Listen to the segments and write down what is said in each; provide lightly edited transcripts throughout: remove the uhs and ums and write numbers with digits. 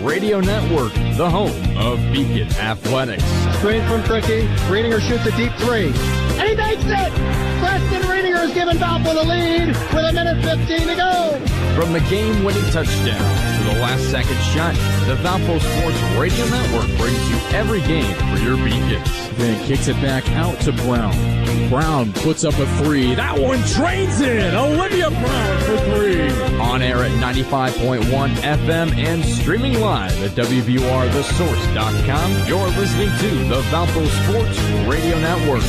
Radio Network, the home of Beacon Athletics. Screen from Tricky. Reedinger shoots a deep three. And he makes it! Preston Reedinger has given Valpo the lead with 1:15 to go. From the game-winning touchdown to the last-second shot, the Valpo Sports Radio Network brings you every game for your Beacons. Then kicks it back out to Brown. Brown puts up a three. That one drains in. Olivia Brown for three. On air at 95.1 FM and streaming live at WVURTheSource.com. You're listening to the Valpo Sports Radio Network.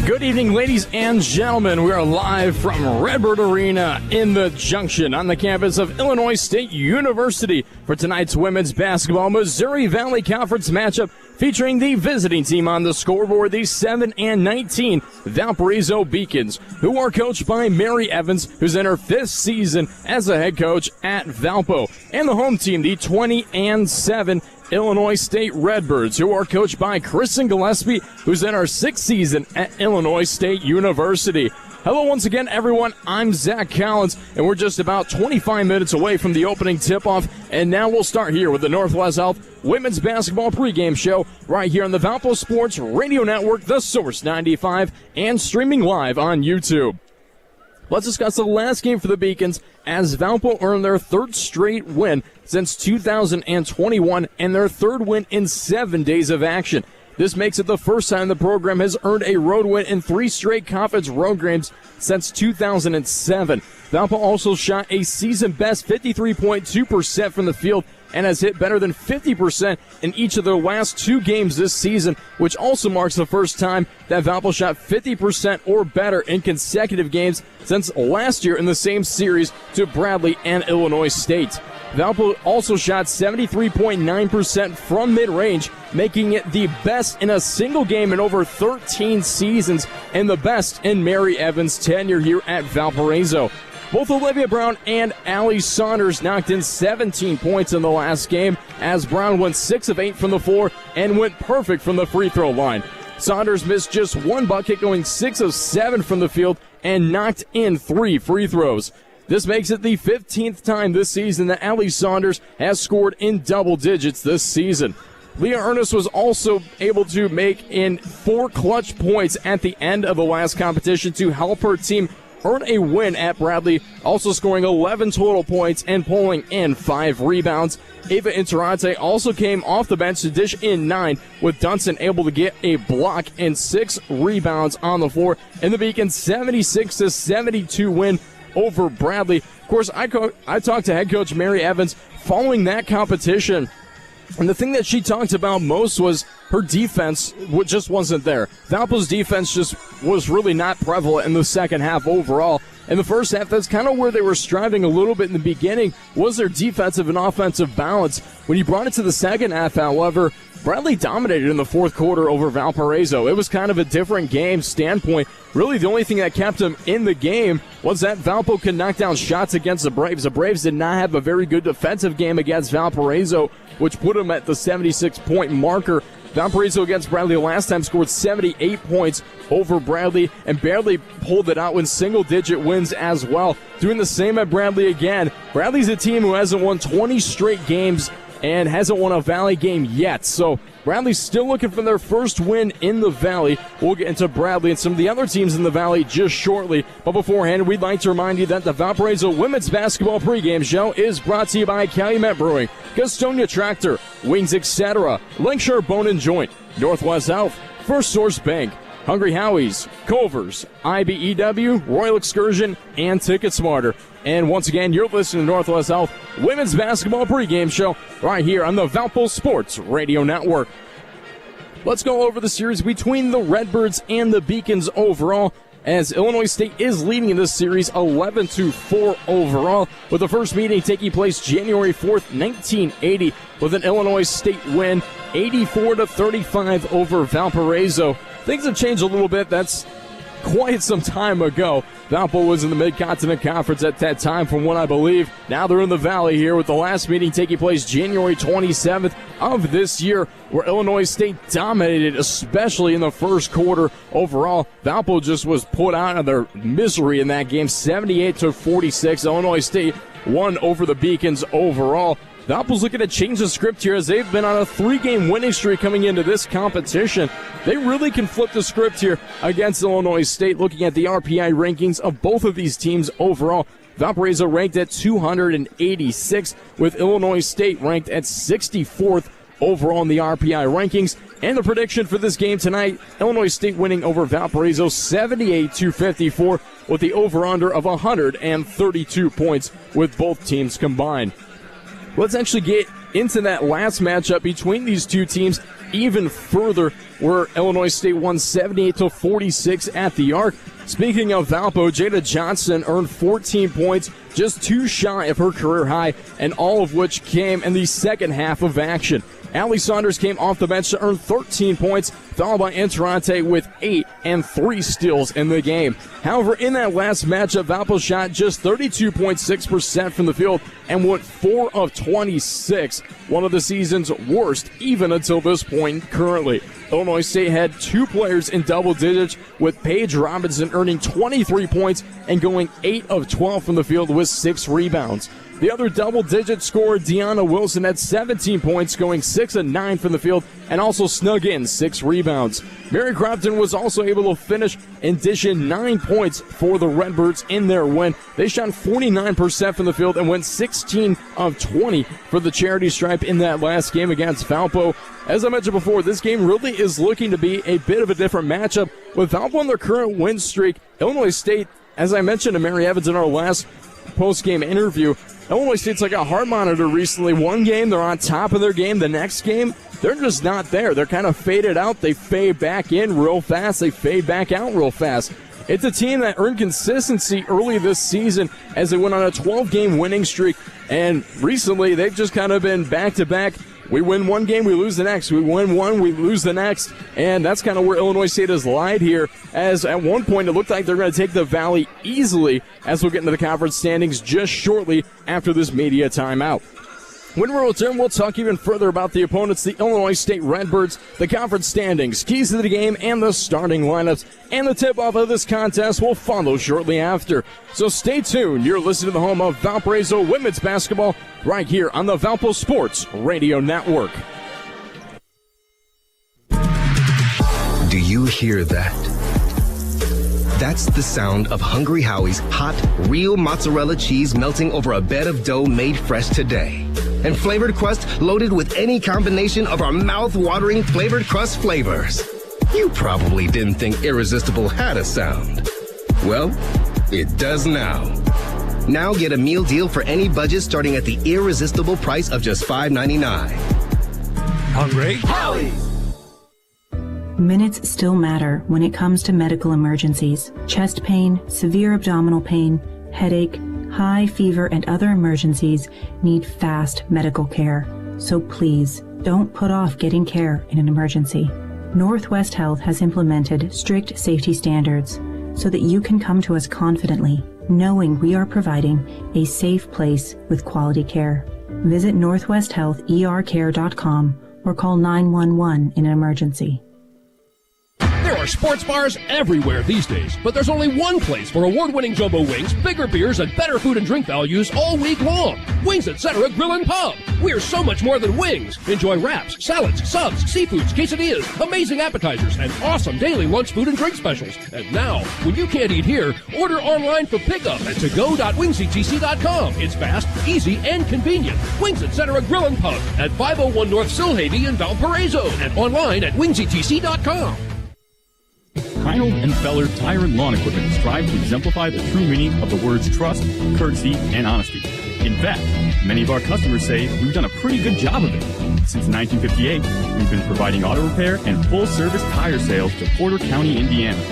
Good evening, ladies and gentlemen. We are live from Redbird Arena in the Junction on the campus of Illinois State University for tonight's women's basketball Missouri Valley Conference matchup featuring the visiting team on the scoreboard, the 7-19 Valparaiso Beacons, who are coached by Mary Evans, who's in her 5th season as a head coach at Valpo, and the home team, the 20-7 Illinois State Redbirds, who are coached by Kristen Gillespie, who's in her 6th season at Illinois State University. Hello once again, everyone. I'm Zach Collins, and we're just about 25 minutes away from the opening tip-off, and now we'll start here with the Northwest Health Women's Basketball pregame show right here on the Valpo Sports Radio Network, The Source 95, and streaming live on YouTube. Let's discuss the last game for the Beacons as Valpo earned their 3rd straight win since 2021 and their 3rd win in 7 days of action. This makes it the first time the program has earned a road win in 3 straight conference road games since 2007. Valpo also shot a season-best 53.2% from the field and has hit better than 50% in each of their last 2 games this season, which also marks the first time that Valpo shot 50% or better in consecutive games since last year in the same series to Bradley and Illinois State. Valpo also shot 73.9% from mid-range, making it the best in a single game in over 13 seasons and the best in Mary Evans' tenure here at Valparaiso. Both Olivia Brown and Allie Saunders knocked in 17 points in the last game, as Brown went 6 of 8 from the floor and went perfect from the free throw line. Saunders missed just 1 bucket, going 6 of 7 from the field and knocked in 3 free throws. This makes it the 15th time this season that Allie Saunders has scored in double digits this season. Leah Ernest was also able to make in 4 clutch points at the end of the last competition to help her team earn a win at Bradley, also scoring 11 total points and pulling in 5 rebounds. Ava Interante also came off the bench to dish in 9, with Dunson able to get a block and 6 rebounds on the floor in the Beacons' 76-72 win over Bradley. Of course, I talked to head coach Mary Evans following that competition, and the thing that she talked about most was her defense just wasn't there. Valpo's defense just was really not prevalent in the second half overall. In the first half, that's kind of where they were striving a little bit in the beginning, was their defensive and offensive balance. When you brought it to the second half, however, Bradley dominated in the fourth quarter over Valparaiso. It was kind of a different game standpoint. Really, the only thing that kept them in the game was that Valpo could knock down shots against the Braves. The Braves did not have a very good defensive game against Valparaiso, which put them at the 76-point marker. Valparaiso against Bradley last time scored 78 points over Bradley and barely pulled it out in single-digit wins as well. Doing the same at Bradley again. Bradley's a team who hasn't won 20 straight games and hasn't won a Valley game yet. So Bradley's still looking for their first win in the Valley. We'll get into Bradley and some of the other teams in the Valley just shortly. But beforehand, we'd like to remind you that the Valparaiso Women's Basketball pregame show is brought to you by Calumet Brewing, Gastonia Tractor, Wings Etc., Lancashire Bone and Joint, Northwest Health, First Source Bank, Hungry Howie's, Culver's, IBEW, Royal Excursion, and Ticket Smarter. And once again, you're listening to Northwest Health Women's Basketball pregame show right here on the Valpo Sports Radio Network. Let's go over the series between the Redbirds and the Beacons overall, as Illinois State is leading in this series 11-4 overall, with the first meeting taking place January 4th, 1980, with an Illinois State win 84-35 over Valparaiso. Things have changed a little bit. That's quite some time ago. Valpo was in the Mid-Continent Conference at that time from what I believe. Now they're in the Valley here with the last meeting taking place January 27th of this year, where Illinois State dominated, especially in the first quarter. Overall, Valpo just was put out of their misery in that game, 78-46. Illinois State won over the Beacons overall. Valpo's looking to change the script here as they've been on a 3-game winning streak coming into this competition. They really can flip the script here against Illinois State. Looking at the RPI rankings of both of these teams overall, Valparaiso ranked at 286, with Illinois State ranked at 64th overall in the RPI rankings. And the prediction for this game tonight, Illinois State winning over Valparaiso 78-54, with the over-under of 132 points with both teams combined. Let's actually get into that last matchup between these two teams even further, where Illinois State won 78-46 at the arc. Speaking of Valpo, Jada Johnson earned 14 points, just 2 shy of her career high, and all of which came in the second half of action. Allie Saunders came off the bench to earn 13 points, followed by Interante with 8 and 3 steals in the game. However, in that last matchup, Valpo shot just 32.6% from the field and went 4 of 26, one of the season's worst even until this point currently. Illinois State had 2 players in double digits, with Paige Robinson earning 23 points and going 8 of 12 from the field with 6 rebounds. The other double-digit scorer, Deanna Wilson, had 17 points, going 6 of 9 from the field, and also snug in 6 rebounds. Mary Crompton was also able to finish and dish in 9 points for the Redbirds in their win. They shot 49% from the field and went 16 of 20 for the charity stripe in that last game against Valpo. As I mentioned before, this game really is looking to be a bit of a different matchup. With Valpo on their current win streak, Illinois State, as I mentioned to Mary Evans in our last post-game interview, Illinois State's like a heart monitor recently. One game, they're on top of their game. The next game, they're just not there. They're kind of faded out. They fade back in real fast. They fade back out real fast. It's a team that earned consistency early this season as they went on a 12-game winning streak. And recently, they've just kind of been back-to-back. We win one game, we lose the next. We win one, we lose the next. And that's kind of where Illinois State has lied here, as at one point it looked like they're going to take the Valley easily, as we'll get into the conference standings just shortly after this media timeout. When we return, we'll talk even further about the opponents, the Illinois State Redbirds, the conference standings, keys to the game, and the starting lineups. And the tip-off of this contest will follow shortly after. So stay tuned. You're listening to the home of Valparaiso women's basketball right here on the Valpo Sports Radio Network. Do you hear that? That's the sound of Hungry Howie's hot, real mozzarella cheese melting over a bed of dough made fresh today. And flavored crust loaded with any combination of our mouth-watering flavored crust flavors. You probably didn't think Irresistible had a sound. Well, it does now. Now get a meal deal for any budget starting at the irresistible price of just $5.99. Hungry Howie's! Minutes still matter when it comes to medical emergencies. Chest pain, severe abdominal pain, headache, high fever, and other emergencies need fast medical care. So please, don't put off getting care in an emergency. Northwest Health has implemented strict safety standards so that you can come to us confidently, knowing we are providing a safe place with quality care. Visit northwesthealthercare.com or call 911 in an emergency. There are sports bars everywhere these days, but there's only one place for award-winning jumbo wings, bigger beers, and better food and drink values all week long. Wings Etc. Grill and Pub. We're so much more than wings. Enjoy wraps, salads, subs, seafoods, quesadillas, amazing appetizers, and awesome daily lunch food and drink specials. And now, when you can't eat here, order online for pickup at togo.wingsetc.com. It's fast, easy, and convenient. Wings Etc. Grill and Pub at 501 North Silhavy in Valparaiso and online at wingsetc.com. Heinold and Feller Tire and Lawn Equipment strive to exemplify the true meaning of the words trust, courtesy, and honesty. In fact, many of our customers say we've done a pretty good job of it. Since 1958, we've been providing auto repair and full-service tire sales to Porter County, Indiana.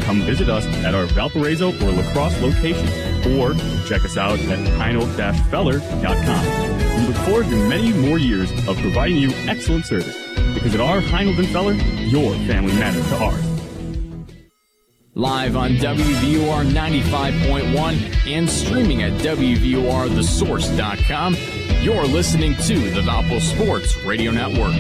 Come visit us at our Valparaiso or La Crosse locations, or check us out at heinold-feller.com. We look forward to many more years of providing you excellent service, because at our Heinold and Feller, your family matters to ours. Live on WVUR 95.1 and streaming at WVURTheSource.com. You're listening to the Valpo Sports Radio Network.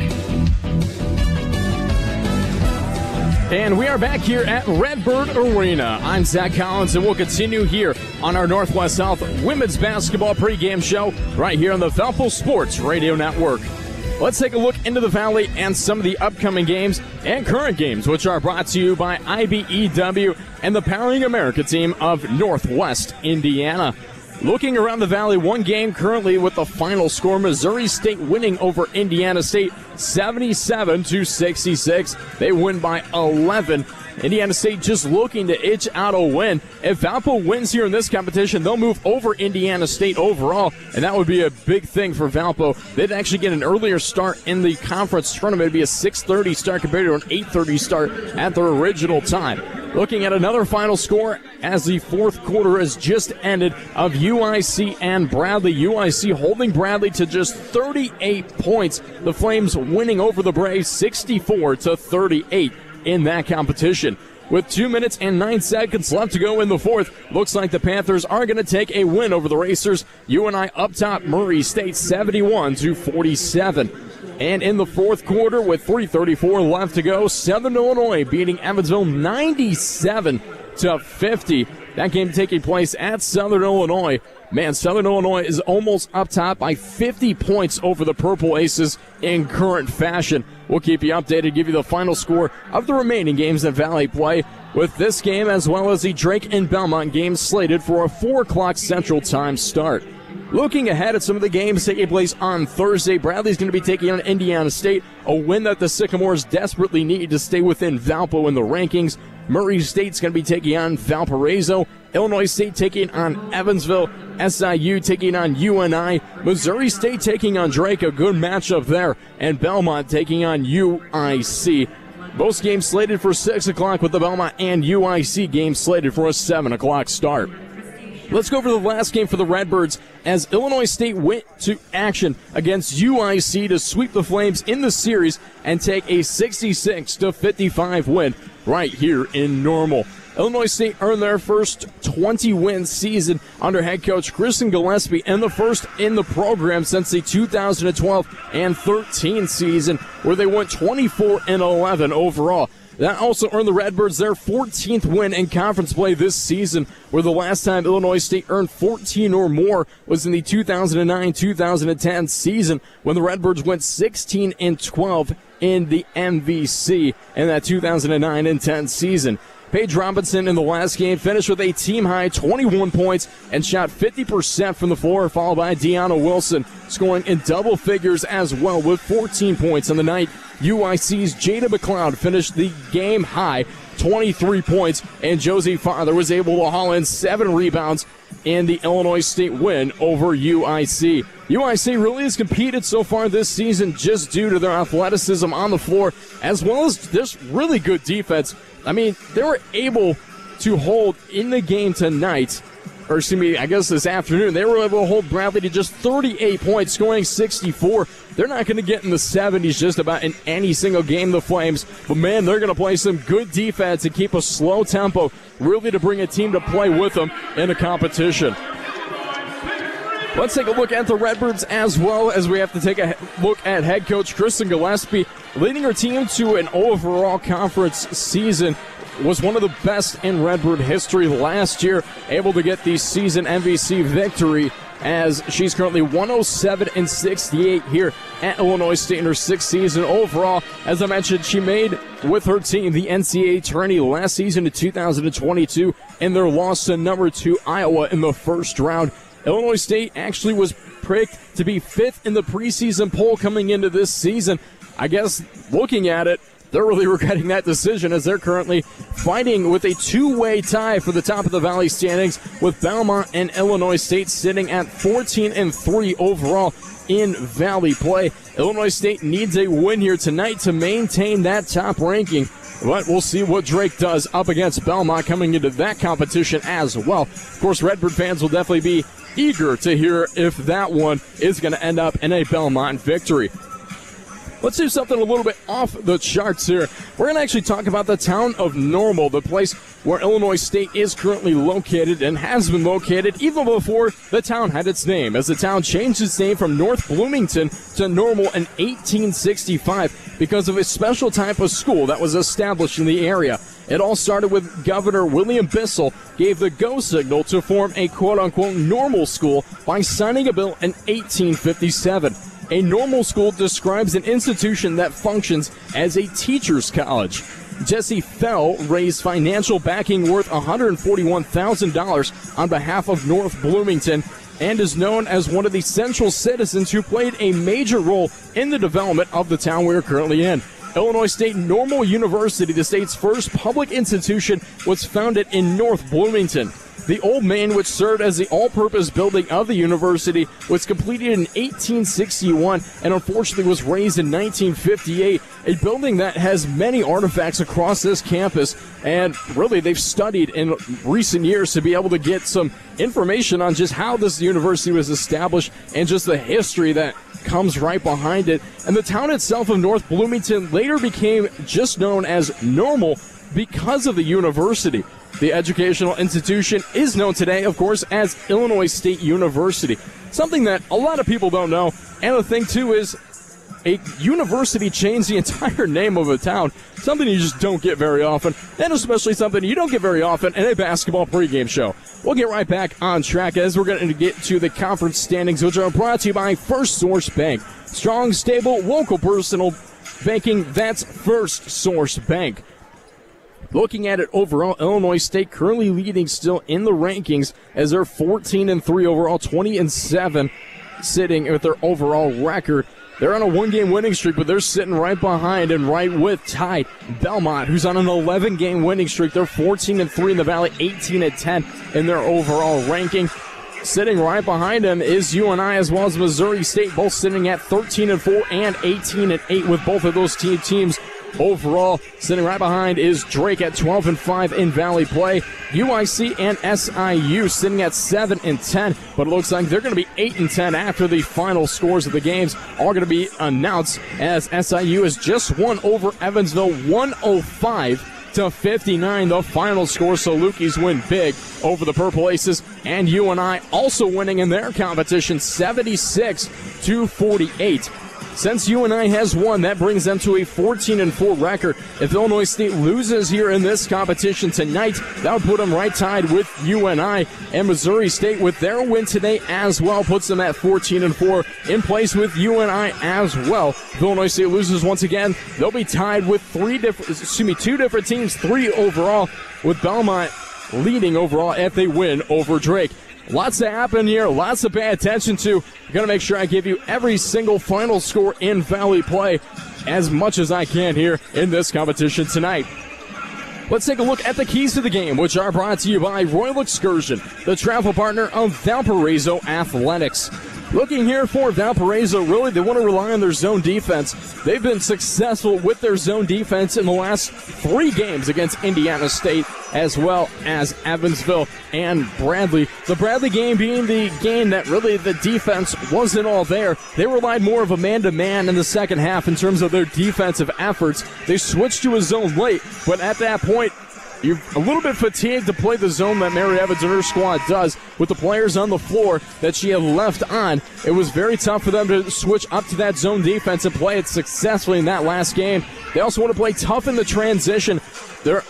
And we are back here at Redbird Arena. I'm Zach Collins, and we'll continue here on our Northwest South Women's Basketball pregame show right here on the Valpo Sports Radio Network. Let's take a look into the Valley and some of the upcoming games and current games, which are brought to you by IBEW and the Powering America team of Northwest Indiana. Looking around the Valley, one game currently with the final score, Missouri State winning over Indiana State 77-66. They win by 11. Indiana State just looking to itch out a win. If Valpo wins here in this competition, they'll move over Indiana State overall, and that would be a big thing for Valpo. They'd actually get an earlier start in the conference tournament. It'd be a 6:30 start compared to an 8:30 start at their original time. Looking at another final score as the fourth quarter has just ended of UIC and Bradley. UIC holding Bradley to just 38 points. The Flames winning over the Braves 64-38 in that competition. With 2 minutes and 9 seconds left to go in the fourth, looks like the Panthers are going to take a win over the Racers. UNI up top, Murray State 71-47. And in the fourth quarter, with 3:34 left to go, Southern Illinois beating Evansville 97-50. That game taking place at Southern Illinois. Man, Southern Illinois is almost up top by 50 points over the Purple Aces in current fashion. We'll keep you updated, give you the final score of the remaining games that Valley play, with this game as well as the Drake and Belmont game slated for a 4 o'clock Central Time start. Looking ahead at some of the games taking place on Thursday, Bradley's going to be taking on Indiana State, a win that the Sycamores desperately need to stay within Valpo in the rankings. Murray State's going to be taking on Valparaiso. Illinois State taking on Evansville. SIU taking on UNI. Missouri State taking on Drake, a good matchup there. And Belmont taking on UIC. Both games slated for 6 o'clock, with the Belmont and UIC game slated for a 7 o'clock start. Let's go over the last game for the Redbirds as Illinois State went to action against UIC to sweep the Flames in the series and take a 66-55 win right here in Normal. Illinois State earned their first 20-win season under head coach Kristen Gillespie, and the first in the program since the 2012 and 13 season, where they went 24-11 overall. That also earned the Redbirds their 14th win in conference play this season, where the last time Illinois State earned 14 or more was in the 2009-2010 season, when the Redbirds went 16-12 in the MVC in that 2009 and 10 season. Paige Robinson in the last game finished with a team-high 21 points and shot 50% from the floor, followed by Deanna Wilson scoring in double figures as well with 14 points on the night. UIC's Jada McLeod finished the game high 23 points, and Josie Father was able to haul in 7 rebounds in the Illinois State win over UIC. UIC really has competed so far this season just due to their athleticism on the floor, as well as this really good defense. I mean, they were able to hold in the game tonight, or excuse me, I guess this afternoon, they were able to hold Bradley to just 38 points, scoring 64. They're not going to get in the 70s just about in any single game, the Flames. But, man, they're going to play some good defense and keep a slow tempo, really to bring a team to play with them in a competition. Let's take a look at the Redbirds as well, as we have to take a look at head coach Kristen Gillespie, leading her team to an overall conference season. Was one of the best in Redbird history last year, able to get the season MVC victory, as she's currently 107-68 here at Illinois State in her 6th season overall. As I mentioned, she made with her team the NCAA tourney last season in 2022 in their loss to number 2 Iowa in the first round. Illinois State actually was picked to be 5th in the preseason poll coming into this season. I guess looking at it, they're really regretting that decision, as they're currently fighting with a 2-way tie for the top of the Valley standings, with Belmont and Illinois State sitting at 14-3 overall in Valley play. Illinois State needs a win here tonight to maintain that top ranking, but we'll see what Drake does up against Belmont coming into that competition as well. Of course, Redbird fans will definitely be eager to hear if that one is going to end up in a Belmont victory. Let's do something a little bit off the charts here. We're going to actually talk about the town of Normal, the place where Illinois State is currently located and has been located even before the town had its name, as the town changed its name from North Bloomington to Normal in 1865 because of a special type of school that was established in the area. It all started with Governor William Bissell gave the go signal to form a quote-unquote normal school by signing a bill in 1857. A normal school describes an institution that functions as a teacher's college. Jesse Fell raised financial backing worth $141,000 on behalf of North Bloomington and is known as one of the central citizens who played a major role in the development of the town we are currently in. Illinois State Normal University, the state's first public institution, was founded in North Bloomington. The old main, which served as the all-purpose building of the university, was completed in 1861 and unfortunately was razed in 1958, a building that has many artifacts across this campus, and really they've studied in recent years to be able to get some information on just how this university was established and just the history that comes right behind it. And the town itself of North Bloomington later became just known as Normal because of the university. The educational institution is known today, of course, as Illinois State University. Something that a lot of people don't know. And the thing, too, is a university changed the entire name of a town. Something you just don't get very often, and especially something you don't get very often in a basketball pregame show. We'll get right back on track as we're going to get to the conference standings, which are brought to you by First Source Bank. Strong, stable, local personal banking, that's First Source Bank. Looking at it overall, Illinois State currently leading still in the rankings as they're 14-3 overall, 20-7 sitting with their overall record. They're on a one-game winning streak, but they're sitting right behind and right with tied Belmont, who's on an 11-game winning streak. They're 14-3 in the Valley, 18-10 in their overall ranking. Sitting right behind them is UNI as well as Missouri State, both sitting at 13-4 and 18-8 with both of those teams. Overall, sitting right behind is Drake at 12-5 in Valley play. UIC and SIU sitting at 7-10, but it looks like they're going to be 8-10 after the final scores of the games are going to be announced, as SIU has just won over Evansville 105-59, the final score. So Lukey's win big over the Purple Aces, and UNI also winning in their competition 76-48. Since UNI has won, that brings them to a 14-4 record. If Illinois State loses here in this competition tonight, that would put them right tied with UNI, and Missouri State with their win today as well puts them at 14-4 in place with UNI as well. If Illinois State loses once again, they'll be tied with two different teams, 3 overall, with Belmont leading overall if they win over Drake. Lots to happen here, lots to pay attention to. I'm going to make sure I give you every single final score in Valley play as much as I can here in this competition tonight. Let's take a look at the keys to the game, which are brought to you by Royal Excursion, the travel partner of Valparaiso Athletics. Looking here for Valparaiso, really, they want to rely on their zone defense. They've been successful with their zone defense in the last 3 games against Indiana State, as well as Evansville and Bradley. The Bradley game being the game that really the defense wasn't all there. They relied more of a man-to-man in the second half in terms of their defensive efforts. They switched to a zone late, but at that point, you're a little bit fatigued to play the zone that Mary Evans and her squad does with the players on the floor that she had left on. It was very tough for them to switch up to that zone defense and play it successfully in that last game. They also want to play tough in the transition. The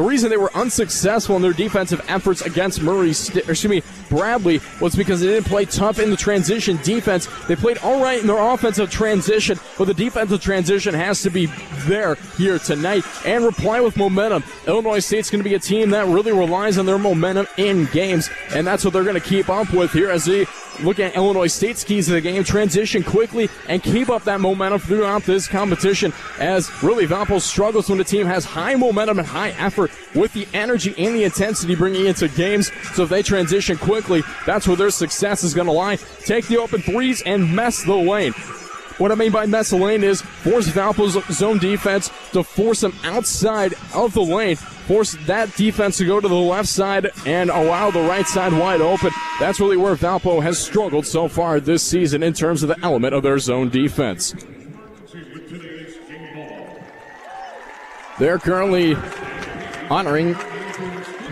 reason they were unsuccessful in their defensive efforts against Bradley was because they didn't play tough in the transition defense. They played all right in their offensive transition, but the defensive transition has to be there here tonight and reply with momentum. Illinois State's going to be a team that really relies on their momentum in games, and that's what they're going to keep up with here as they look at Illinois State's keys to the game, transition quickly, and keep up that momentum throughout this competition, as really Valpo struggles when the team has high momentum and high effort with the energy and the intensity bringing into games. So if they transition quickly, that's where their success is going to lie. Take the open threes and mess the lane. What I mean by mess the lane is force Valpo's zone defense to force them outside of the lane, force that defense to go to the left side and allow the right side wide open. That's really where Valpo has struggled so far this season in terms of the element of their zone defense. They're currently honoring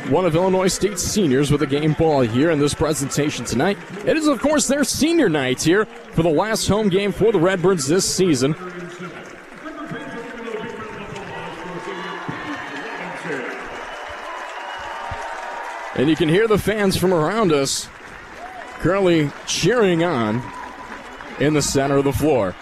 one of Illinois State's seniors with a game ball here in this presentation tonight. It is, of course, their senior night here for the last home game for the Redbirds this season. And you can hear the fans from around us currently cheering on in the center of the floor.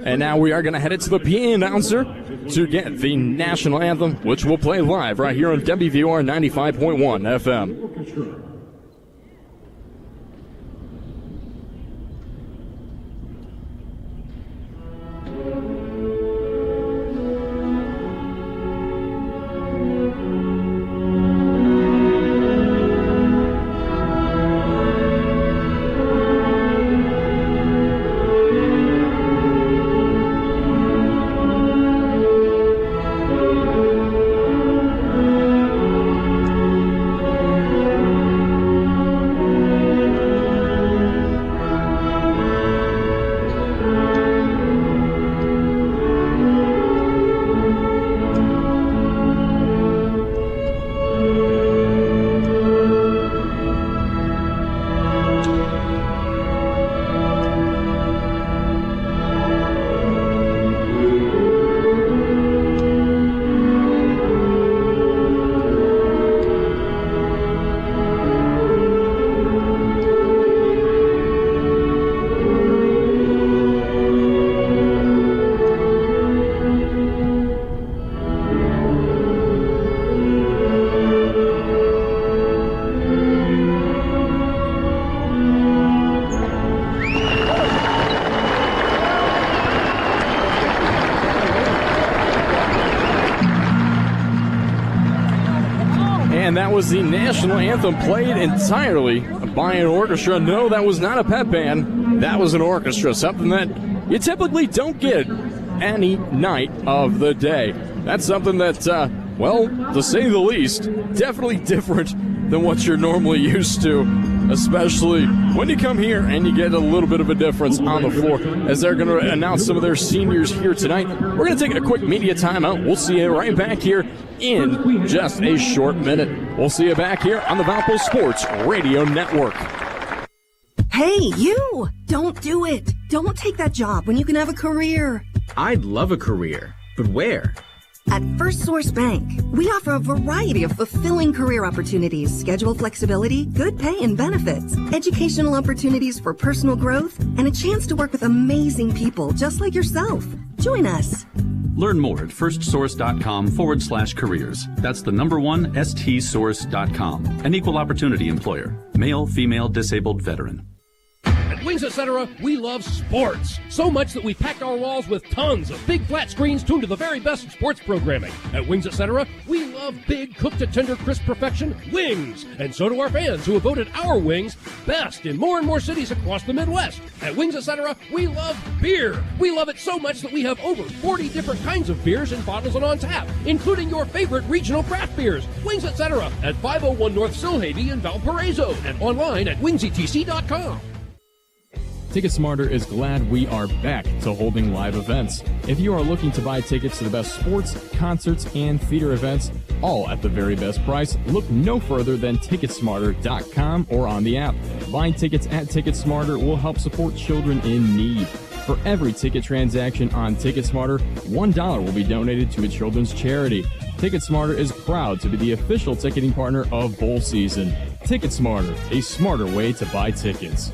And now we are going to head it to the PA announcer to get the national anthem, which will play live right here on WVUR 95.1 FM. And that was the national anthem played entirely by an orchestra. No, that was not a pep band. That was an orchestra, something that you typically don't get any night of the day. That's something that, well, to say the least, definitely different than what you're normally used to, especially when you come here and you get a little bit of a difference on the floor as they're going to announce some of their seniors here tonight. We're going to take a quick media timeout. We'll see you right back here in just a short minute. We'll see you back here on the Valpo Sports Radio Network. Hey, you! Don't do it! Don't take that job when you can have a career. I'd love a career, but where? At First Source Bank, we offer a variety of fulfilling career opportunities, schedule flexibility, good pay and benefits, educational opportunities for personal growth, and a chance to work with amazing people just like yourself. Join us. Learn more at firstsource.com/careers. That's the number one, stsource.com. An equal opportunity employer. Male, female, disabled, veteran. At Wings Etc., we love sports. So much that we packed our walls with tons of big flat screens tuned to the very best of sports programming. At Wings Etc., we love big, cooked to tender, crisp perfection wings. And so do our fans who have voted our wings best in more and more cities across the Midwest. At Wings Etc., we love beer. We love it so much that we have over 40 different kinds of beers in bottles and on tap, including your favorite regional craft beers. Wings Etc. at 501 North Silhavy in Valparaiso and online at wingsetc.com. TicketSmarter is glad we are back to holding live events. If you are looking to buy tickets to the best sports, concerts, and theater events, all at the very best price, look no further than TicketSmarter.com or on the app. Buying tickets at TicketSmarter will help support children in need. For every ticket transaction on TicketSmarter, $1 will be donated to a children's charity. TicketSmarter is proud to be the official ticketing partner of bowl season. TicketSmarter, a smarter way to buy tickets.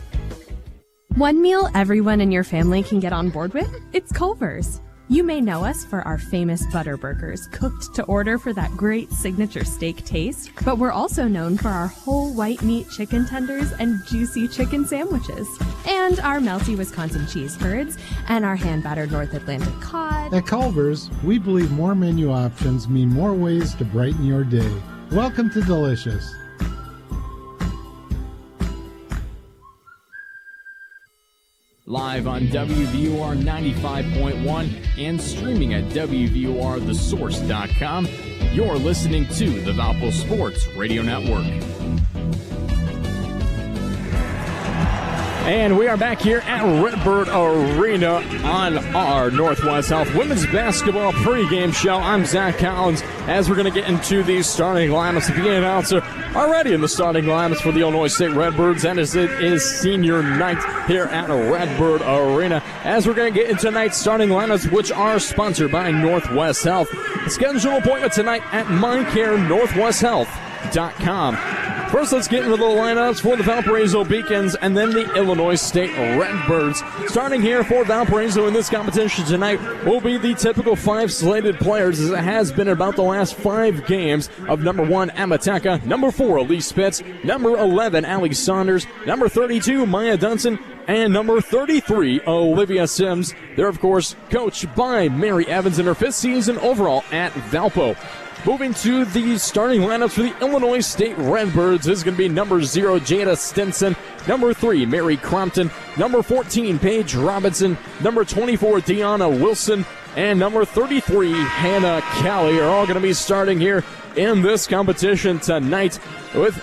One meal everyone in your family can get on board with? It's Culver's. You may know us for our famous butter burgers, cooked to order for that great signature steak taste, but we're also known for our whole white meat chicken tenders and juicy chicken sandwiches, and our melty Wisconsin cheese curds, and our hand-battered North Atlantic cod. At Culver's, we believe more menu options mean more ways to brighten your day. Welcome to Delicious. Live on WVUR 95.1 and streaming at WVURTheSource.com, you're listening to the Valpo Sports Radio Network. And we are back here at Redbird Arena on our Northwest Health Women's Basketball pregame show. I'm Zach Collins as we're going to get into the starting lineups. The beginning announcer already in the starting lineups for the Illinois State Redbirds, and as it is senior night here at Redbird Arena, as we're going to get into tonight's starting lineups, which are sponsored by Northwest Health. Schedule appointment tonight at MyCareNorthwestHealth.com. First, let's get into the lineups for the Valparaiso Beacons and then the Illinois State Redbirds. Starting here for Valparaiso in this competition tonight will be the typical 5 slated players, as it has been about the last 5 games, of number 1, Emma Teka, number 4, Elise Spitz, number 11, Allie Saunders, number 32, Maya Dunson, and number 33, Olivia Sims. They're, of course, coached by Mary Evans in her 5th season overall at Valpo. Moving to the starting lineups for the Illinois State Redbirds, this is going to be number 0, Jada Stinson, number 3, Mary Crompton, number 14, Paige Robinson, number 24, Deanna Wilson, and number 33, Hannah Callie, are all going to be starting here in this competition tonight with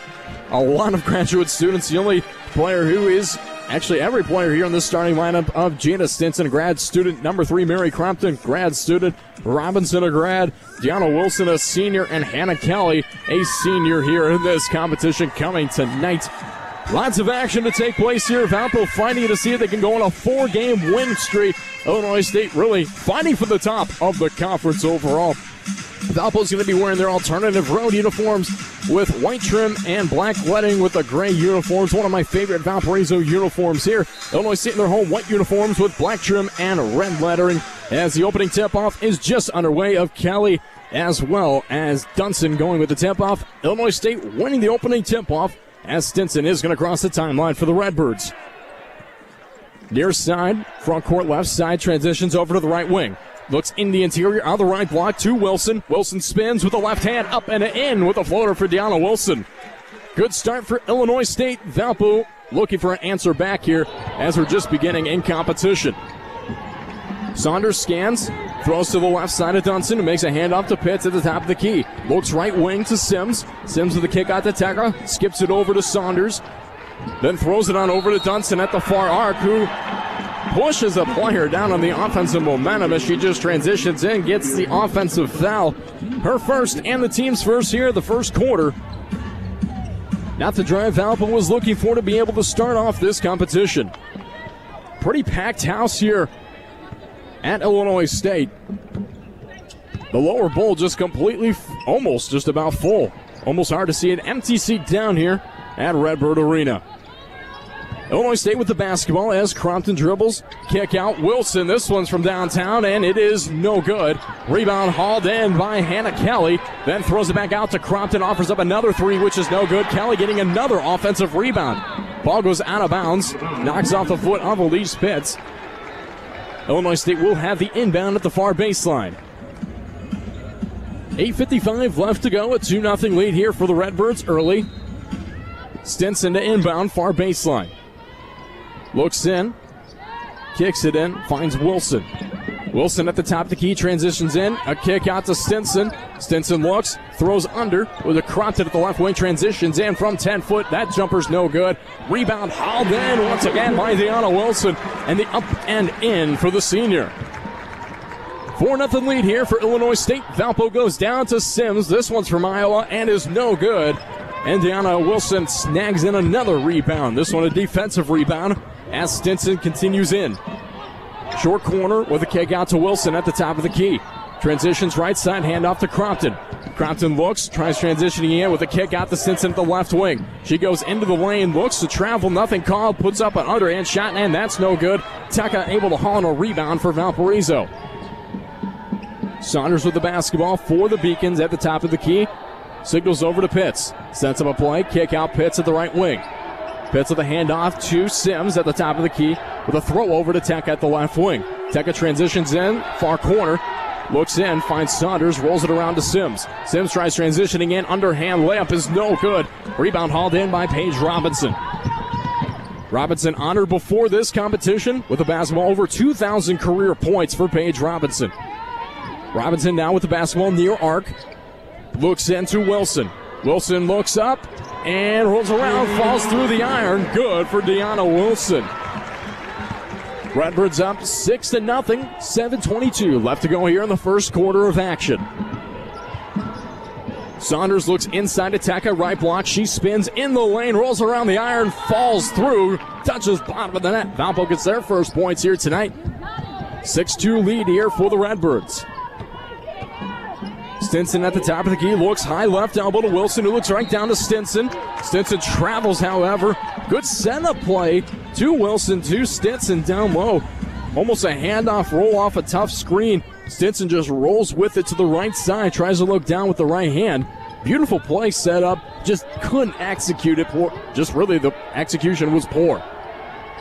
a lot of graduate students. The only player who is actually every player here in the starting lineup of Jada Stinson, grad student, number 3, Mary Crompton, grad student, Robinson, a grad, Deanna Wilson, a senior, and Hannah Kelly, a senior here in this competition coming tonight. Lots of action to take place here. Valpo fighting to see if they can go on a 4-game win streak. Illinois State really fighting for the top of the conference overall. Valpo's going to be wearing their alternative road uniforms with white trim and black lettering with the gray uniforms. One of my favorite Valparaiso uniforms here. Illinois State in their home white uniforms with black trim and red lettering, as the opening tip-off is just underway of Kelly as well as Dunson going with the tip-off. Illinois State winning the opening tip-off as Stinson is going to cross the timeline for the Redbirds. Near side, front court left side, transitions over to the right wing. Looks in the interior on the right block to Wilson. Wilson spins with the left hand up and in with a floater for Deanna Wilson. Good start for Illinois State. Valpo looking for an answer back here as we're just beginning in competition. Saunders scans, throws to the left side of Dunson, who makes a handoff to Pitts at the top of the key. Looks right wing to Sims. Sims with the kick out to Teka, skips it over to Saunders, then throws it on over to Dunson at the far arc, who pushes a player down on the offensive momentum as she just transitions in, gets the offensive foul. Her first and the team's first here the first quarter. Not the drive Valpo was looking for to be able to start off this competition. Pretty packed house here at Illinois State. The lower bowl just completely, almost just about full. Almost hard to see an empty seat down here at Redbird Arena. Illinois State with the basketball as Crompton dribbles. Kick out Wilson. This one's from downtown, and it is no good. Rebound hauled in by Hannah Kelly. Then throws it back out to Crompton. Offers up another 3, which is no good. Kelly getting another offensive rebound. Ball goes out of bounds. Knocks off the foot of Elise Pitts. Illinois State will have the inbound at the far baseline. 8:55 left to go. A 2-0 lead here for the Redbirds early. Stinson to inbound, far baseline. Looks in, kicks it in, finds Wilson. Wilson at the top of the key, transitions in, a kick out to Stinson. Stinson looks, throws under with a Crompton at the left wing, transitions in from 10 foot. That jumper's no good. Rebound hauled in once again by Deanna Wilson, and the up and in for the senior. 4-0 lead here for Illinois State. Valpo goes down to Sims. This one's from Iowa and is no good. And Deanna Wilson snags in another rebound. This one a defensive rebound as Stinson continues in. Short corner with a kick out to Wilson at the top of the key. Transitions right side, handoff to Crompton. Crompton looks, tries transitioning in with a kick out to Stinson at the left wing. She goes into the lane, looks to travel, nothing called, puts up an underhand shot, and that's no good. Teka able to haul in a rebound for Valparaiso. Saunders with the basketball for the Beacons at the top of the key. Signals over to Pitts. Sets up a play. Kick out Pitts at the right wing. Pitts with a handoff to Sims at the top of the key with a throw over to Teka at the left wing. Teka transitions in, far corner. Looks in, finds Saunders, rolls it around to Sims. Sims tries transitioning in, underhand layup is no good. Rebound hauled in by Paige Robinson. Robinson honored before this competition with the basketball, over 2,000 career points for Paige Robinson. Robinson now with the basketball near arc. Looks into Wilson. Wilson looks up and rolls around, falls through the iron. Good for Deanna Wilson. Redbirds up 6-0, 7:22 left to go here in the first quarter of action. Saunders looks inside to Teka, right block. She spins in the lane, rolls around the iron, falls through, touches bottom of the net. Valpo gets their first points here tonight. 6-2 lead here for the Redbirds. Stinson at the top of the key, looks high left elbow to Wilson, who looks right down to Stinson. Stinson travels, however. Good setup play to Wilson, to Stinson down low. Almost a handoff, roll off a tough screen. Stinson just rolls with it to the right side, tries to look down with the right hand. Beautiful play set up, just couldn't execute it. Just really the execution was poor.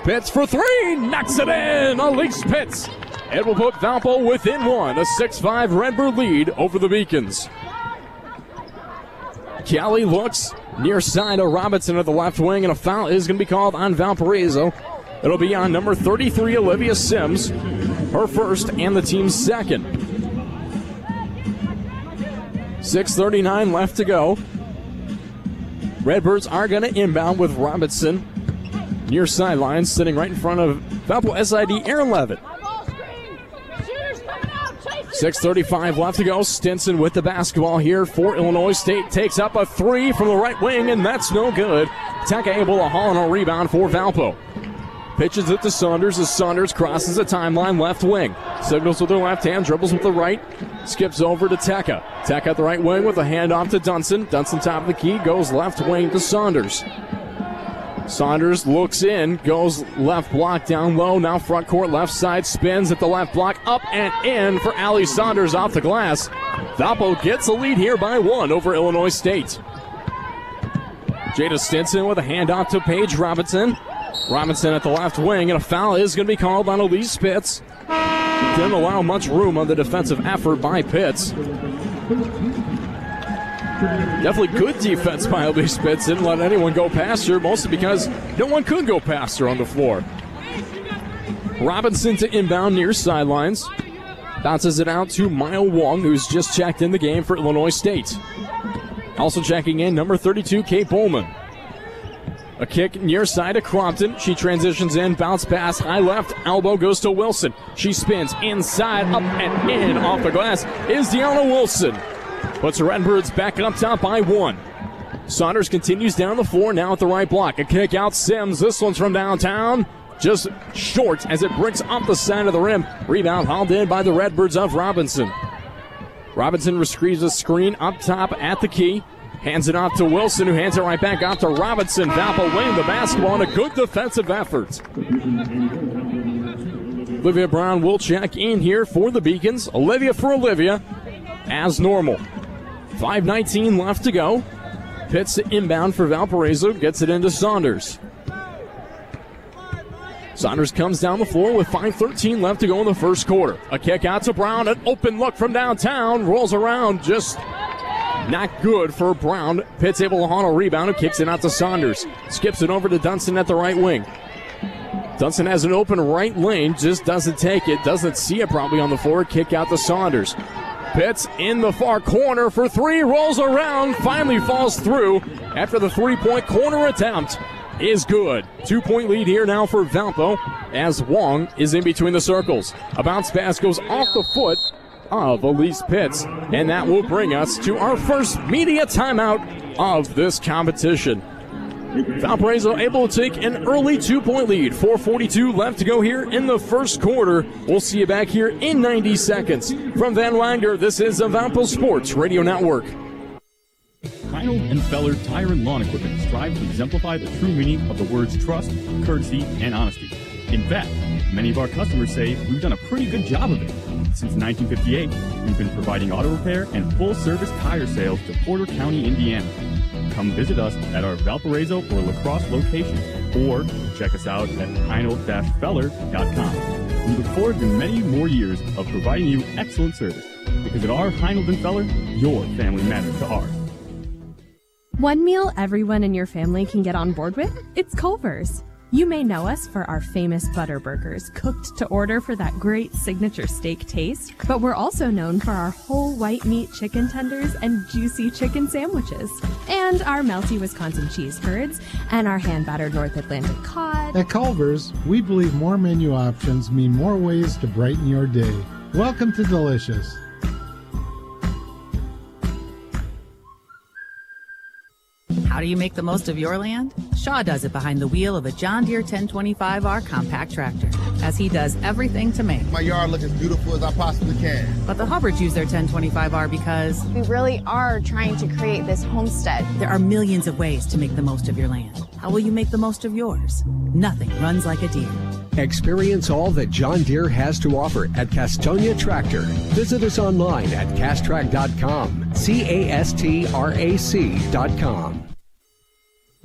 Pitts for three, knocks it in, Elise Pitts. It will put Valpo within one, a 6-5 Redbird lead over the Beacons. Kelly looks near side of Robinson at the left wing, and a foul is going to be called on Valparaiso. It'll be on number 33, Olivia Sims, her first and the team's second. 6:39 left to go. Redbirds are going to inbound with Robinson near sidelines, sitting right in front of Valpo SID Air 11. 6:35 left to go. Stinson with the basketball here for Illinois State. Takes up a three from the right wing, and that's no good. Teka able to haul on a rebound for Valpo. Pitches it to Saunders as Saunders crosses the timeline left wing. Signals with her left hand, dribbles with the right, skips over to Teka. Teka at the right wing with a handoff to Dunson. Dunson top of the key, goes left wing to Saunders. Saunders looks in, goes left block down low, now front court left side, spins at the left block, up and in for Allie Saunders off the glass. Valpo gets a lead here by one over Illinois State. Jada Stinson with a handoff to Paige Robinson. Robinson at the left wing, and a foul is going to be called on Elise Pitts. Didn't allow much room on the defensive effort by Pitts. Definitely good defense by Elise Pitts. Didn't let anyone go past her, mostly because no one could go past her on the floor. Robinson to inbound near sidelines. Bounces it out to Mile Wong, who's just checked in the game for Illinois State. Also checking in, number 32, Kate Bowman. A kick near side to Crompton. She transitions in, bounce pass, high left, elbow goes to Wilson. She spins inside, up and in off the glass is Deanna Wilson. Puts the Redbirds back up top by one. Saunders continues down the floor, now at the right block. A kick out Sims. This one's from downtown. Just short as it breaks off the side of the rim. Rebound hauled in by the Redbirds of Robinson. Robinson retrieves a screen up top at the key. Hands it off to Wilson, who hands it right back off to Robinson. Valpo winning the basketball and a good defensive effort. Olivia Brown will check in here for the Beacons. Olivia for Olivia, as normal. 5:19 left to go. Pitts inbound for Valparaiso, gets it into Saunders. Saunders comes down the floor with 5:13 left to go in the first quarter. A kick out to Brown, an open look from downtown, rolls around, just not good for Brown. Pitts able to haul a rebound and kicks it out to Saunders. Skips it over to Dunson at the right wing. Dunson has an open right lane, just doesn't take it, doesn't see it probably on the floor. Kick out to Saunders. Pitts in the far corner for three, rolls around, finally falls through after the three-point corner attempt is good. 2-point lead here now for Valpo as Wong is in between the circles. A bounce pass goes off the foot of Elise Pitts, and that will bring us to our first media timeout of this competition. Valparaiso able to take an early 2-point lead. 4:42 left to go here in the first quarter. We'll see you back here in 90 seconds. From Van Wanger, this is the Valpo Sports Radio Network. Reynolds and Feller Tire and Lawn Equipment strive to exemplify the true meaning of the words trust, courtesy, and honesty. In fact, many of our customers say we've done a pretty good job of it. Since 1958, we've been providing auto repair and full-service tire sales to Porter County, Indiana. Come visit us at our Valparaiso or La Crosse location, or check us out at heinold-feller.com. We look forward to many more years of providing you excellent service, because at our Heinold & Feller, your family matters to ours. One meal everyone in your family can get on board with? It's Culver's. You may know us for our famous butter burgers, cooked to order for that great signature steak taste, but we're also known for our whole white meat chicken tenders and juicy chicken sandwiches, and our melty Wisconsin cheese curds, and our hand-battered North Atlantic cod. At Culver's, we believe more menu options mean more ways to brighten your day. Welcome to Delicious. How do you make the most of your land? Shaw does it behind the wheel of a John Deere 1025R compact tractor, as he does everything to make my yard look as beautiful as I possibly can. But the Hubbards use their 1025R because we really are trying to create this homestead. There are millions of ways to make the most of your land. How will you make the most of yours? Nothing runs like a Deere. Experience all that John Deere has to offer at Castonia Tractor. Visit us online at castrac.com, castrac.com.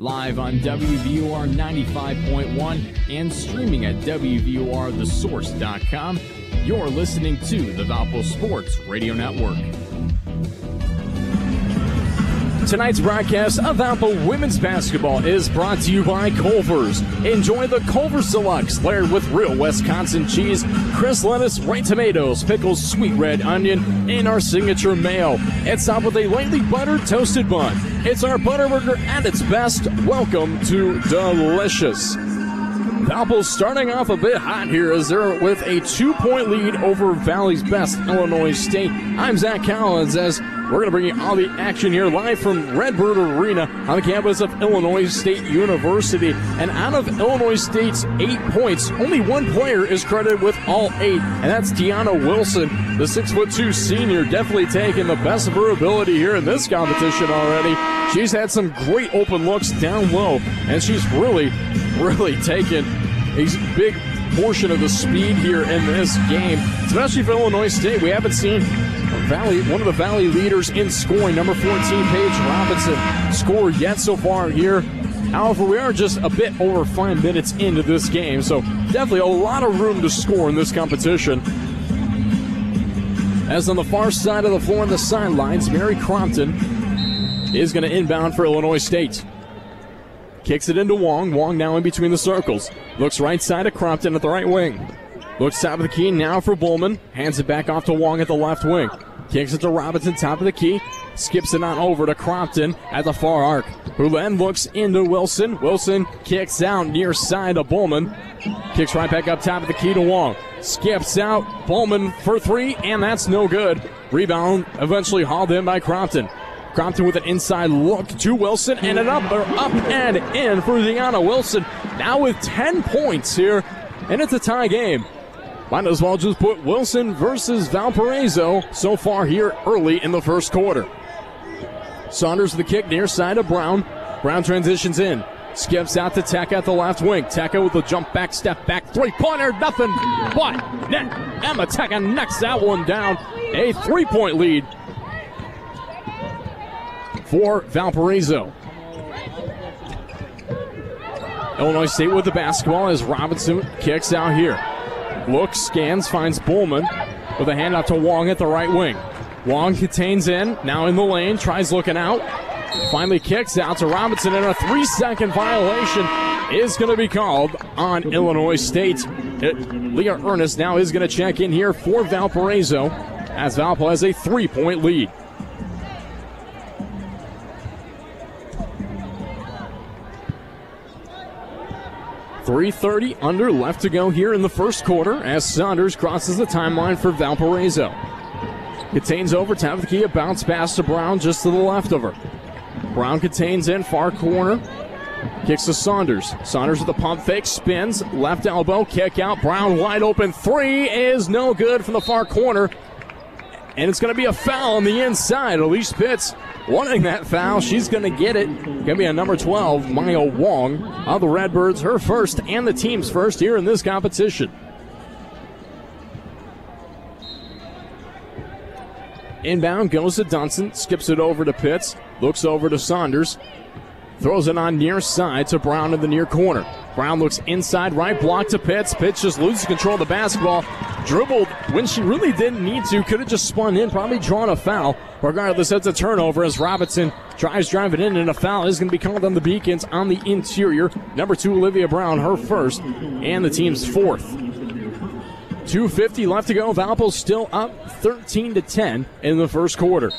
Live on WVUR 95.1 and streaming at WVURTheSource.com. You're listening to the Valpo Sports Radio Network. Tonight's broadcast of Valpo women's basketball is brought to you by Culver's. Enjoy the Culver's Deluxe, layered with real Wisconsin cheese, crisp lettuce, white tomatoes, pickles, sweet red onion, and our signature mayo. It's topped with a lightly buttered toasted bun. It's our Butterburger at its best. Welcome to Delicious. Valpo starting off a bit hot here as they're with a 2-point lead over Valley's best, Illinois State. I'm Zach Collins as we're going to bring you all the action here live from Redbird Arena on the campus of Illinois State University. And out of Illinois State's 8 points, only one player is credited with all 8, and that's Tiana Wilson, the 6'2" senior, definitely taking the best of her ability here in this competition already. She's had some great open looks down low, and she's really taken a big portion of the speed here in this game, especially for Illinois State. We haven't seen one of the Valley leaders in scoring, number 14, Paige Robinson, score yet so far here. However, we are just a bit over 5 minutes into this game, so definitely a lot of room to score in this competition. As on the far side of the floor on the sidelines, Mary Crompton is going to inbound for Illinois State. Kicks it into Wong. Wong now in between the circles. Looks right side of Crompton at the right wing. Looks top of the key now for Bowman. Hands it back off to Wong at the left wing. Kicks it to Robinson, top of the key. Skips it on over to Crompton at the far arc, who then looks into Wilson. Wilson kicks out near side of Bowman. Kicks right back up top of the key to Wong. Skips out. Bowman for 3, and that's no good. Rebound eventually hauled in by Crompton. Crompton with an inside look to Wilson, and an up and in for Deanna Wilson. Now with 10 points here, and it's a tie game. Might as well just put Wilson versus Valparaiso so far here early in the first quarter. Saunders with the kick near side of Brown. Brown transitions in. Skips out to Teka at the left wing. Teka with a jump back, step back, three-pointer, nothing but net. Emma Teka knocks that one down. A 3-point lead for Valparaiso. Illinois State with the basketball as Robinson kicks out here. Looks, scans, finds Bowman with a handoff to Wong at the right wing. Wong contains in, now in the lane, tries looking out. Finally kicks out to Robinson, and a 3-second violation is going to be called on Illinois State. Leah Ernest now is going to check in here for Valparaiso as Valpo has a 3-point lead. .330 under left to go here in the first quarter as Saunders crosses the timeline for Valparaiso. Contains over, top of the key, a bounce pass to Brown just to the left of her. Brown contains in, far corner, kicks to Saunders. Saunders with the pump fake, spins, left elbow, kick out, Brown wide open, 3 is no good from the far corner. And it's going to be a foul on the inside. Elise Pitts wanting that foul. She's going to get it. Going to be a number 12, Maya Wong, of the Redbirds, her first and the team's first here in this competition. Inbound goes to Dunson, skips it over to Pitts, looks over to Saunders, throws it on near side to Brown in the near corner. Brown looks inside, right block to Pitts. Pitts just loses control of the basketball. Dribbled when she really didn't need to. Could have just spun in, probably drawn a foul. Regardless, it's a turnover as Robinson tries driving in, and a foul is going to be called on the Beacons on the interior. Number 2, Olivia Brown, her first, and the team's fourth. 2:50 left to go. Valpo still up 13-10 in the first quarter.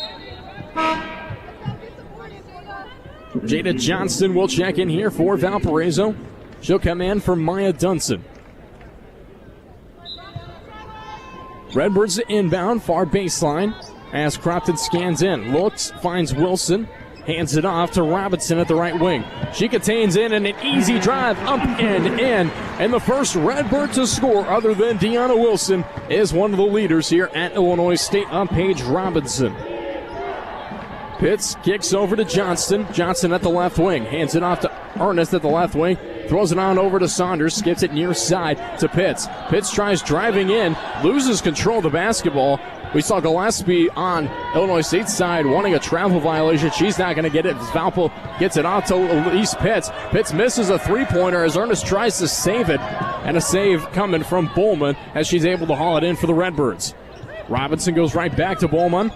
Jada Johnston will check in here for Valparaiso. She'll come in for Maya Dunson. Redbirds inbound, far baseline, as Cropton scans in. Looks, finds Wilson, hands it off to Robinson at the right wing. She contains in and an easy drive up and in. And the first Redbird to score, other than Deanna Wilson, is one of the leaders here at Illinois State on Paige Robinson. Pitts kicks over to Johnston. Johnston at the left wing. Hands it off to Ernest at the left wing. Throws it on over to Saunders. Skips it near side to Pitts. Pitts tries driving in. Loses control of the basketball. We saw Gillespie on Illinois State's side wanting a travel violation. She's not going to get it. Valpo gets it off to Elise Pitts. Pitts misses a three-pointer as Ernest tries to save it. And a save coming from Bowman as she's able to haul it in for the Redbirds. Robinson goes right back to Bowman.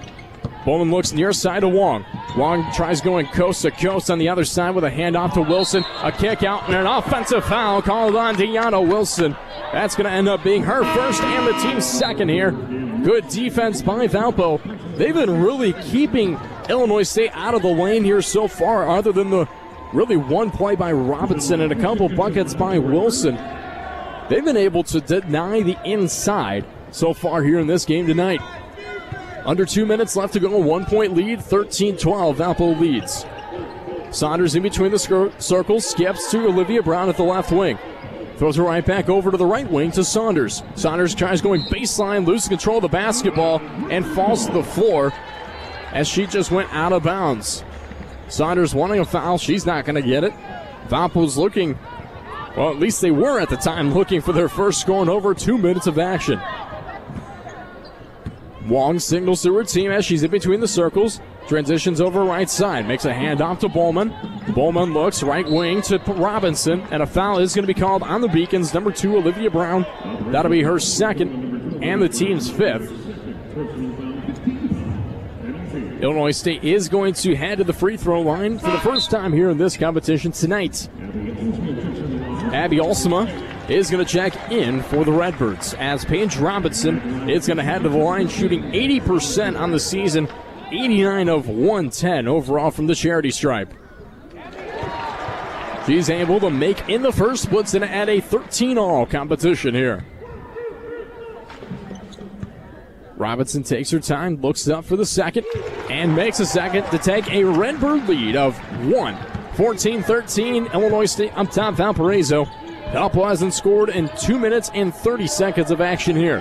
Bowman looks near side to Wong. Wong tries going coast to coast on the other side with a handoff to Wilson. A kick out and an offensive foul called on Deanna Wilson. That's going to end up being her first and the team's second here. Good defense by Valpo. They've been really keeping Illinois State out of the lane here so far, other than the really one play by Robinson and a couple buckets by Wilson. They've been able to deny the inside so far here in this game tonight. Under 2 minutes left to go, 1 point lead, 13-12, Valpo leads. Saunders in between the circles, skips to Olivia Brown at the left wing. Throws her right back over to the right wing to Saunders. Saunders tries going baseline, loses control of the basketball, and falls to the floor as she just went out of bounds. Saunders wanting a foul, she's not going to get it. Valpo's looking, well, at least they were at the time, looking for their first score in over 2 minutes of action. Wong signals to her team as she's in between the circles. Transitions over right side. Makes a handoff to Bowman. Bowman looks right wing to Robinson. And a foul is going to be called on the Beacons. Number 2, Olivia Brown. That'll be her second and the team's fifth. Illinois State is going to head to the free throw line for the first time here in this competition tonight. Abby Olsema is going to check in for the Redbirds, as Paige Robinson is going to head to the line shooting 80% on the season, 89 of 110 overall from the charity stripe. She's able to make in the first splits and add a 13-all competition here. Robinson takes her time, looks up for the second, and makes a second to take a Redbird lead of 1. 14-13, Illinois State up top, Valparaiso. Valpo hasn't scored in 2 minutes and 30 seconds of action here.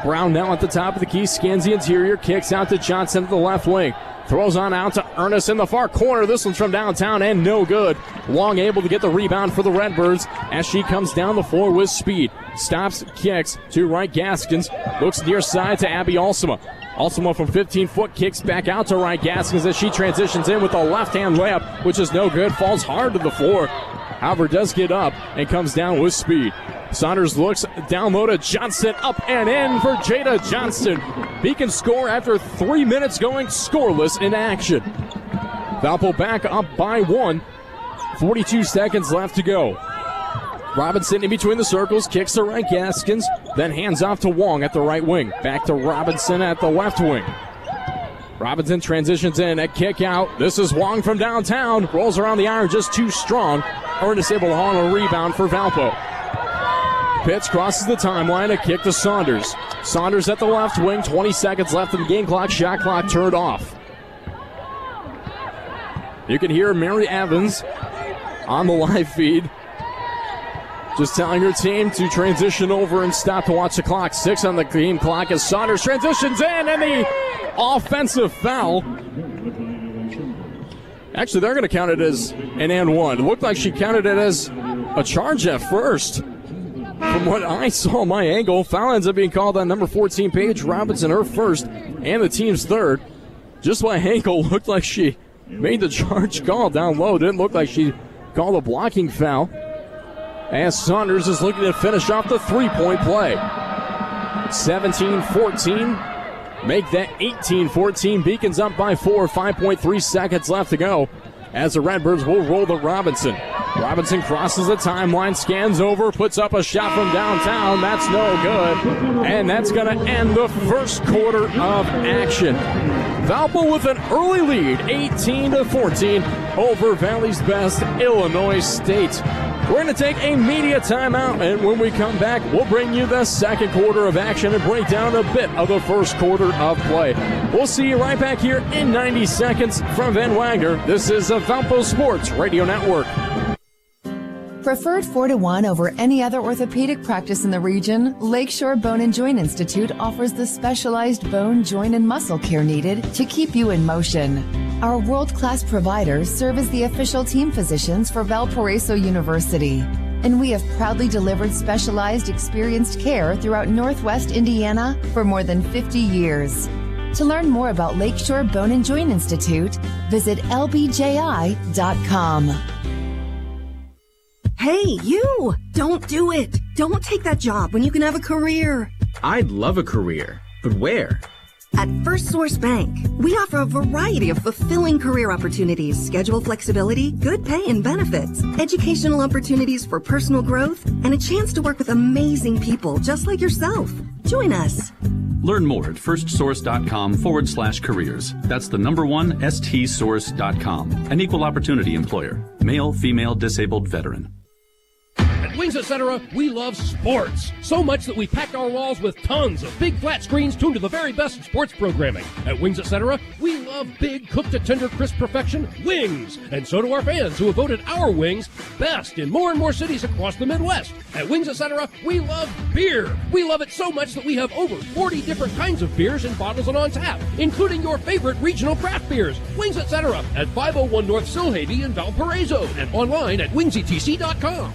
Brown now at the top of the key, scans the interior, kicks out to Johnson at the left wing. Throws on out to Ernest in the far corner. This one's from downtown and no good. Long able to get the rebound for the Redbirds as she comes down the floor with speed. Stops, kicks to Wright Gaskins. Looks near side to Abby Olsema. Olsema from 15-foot kicks back out to Wright Gaskins as she transitions in with a left-hand layup, which is no good. Falls hard to the floor. However, does get up and comes down with speed. Saunders looks down low to Johnston, up and in for Jada Johnston. Beacon score after 3 minutes going scoreless in action. Valpo back up by 1. 42 seconds left to go. Robinson in between the circles, kicks to Wright Gaskins, then hands off to Wong at the right wing. Back to Robinson at the left wing. Robinson transitions in, a kick out. This is Wong from downtown. Rolls around the iron just too strong. Ernest able to haul a rebound for Valpo. Pitts crosses the timeline, a kick to Saunders. Saunders at the left wing, 20 seconds left in the game clock, shot clock turned off. You can hear Mary Evans on the live feed just telling her team to transition over and stop to watch the clock. 6 on the game clock as Saunders transitions in, and the offensive foul. Actually, they're going to count it as an and one. It looked like she counted it as a charge at first. From what I saw my angle, foul ends up being called on number 14, Paige Robinson, her first, and the team's third. Just my ankle looked like she made the charge call down low. Didn't look like she called a blocking foul. As Saunders is looking to finish off the three-point play. 17-14. make that 18-14. Beacons up by 4, 5.3 seconds left to go as the Redbirds will roll to Robinson. Robinson crosses the timeline, scans over, puts up a shot from downtown. That's no good. And that's going to end the first quarter of action. Valpo with an early lead, 18-14 over Valley's best, Illinois State. We're going to take a media timeout, and when we come back, we'll bring you the second quarter of action and break down a bit of the first quarter of play. We'll see you right back here in 90 seconds from Van Wagner. This is the Valpo Sports Radio Network. Preferred 4-1 over any other orthopedic practice in the region, Lakeshore Bone and Joint Institute offers the specialized bone, joint, and muscle care needed to keep you in motion. Our world-class providers serve as the official team physicians for Valparaiso University, and we have proudly delivered specialized, experienced care throughout Northwest Indiana for more than 50 years. To learn more about Lakeshore Bone and Joint Institute, visit lbji.com. Hey, you! Don't do it! Don't take that job when you can have a career. I'd love a career, but where? At First Source Bank, we offer a variety of fulfilling career opportunities, schedule flexibility, good pay and benefits, educational opportunities for personal growth, and a chance to work with amazing people just like yourself. Join us. Learn more at firstsource.com/careers. That's the number one stsource.com. An equal opportunity employer. Male, female, disabled, veteran. At Wings Etc., we love sports. So much that we packed our walls with tons of big flat screens tuned to the very best in sports programming. At Wings Etc., we love big, cooked to tender, crisp perfection wings. And so do our fans who have voted our wings best in more and more cities across the Midwest. At Wings Etc., we love beer. We love it so much that we have over 40 different kinds of beers in bottles and on tap, including your favorite regional craft beers. Wings Etc. at 501 North Silhaby in Valparaiso and online at wingsetc.com.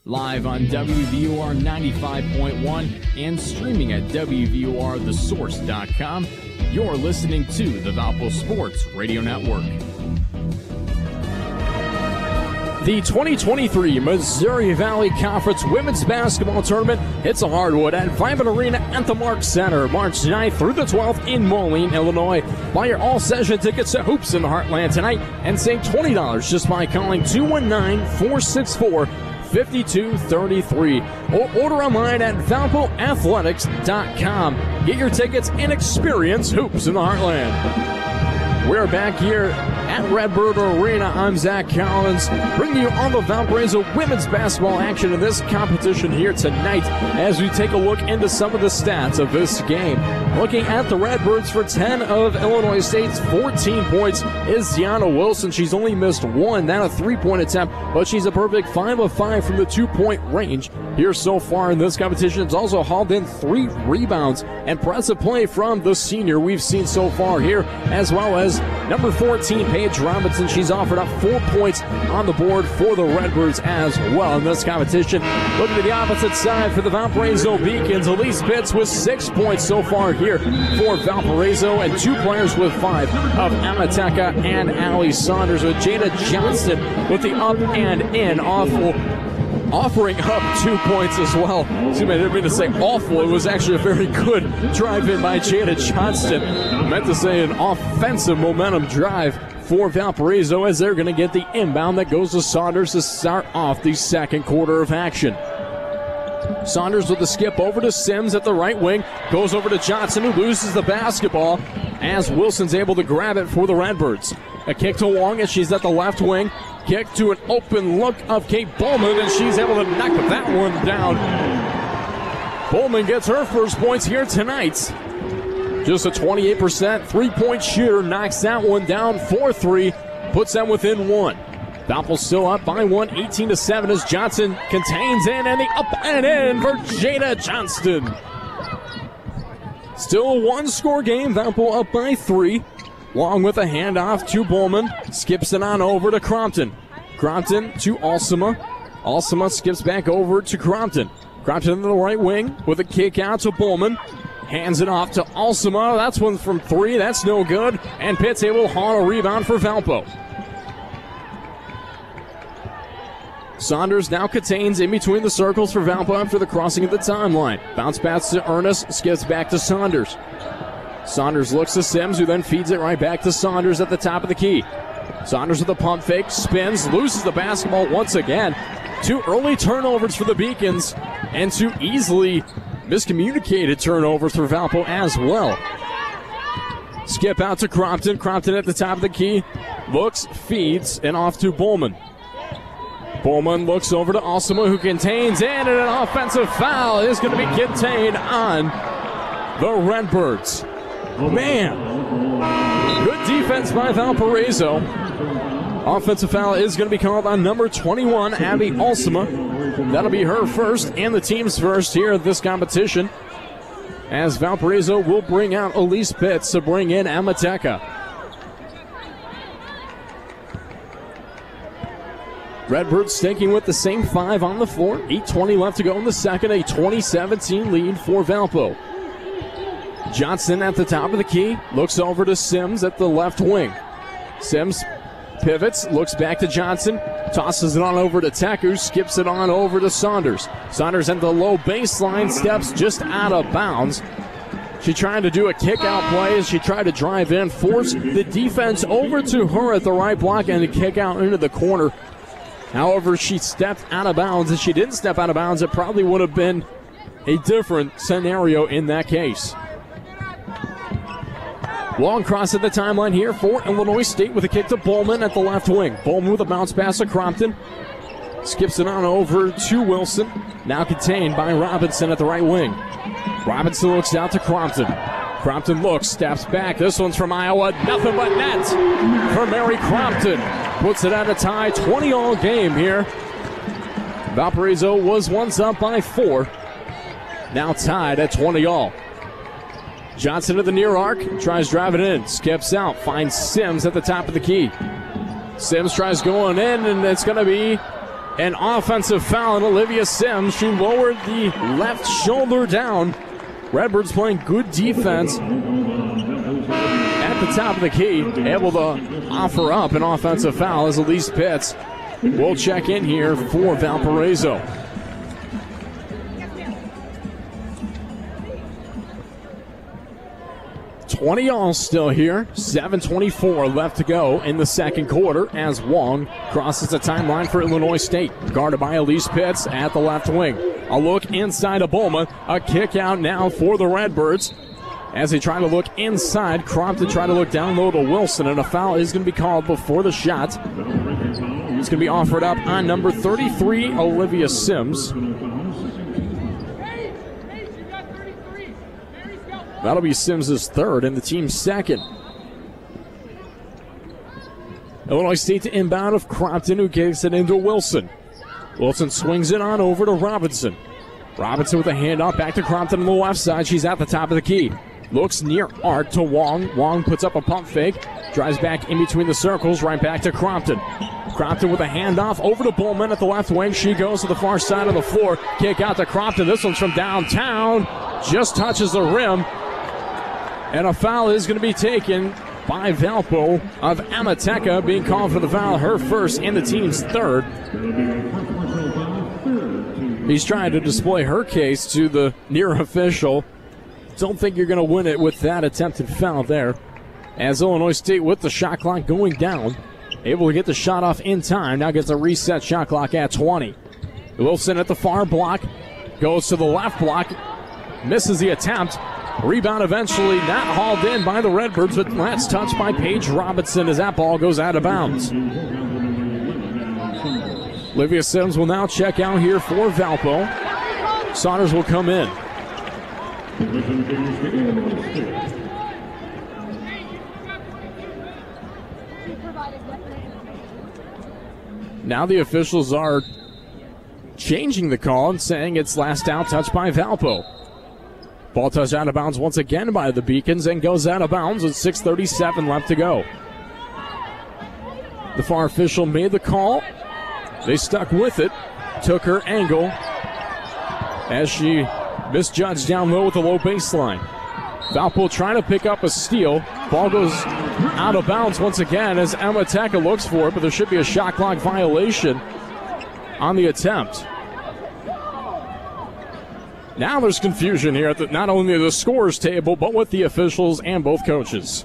Live on WVUR 95.1 and streaming at WVURthesource.com. You're listening to the Valpo Sports Radio Network. The 2023 Missouri Valley Conference Women's Basketball Tournament hits a hardwood at Redbird Arena at the Mark Center, March 9th through the 12th in Moline, Illinois. Buy your all-session tickets to Hoops in the Heartland tonight and save $20 just by calling 219-464-5233 or order online at valpoathletics.com. Get your tickets and experience Hoops in the Heartland. We're back here at Redbird Arena. I'm Zach Collins, bringing you all the Valparaiso women's basketball action in this competition here tonight as we take a look into some of the stats of this game. Looking at the Redbirds, for 10 of Illinois State's 14 points is Deanna Wilson. She's only missed one, that a three-point attempt, but she's a perfect 5 of 5 from the two-point range here so far in this competition. It's also hauled in 3 rebounds. Impressive play from the senior we've seen so far here, as well as number 14, Paige Robinson. She's offered up 4 points on the board for the Redbirds as well in this competition. Looking to the opposite side for the Valparaiso Beacons, Elise Pitts with 6 points so far here for Valparaiso, and 2 players with 5 of Amateka and Allie Saunders, with Jada Johnston with the up and in offering up 2 points as well. Excuse me, I didn't mean to say awful. It was actually a very good drive in by Jada Johnston. I meant to say an offensive momentum drive for Valparaiso as they're going to get the inbound that goes to Saunders to start off the second quarter of action. Saunders with the skip over to Sims at the right wing. Goes over to Johnson, who loses the basketball as Wilson's able to grab it for the Redbirds. A kick to Wong as she's at the left wing. Kick to an open look of Kate Bowman, and she's able to knock that one down. Bowman gets her first points here tonight. Just a 28% three-point shooter, knocks that one down 4-3, puts them within 1. Valpo still up by 1, 18-7 as Johnson contains in, and the up and in for Jada Johnston. Still a one-score game, Valpo up by 3. Long with a handoff to Bowman, skips it on over to Crompton. Crompton to Alsima. Alsima skips back over to Crompton. Crompton in the right wing with a kick out to Bowman. Hands it off to Alsima. That's one from 3. That's no good. And Pitt's able to haul a rebound for Valpo. Saunders now contains in between the circles for Valpo after the crossing of the timeline. Bounce pass to Ernest, skips back to Saunders. Saunders looks to Sims, who then feeds it right back to Saunders at the top of the key. Saunders with a pump fake, spins, loses the basketball once again. 2 early turnovers for the Beacons, and 2 easily miscommunicated turnovers for Valpo as well. Skip out to Crompton. Crompton at the top of the key. Looks, feeds, and off to Bowman. Bowman looks over to Alsima, who contains in, and an offensive foul is going to be contained on the Redbirds. Man, good defense by Valparaiso. Offensive foul is going to be called on number 21, Abby Alsima. That'll be her first and the team's first here at this competition, as Valparaiso will bring out Elise Pitts to bring in Amateka. Redbirds sticking with the same 5 on the floor. 8:20 left to go in the second. A 20-17 lead for Valpo. Johnson at the top of the key. Looks over to Sims at the left wing. Sims pivots, looks back to Johnson. Tosses it on over to Teku. Skips it on over to Saunders. Saunders at the low baseline. Steps just out of bounds. She tried to do a kick-out play as she tried to drive in. Force the defense over to her at the right block and a kick out into the corner. However, she stepped out of bounds. If she didn't step out of bounds, it probably would have been a different scenario in that case. Long cross at the timeline here for Illinois State with a kick to Bowman at the left wing. Bowman with a bounce pass to Crompton. Skips it on over to Wilson. Now contained by Robinson at the right wing. Robinson looks out to Crompton. Crompton looks, steps back. This one's from Iowa. Nothing but net for Mary Crompton. Puts it at a tie. 20-all game here. Valparaiso was once up by 4. Now tied at 20-all. Johnson to the near arc. Tries driving in. Skips out. Finds Sims at the top of the key. Sims tries going in, and it's going to be an offensive foul on Olivia Sims. She lowered the left shoulder down. Redbirds playing good defense at the top of the key, able to offer up an offensive foul as Elise Pitts will check in here for Valparaiso. $20-all still here. 7:24 left to go in the second quarter as Wong crosses the timeline for Illinois State. Guarded by Elise Pitts at the left wing. A look inside of Bowman. A kick out now for the Redbirds. As they try to look inside, Crompton try to look down low to Wilson, and a foul is going to be called before the shot. It's going to be offered up on number 33, Olivia Sims. That'll be Sims' third and the team's second. Illinois State to inbound of Crompton, who kicks it into Wilson. Wilson swings it on over to Robinson. Robinson with a handoff back to Crompton on the left side. She's at the top of the key. Looks near arc to Wong. Wong puts up a pump fake. Drives back in between the circles. Right back to Crompton. Crompton with a handoff over to Bowman at the left wing. She goes to the far side of the floor. Kick out to Crompton. This one's from downtown. Just touches the rim. And a foul is going to be taken by Valpo of Amateka, being called for the foul, her first and the team's third. He's trying to display her case to the near official. Don't think you're going to win it with that attempted foul there. As Illinois State with the shot clock going down, able to get the shot off in time. Now gets a reset shot clock at 20. Wilson at the far block, goes to the left block, misses the attempt. Rebound eventually not hauled in by the Redbirds, but last touched by Paige Robinson as that ball goes out of bounds. Olivia Sims will now check out here for Valpo. Saunders will come in. Now the officials are changing the call and saying it's last out touched by Valpo. Ball touched out of bounds once again by the Beacons and goes out of bounds with 6:37 left to go. The far official made the call. They stuck with it, took her angle as she misjudged down low with the low baseline. Valpo trying to pick up a steal. Ball goes out of bounds once again as Amateka looks for it, but there should be a shot clock violation on the attempt. Now there's confusion here at not only the scorers table, but with the officials and both coaches.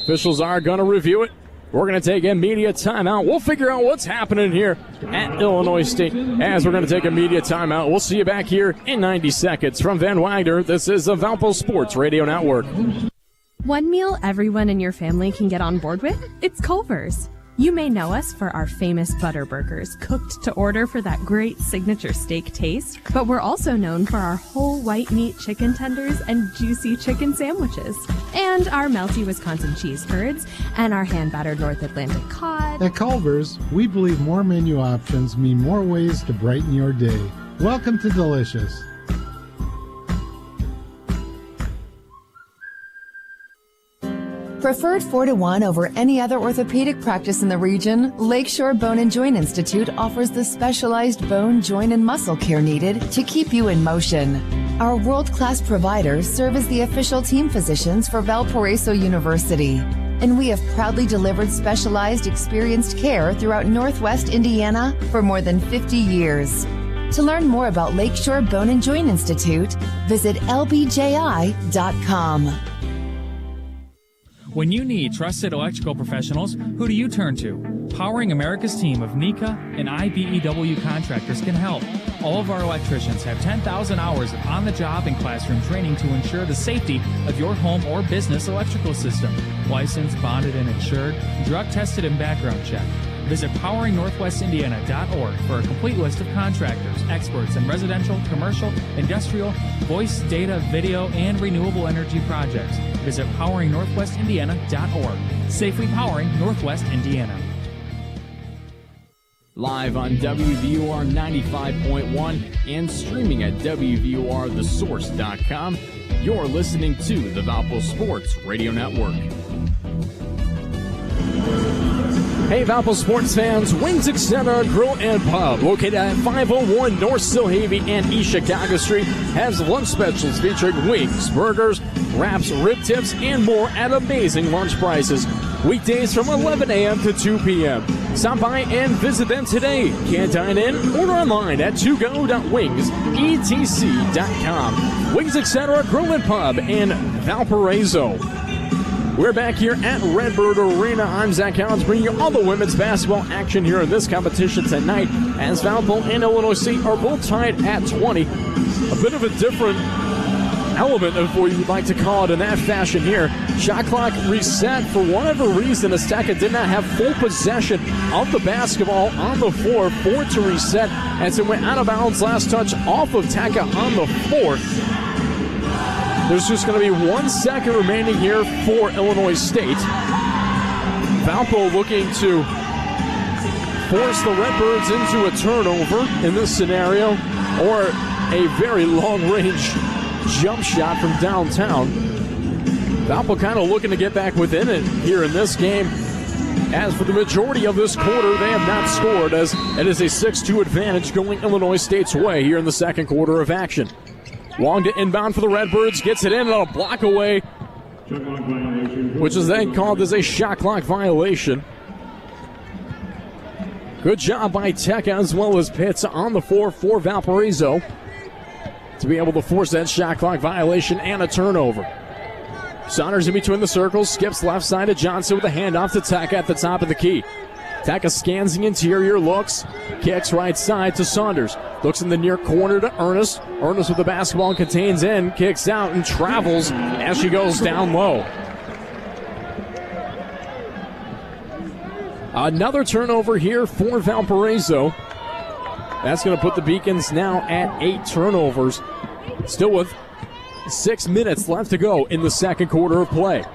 Officials are going to review it. We're going to take a media timeout. We'll figure out what's happening here at Illinois State as we're going to take a media timeout. We'll see you back here in 90 seconds. From Van Wagner, this is the Valpo Sports Radio Network. One meal everyone in your family can get on board with? It's Culver's. You may know us for our famous butter burgers, cooked to order for that great signature steak taste, but we're also known for our whole white meat chicken tenders and juicy chicken sandwiches, and our melty Wisconsin cheese curds, and our hand-battered North Atlantic cod. At Culver's, we believe more menu options mean more ways to brighten your day. Welcome to Delicious. Preferred 4-1 over any other orthopedic practice in the region, Lakeshore Bone and Joint Institute offers the specialized bone, joint, and muscle care needed to keep you in motion. Our world-class providers serve as the official team physicians for Valparaiso University, and we have proudly delivered specialized, experienced care throughout Northwest Indiana for more than 50 years. To learn more about Lakeshore Bone and Joint Institute, visit lbji.com. When you need trusted electrical professionals, who do you turn to? Powering America's team of NECA and IBEW contractors can help. All of our electricians have 10,000 hours of on-the-job and classroom training to ensure the safety of your home or business electrical system. Licensed, bonded, and insured, drug-tested, and background checked. Visit poweringnorthwestindiana.org for a complete list of contractors, experts in residential, commercial, industrial, voice, data, video, and renewable energy projects. Visit poweringnorthwestindiana.org. Safely powering Northwest Indiana. Live on WVUR 95.1 and streaming at WVURthesource.com, you're listening to the Valpo Sports Radio Network. Hey, Valpo sports fans, Wings Etc. Grill and Pub, located at 501 North Silhavy and East Chicago Street, has lunch specials featuring wings, burgers, wraps, rib tips, and more at amazing lunch prices. Weekdays from 11 a.m. to 2 p.m. Stop by and visit them today. Can't dine in? Order online at togo.wingsetc.com. Wings Etc. Grill and Pub in Valparaiso. We're back here at Redbird Arena. I'm Zach Collins, bringing you all the women's basketball action here in this competition tonight, as Valpo and Illinois State are both tied at 20. A bit of a different element, if we would like to call it in that fashion here. Shot clock reset for whatever reason. Azteca did not have full possession of the basketball on the floor for it to reset, as it went out of bounds. Last touch off of Taka on the fourth. There's just going to be 1 second remaining here for Illinois State. Valpo looking to force the Redbirds into a turnover in this scenario, or a very long-range jump shot from downtown. Valpo kind of looking to get back within it here in this game. As for the majority of this quarter, they have not scored, as it is a 6-2 advantage going Illinois State's way here in the second quarter of action. Long to inbound for the Redbirds, gets it in on a block away, which is then called as a shot clock violation. Good job by Tech as well as Pitts on the floor for Valparaiso to be able to force that shot clock violation and a turnover. Saunders in between the circles, skips left side to Johnson with a handoff to Tech at the top of the key. Taka scans the interior, looks, kicks right side to Saunders. Looks in the near corner to Ernest. Ernest with the basketball, contains in, kicks out, and travels as she goes down low. Another turnover here for Valparaiso. That's going to put the Beacons now at 8 turnovers. Still with 6 minutes left to go in the second quarter of play.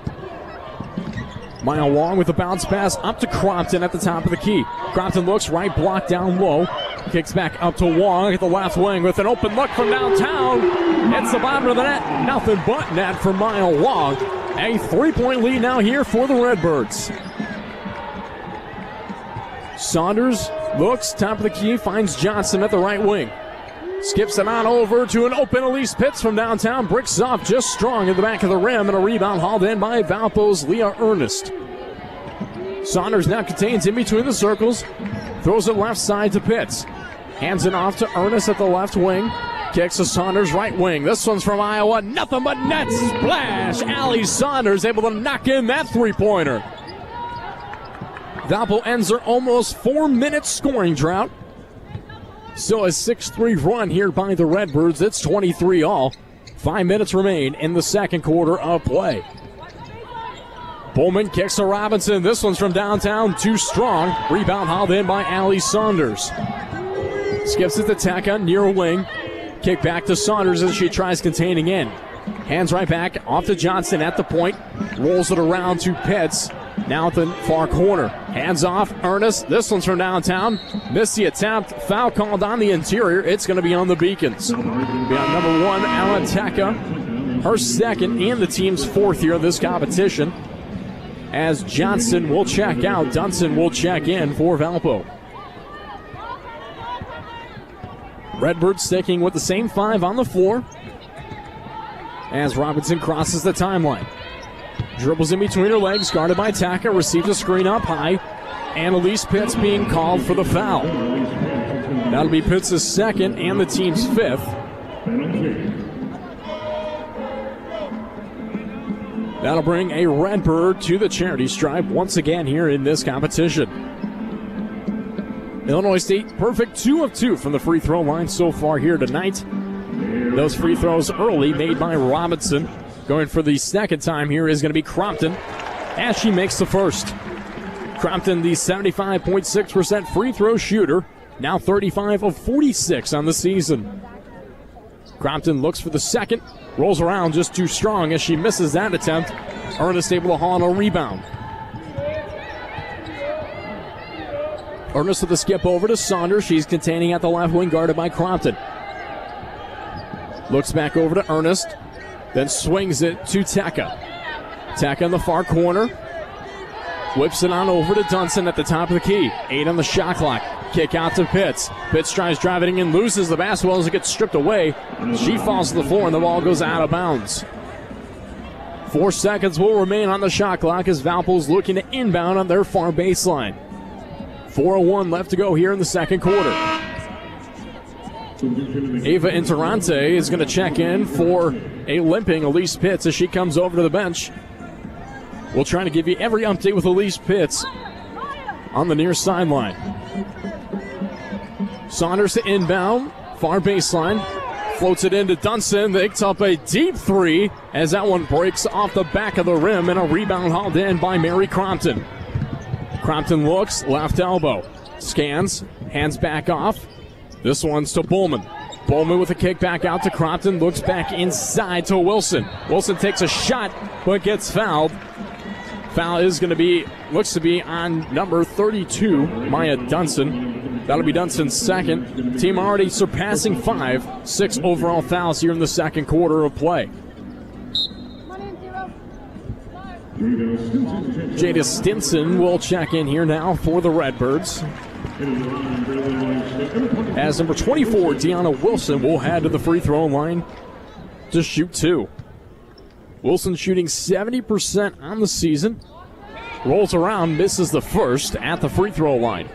Mile Wong with a bounce pass up to Crompton at the top of the key. Crompton looks right, block down low. Kicks back up to Wong at the left wing with an open look from downtown. Hits the bottom of the net. Nothing but net for Mile Wong. A 3-point lead now here for the Redbirds. Saunders looks, top of the key, finds Johnson at the right wing. Skips it on over to an open Elise Pitts from downtown. Bricks off just strong in the back of the rim, and a rebound hauled in by Valpo's Leah Ernest. Saunders now contains in between the circles. Throws it left side to Pitts. Hands it off to Ernest at the left wing. Kicks to Saunders right wing. This one's from Iowa. Nothing but net. Splash. Allie Saunders able to knock in that three-pointer. Valpo ends their almost 4-minute scoring drought. Still a 6-3 run here by the Redbirds. It's 23-all. 5 minutes remain in the second quarter of play. Bowman kicks to Robinson. This one's from downtown. Too strong. Rebound hauled in by Allie Saunders. Skips it to Taka near wing. Kick back to Saunders as she tries containing in. Hands right back off to Johnson at the point. Rolls it around to Pitts. Now at the far corner. Hands off. Ernest. This one's from downtown. Missed the attempt. Foul called on the interior. It's going to be on the Beacons. Be on number 1, Alan Taka. Her second and the team's fourth here in this competition. As Johnson will check out. Dunson will check in for Valpo. Redbird sticking with the same 5 on the floor as Robinson crosses the timeline. Dribbles in between her legs, guarded by Taka, receives a screen up high. Annalise Pitts being called for the foul. That'll be Pitts' second and the team's 5th. That'll bring a Redbird to the charity stripe once again here in this competition. Illinois State perfect 2 of 2 from the free throw line so far here tonight. Those free throws early made by Robinson. Going for the second time here is going to be Crompton as she makes the first. Crompton, the 75.6% free throw shooter, now 35 of 46 on the season. Crompton looks for the second, rolls around just too strong as she misses that attempt. Ernest able to haul on a rebound. Ernest with the skip over to Saunders. She's containing at the left wing, guarded by Crompton. Looks back over to Ernest, then swings it to Taka. Taka in the far corner. Whips it on over to Dunson at the top of the key. 8 on the shot clock. Kick out to Pitts. Pitts tries driving in, loses the basketball as it gets stripped away. She falls to the floor and the ball goes out of bounds. 4 seconds will remain on the shot clock as Valpo's looking to inbound on their far baseline. 4:01 left to go here in the second quarter. Ava Interante is going to check in for a limping Elise Pitts as she comes over to the bench. We'll try to give you every update with Elise Pitts on the near sideline. Saunders to inbound, far baseline. Floats it into Dunson. Makes up a deep 3 as that one breaks off the back of the rim, and a rebound hauled in by Mary Crompton. Crompton looks, left elbow. Scans, hands back off. This one's to Bowman. Bowman with a kick back out to Crompton. Looks back inside to Wilson. Wilson takes a shot, but gets fouled. Foul is going to be, looks to be on number 32, Maya Dunson. That'll be Dunson's second. Team already surpassing 6 overall fouls here in the second quarter of play. Jada Stinson will check in here now for the Redbirds. As number 24, Deanna Wilson, will head to the free throw line to shoot 2. Wilson shooting 70% on the season. Rolls around, misses the first at the free throw line.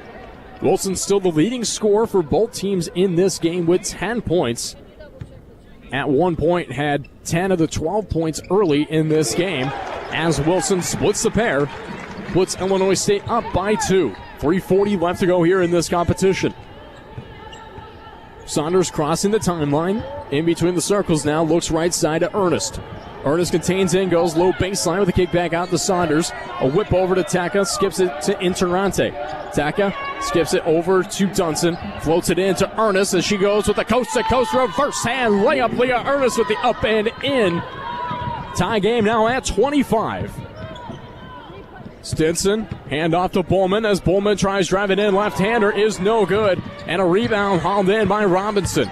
Wilson still the leading scorer for both teams in this game with 10 points. At one point had 10 of the 12 points early in this game. As Wilson splits the pair, puts Illinois State up by 2. 3:40 left to go here in this competition. Saunders crossing the timeline. In between the circles now, looks right side to Ernest. Ernest contains in, goes low baseline with a kick back out to Saunders. A whip over to Taka, skips it to Interante. Taka skips it over to Dunson, floats it in to Ernest as she goes with the coast-to-coast reverse hand layup. Leah Ernest with the up and in. Tie game now at 25. Stinson, hand off to Bowman as Bowman tries driving in. Left-hander is no good. And a rebound hauled in by Robinson.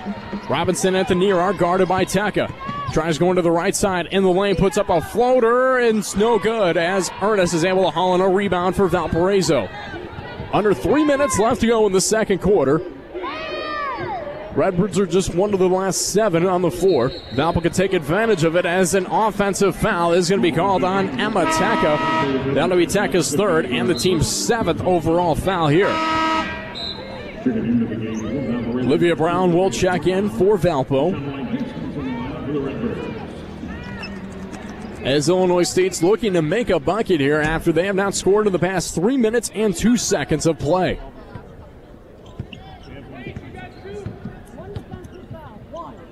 Robinson at the near arc, guarded by Taka. Tries going to the right side in the lane, puts up a floater, and it's no good as Ernest is able to haul in a rebound for Valparaiso. Under 3 minutes left to go in the second quarter. Redbirds are just one of the last 7 on the floor. Valpo can take advantage of it as an offensive foul is going to be called on Emma Teka. That'll be Teka's 3rd and the team's 7th overall foul here. Olivia Brown will check in for Valpo. As Illinois State's looking to make a bucket here after they have not scored in the past 3 minutes and 2 seconds of play.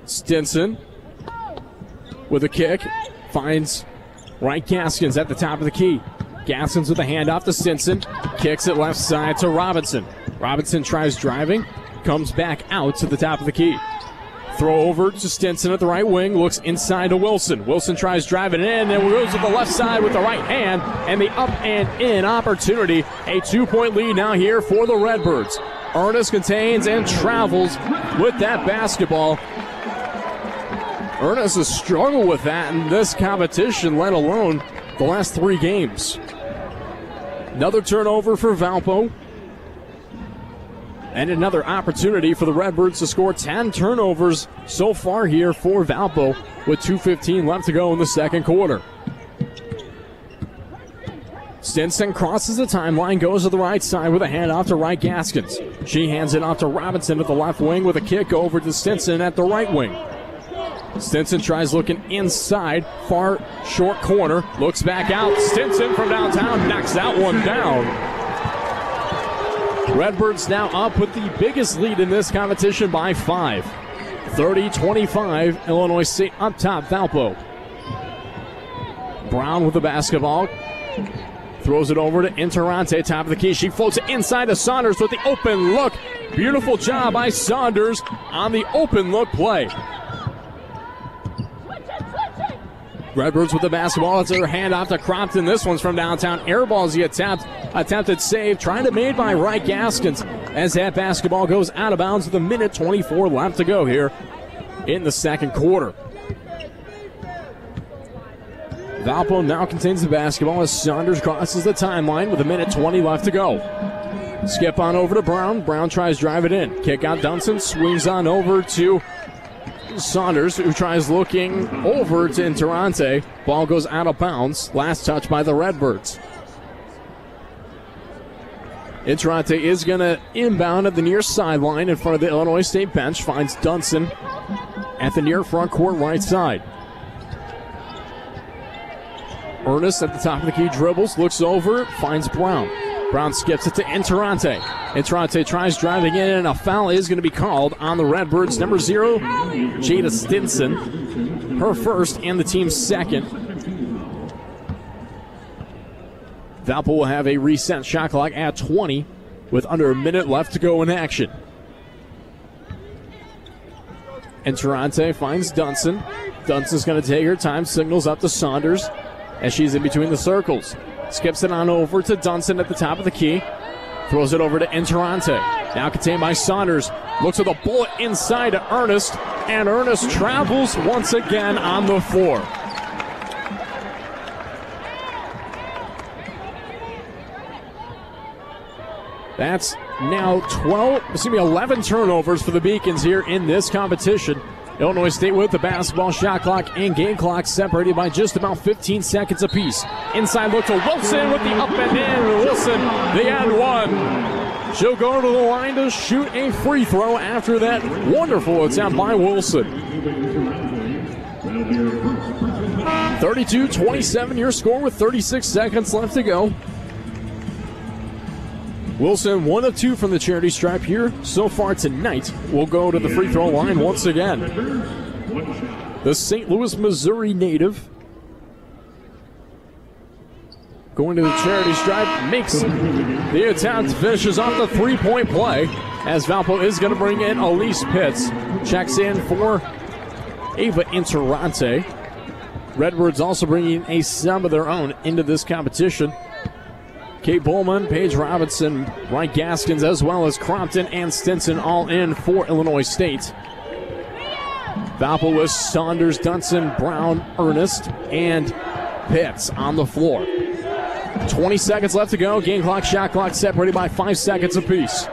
Stinson with a kick finds Wright Gaskins at the top of the key. Gaskins with a handoff to Stinson, kicks it left side to Robinson. Robinson tries driving, comes back out to the top of the key. Throw over to Stinson at the right wing, looks inside to Wilson. Wilson tries driving in and goes to the left side with the right hand, and the up and in opportunity. A 2-point lead now here for the Redbirds. Ernest contains and travels with that basketball. Ernest has struggled with that in this competition, let alone the last 3 games. Another turnover for Valpo. And another opportunity for the Redbirds to score 10 turnovers so far here for Valpo with 2:15 left to go in the second quarter. Stinson crosses the timeline, goes to the right side with a handoff to Wright Gaskins. She hands it off to Robinson at the left wing with a kick over to Stinson at the right wing. Stinson tries looking inside, far short corner, looks back out. Stinson from downtown knocks that one down. Redbirds now up with the biggest lead in this competition by 5. 30-25, Illinois State up top, Valpo. Brown with the basketball. Throws it over to Interante, top of the key. She floats it inside to Saunders with the open look. Beautiful job by Saunders on the open look play. Redbirds with the basketball. It's their handoff to Crompton. This one's from downtown. Airball's the attempted save. Trying to made by Wright Gaskins as that basketball goes out of bounds with a minute 24 left to go here in the second quarter. Valpo now contains the basketball as Saunders crosses the timeline with a minute 20 left to go. Skip on over to Brown. Brown tries to drive it in. Kick out Dunson. Swings on over to Saunders, who tries looking over to Interante. Ball goes out of bounds. Last touch by the Redbirds. Interante is going to inbound at the near sideline in front of the Illinois State bench. Finds Dunson at the near front court right side. Ernest at the top of the key dribbles, looks over, finds Brown. Brown skips it to Interante. Interante tries driving in, and a foul is going to be called on the Redbirds. Number 0, Jada Stinson. Her first and the team's second. Valpo will have a reset shot clock at 20 with under a minute left to go in action. Interante finds Dunson. Dunson's going to take her time, signals up to Saunders as she's in between the circles. Skips it on over to Dunson at the top of the key. Throws it over to Interante. Now contained by Saunders. Looks with a bullet inside to Ernest. And Ernest travels once again on the floor. That's now 11 turnovers for the Beacons here in this competition. Illinois State with the basketball, shot clock and game clock separated by just about 15 seconds apiece. Inside look to Wilson with the up and in. Wilson, the and one. She'll go to the line to shoot a free throw after that wonderful attempt by Wilson. 32-27 your score with 36 seconds left to go. Wilson, 1 of 2 from the charity stripe here so far tonight. Will go to the free throw line once again. The St. Louis, Missouri native going to the charity stripe, makes the attempt, finishes off the three-point play as Valpo is going to bring in Elise Pitts. Checks in for Ava Interante. Redbirds also bringing a sub of their own into this competition. Kate Bowman, Paige Robinson, Wright Gaskins, as well as Crompton and Stinson all in for Illinois State. Valpo with Saunders, Dunson, Brown, Ernest, and Pitts on the floor. 20 seconds left to go. Game clock, shot clock separated by 5 seconds apiece.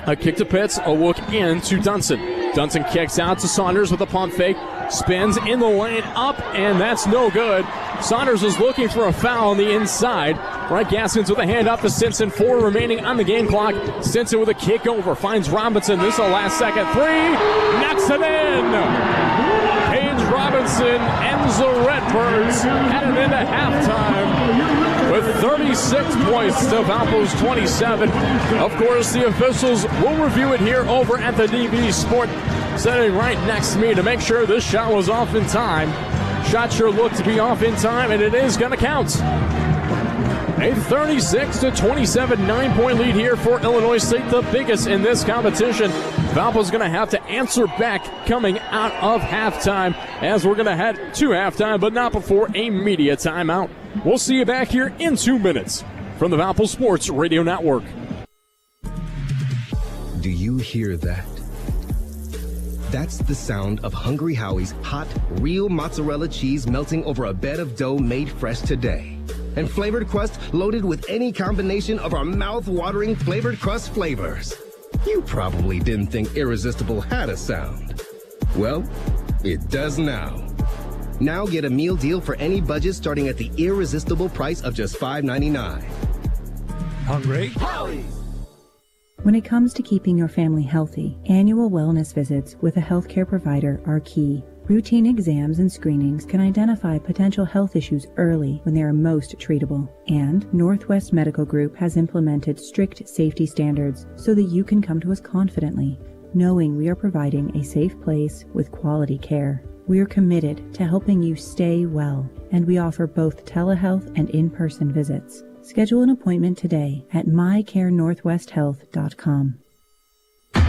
A kick to Pitts, a look in to Dunson. Dunson kicks out to Saunders with a pump fake. Spins in the lane up, and that's no good. Saunders is looking for a foul on the inside. Brett Gaskins with a hand up to Stinson. 4 remaining on the game clock. Stinson with a kick over. Finds Robinson. This is a last-second three. Knocks it in. Paige Robinson ends the Redbirds headed into halftime with 36 points to Valpo's 27. Of course, the officials will review it here over at the DV Sport, sitting right next to me to make sure this shot was off in time. Shot sure looked to be off in time, and it is going to count. A 36-27 9-point lead here for Illinois State, the biggest in this competition. Valpo's going to have to answer back coming out of halftime, as we're going to head to halftime, but not before a media timeout. We'll see you back here in 2 minutes from the Valpo Sports Radio Network. Do you hear that? That's the sound of Hungry Howie's hot, real mozzarella cheese melting over a bed of dough made fresh today. And flavored crust loaded with any combination of our mouth-watering flavored crust flavors. You probably didn't think Irresistible had a sound. Well, it does now. Now get a meal deal for any budget starting at the irresistible price of just $5.99. Hungry Howie's. When it comes to keeping your family healthy, annual wellness visits with a healthcare provider are key. Routine exams and screenings can identify potential health issues early when they are most treatable. And Northwest Medical Group has implemented strict safety standards so that you can come to us confidently, knowing we are providing a safe place with quality care. We are committed to helping you stay well, and we offer both telehealth and in-person visits. Schedule an appointment today at mycarenorthwesthealth.com.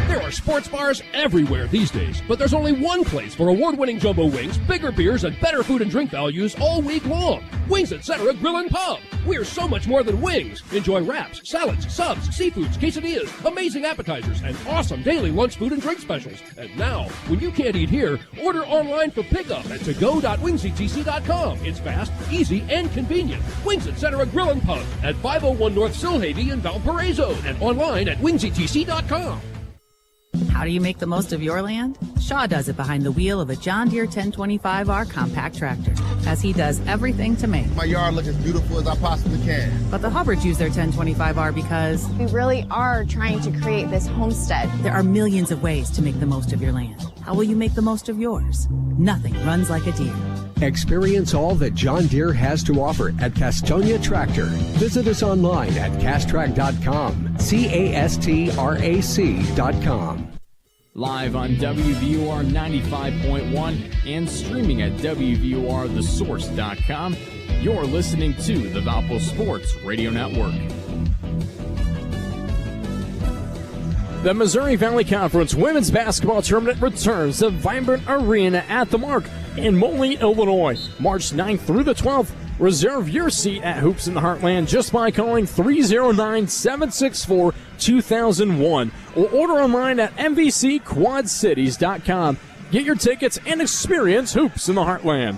There are sports bars everywhere these days, but there's only one place for award-winning jumbo wings, bigger beers, and better food and drink values all week long. Wings Etc. Grill and Pub. We're so much more than wings. Enjoy wraps, salads, subs, seafoods, quesadillas, amazing appetizers, and awesome daily lunch food and drink specials. And now, when you can't eat here, order online for pickup at togo.wingsetc.com. It's fast, easy, and convenient. Wings Etc. Grill and Pub at 501 North Silhavy in Valparaiso and online at wingsetc.com. How do you make the most of your land? Shaw does it behind the wheel of a John Deere 1025R compact tractor, as he does everything to make my yard look as beautiful as I possibly can. But the Hubbards use their 1025R because we really are trying to create this homestead. There are millions of ways to make the most of your land. How will you make the most of yours? Nothing runs like a Deere. Experience all that John Deere has to offer at Castonia Tractor. Visit us online at castrac.com, castrac.com. Live on WVUR 95.1 and streaming at WVURthesource.com. You're listening to the Valpo Sports Radio Network. The Missouri Valley Conference Women's Basketball Tournament returns to Redbird Arena at the Mark in Moline, Illinois, March 9th through the 12th. Reserve your seat at Hoops in the Heartland just by calling 309-764-2001 or order online at MVCQuadCities.com. Get your tickets and experience Hoops in the Heartland.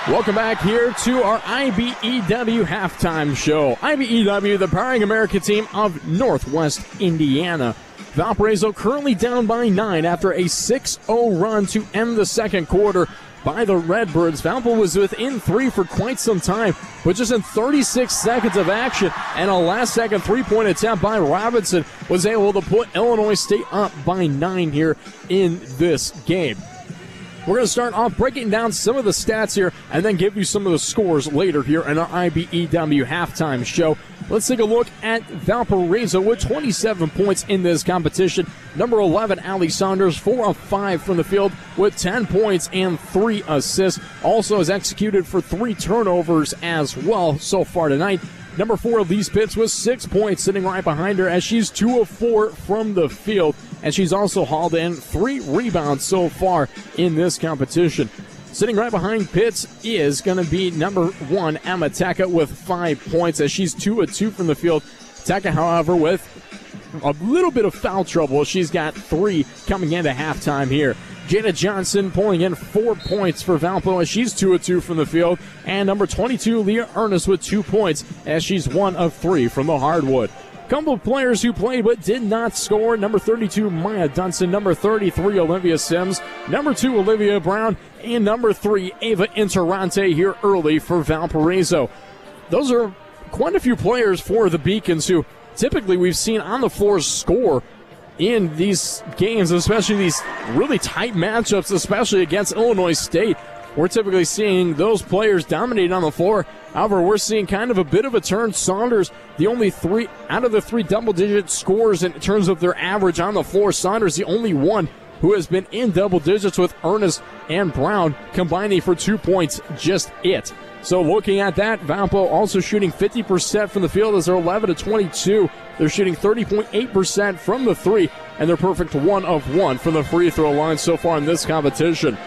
Welcome back here to our IBEW halftime show. IBEW, the powering America team of Northwest Indiana. Valparaiso currently down by 9 after a 6-0 run to end the second quarter by the Redbirds. Valpo was within 3 for quite some time, but just in 36 seconds of action and a last-second three-point attempt by Robinson was able to put Illinois State up by 9 here in this game. We're going to start off breaking down some of the stats here and then give you some of the scores later here in our IBEW halftime show. Let's take a look at Valparaiso with 27 points in this competition. Number 11, Allie Saunders, 4 of 5 from the field with 10 points and 3 assists. Also has executed for 3 turnovers as well so far tonight. Number 4, Elise Pitts with 6 points sitting right behind her as she's 2 of 4 from the field. And she's also hauled in 3 rebounds so far in this competition. Sitting right behind Pitts is going to be number 1, Emma Teka with 5 points as she's 2 of 2 from the field. Teka, however, with a little bit of foul trouble. She's got 3 coming into halftime here. Jada Johnson pulling in 4 points for Valpo as she's 2 of 2 from the field. And number 22, Leah Ernest with 2 points as she's 1 of 3 from the hardwood. Couple of players who played but did not score. Number 32, Maya Dunson. Number 33, Olivia Sims. Number 2, Olivia Brown. And number 3, Ava Interrante here early for Valparaiso. Those are quite a few players for the Beacons who typically we've seen on the floor score in these games, especially these really tight matchups, especially against Illinois State. We're typically seeing those players dominate on the floor. However, we're seeing kind of a bit of a turn. Saunders, the only 3 out of the 3 double-digit scores in terms of their average on the floor. Saunders, the only one who has been in double digits, with Ernest and Brown combining for 2 points, just it. So looking at that, Valpo also shooting 50% from the field as they're 11-22. They're shooting 30.8% from the 3, and they're perfect 1 of 1 from the free throw line so far in this competition.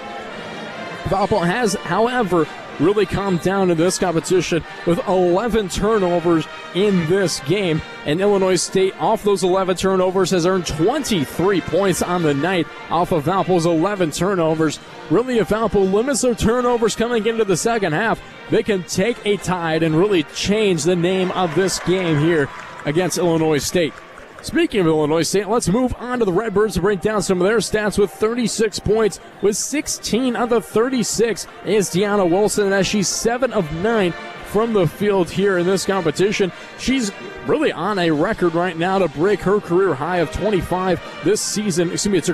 Valpo has, however, really calmed down in this competition with 11 turnovers in this game. And Illinois State, off those 11 turnovers, has earned 23 points on the night off of Valpo's 11 turnovers. Really, if Valpo limits their turnovers coming into the second half, they can take a tide and really change the name of this game here against Illinois State. Speaking of Illinois State, let's move on to the Redbirds to break down some of their stats. With 36 points, with 16 of the 36 is Deanna Wilson, as she's 7 of 9 from the field here in this competition. She's really on a record right now to break her career high of 25 this season. Excuse me, it's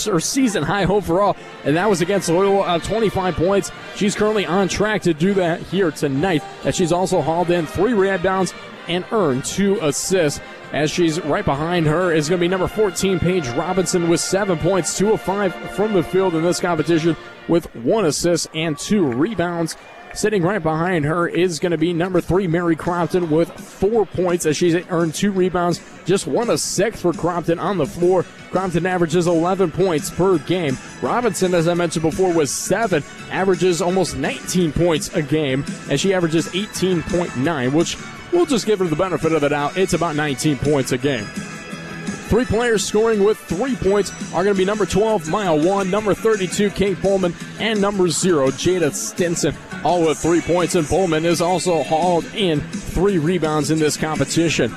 her season high overall, and that was against Loyola of 25 points. She's currently on track to do that here tonight, as she's also hauled in 3 rebounds and earned 2 assists. As she's right behind her is going to be number 14, Paige Robinson, with 7 points, 2 of 5 from the field in this competition, with 1 assist and 2 rebounds. Sitting right behind her is going to be number 3, Mary Crompton, with 4 points, as she's earned 2 rebounds, just 1 of 6 for Crompton on the floor. Crompton averages 11 points per game. Robinson, as I mentioned before, was 7, averages almost 19 points a game, and she averages 18.9, which we'll just give her the benefit of the doubt. It's about 19 points a game. 3 players scoring with 3 points are going to be number 12, Maya 1, number 32, Kate Bowman, and number 0, Jada Stinson, all with 3 points. And Bowman is also hauled in 3 rebounds in this competition.